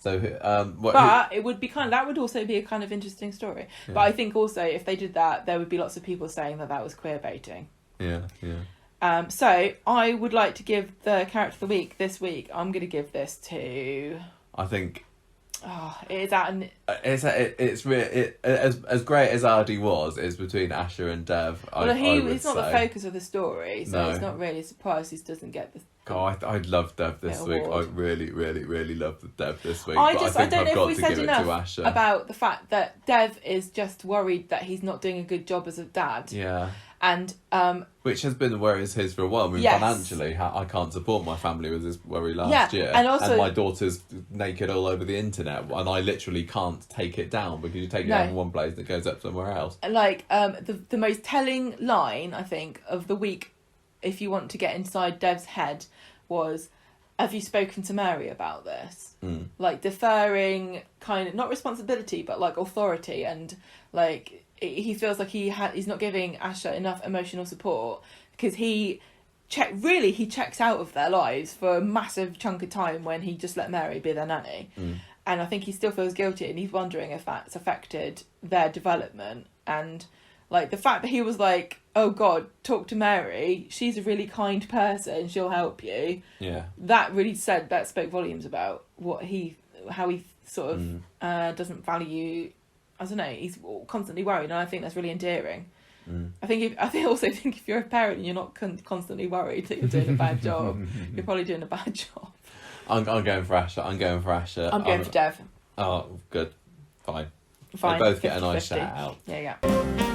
So, it would be that would also be a kind of interesting story. Yeah. But I think also if they did that, there would be lots of people saying that was queer baiting. Yeah. So I would like to give the character of the week this week. I'm going to give this to. I think. It is out. It's really as great as Aadi was. It's between Asha and Dev. Well, he's not the focus of the story, so it's not really a surprise he doesn't get the. God, I loved Dev this week. I really, really, really loved Dev this week. I don't know if we said enough about the fact that Dev is just worried that he's not doing a good job as a dad. Yeah. And which has been the worry of his for a while. I mean, financially, I can't support my family with this worry last year, and my daughter's naked all over the internet, and I literally can't take it down because you take it down in one place and it goes up somewhere else. Like the most telling line I think of the week, if you want to get inside Dev's head, was, "Have you spoken to Mary about this?" Like deferring kind of not responsibility but like authority, and like he feels like he's not giving Asha enough emotional support because he checks out of their lives for a massive chunk of time when he just let Mary be their nanny. And I think he still feels guilty, and he's wondering if that's affected their development. And like the fact that he was like, "Oh God, talk to Mary. She's a really kind person. She'll help you." Yeah. That really spoke volumes about how he sort of doesn't value. I don't know. He's constantly worried, and I think that's really endearing. I also think if you're a parent and you're not constantly worried that you're doing a bad job, you're probably doing a bad job. I'm going for Asha. I'm going for Dev. Oh, good. Fine. They both 50, get a nice 50. shout out. Yeah.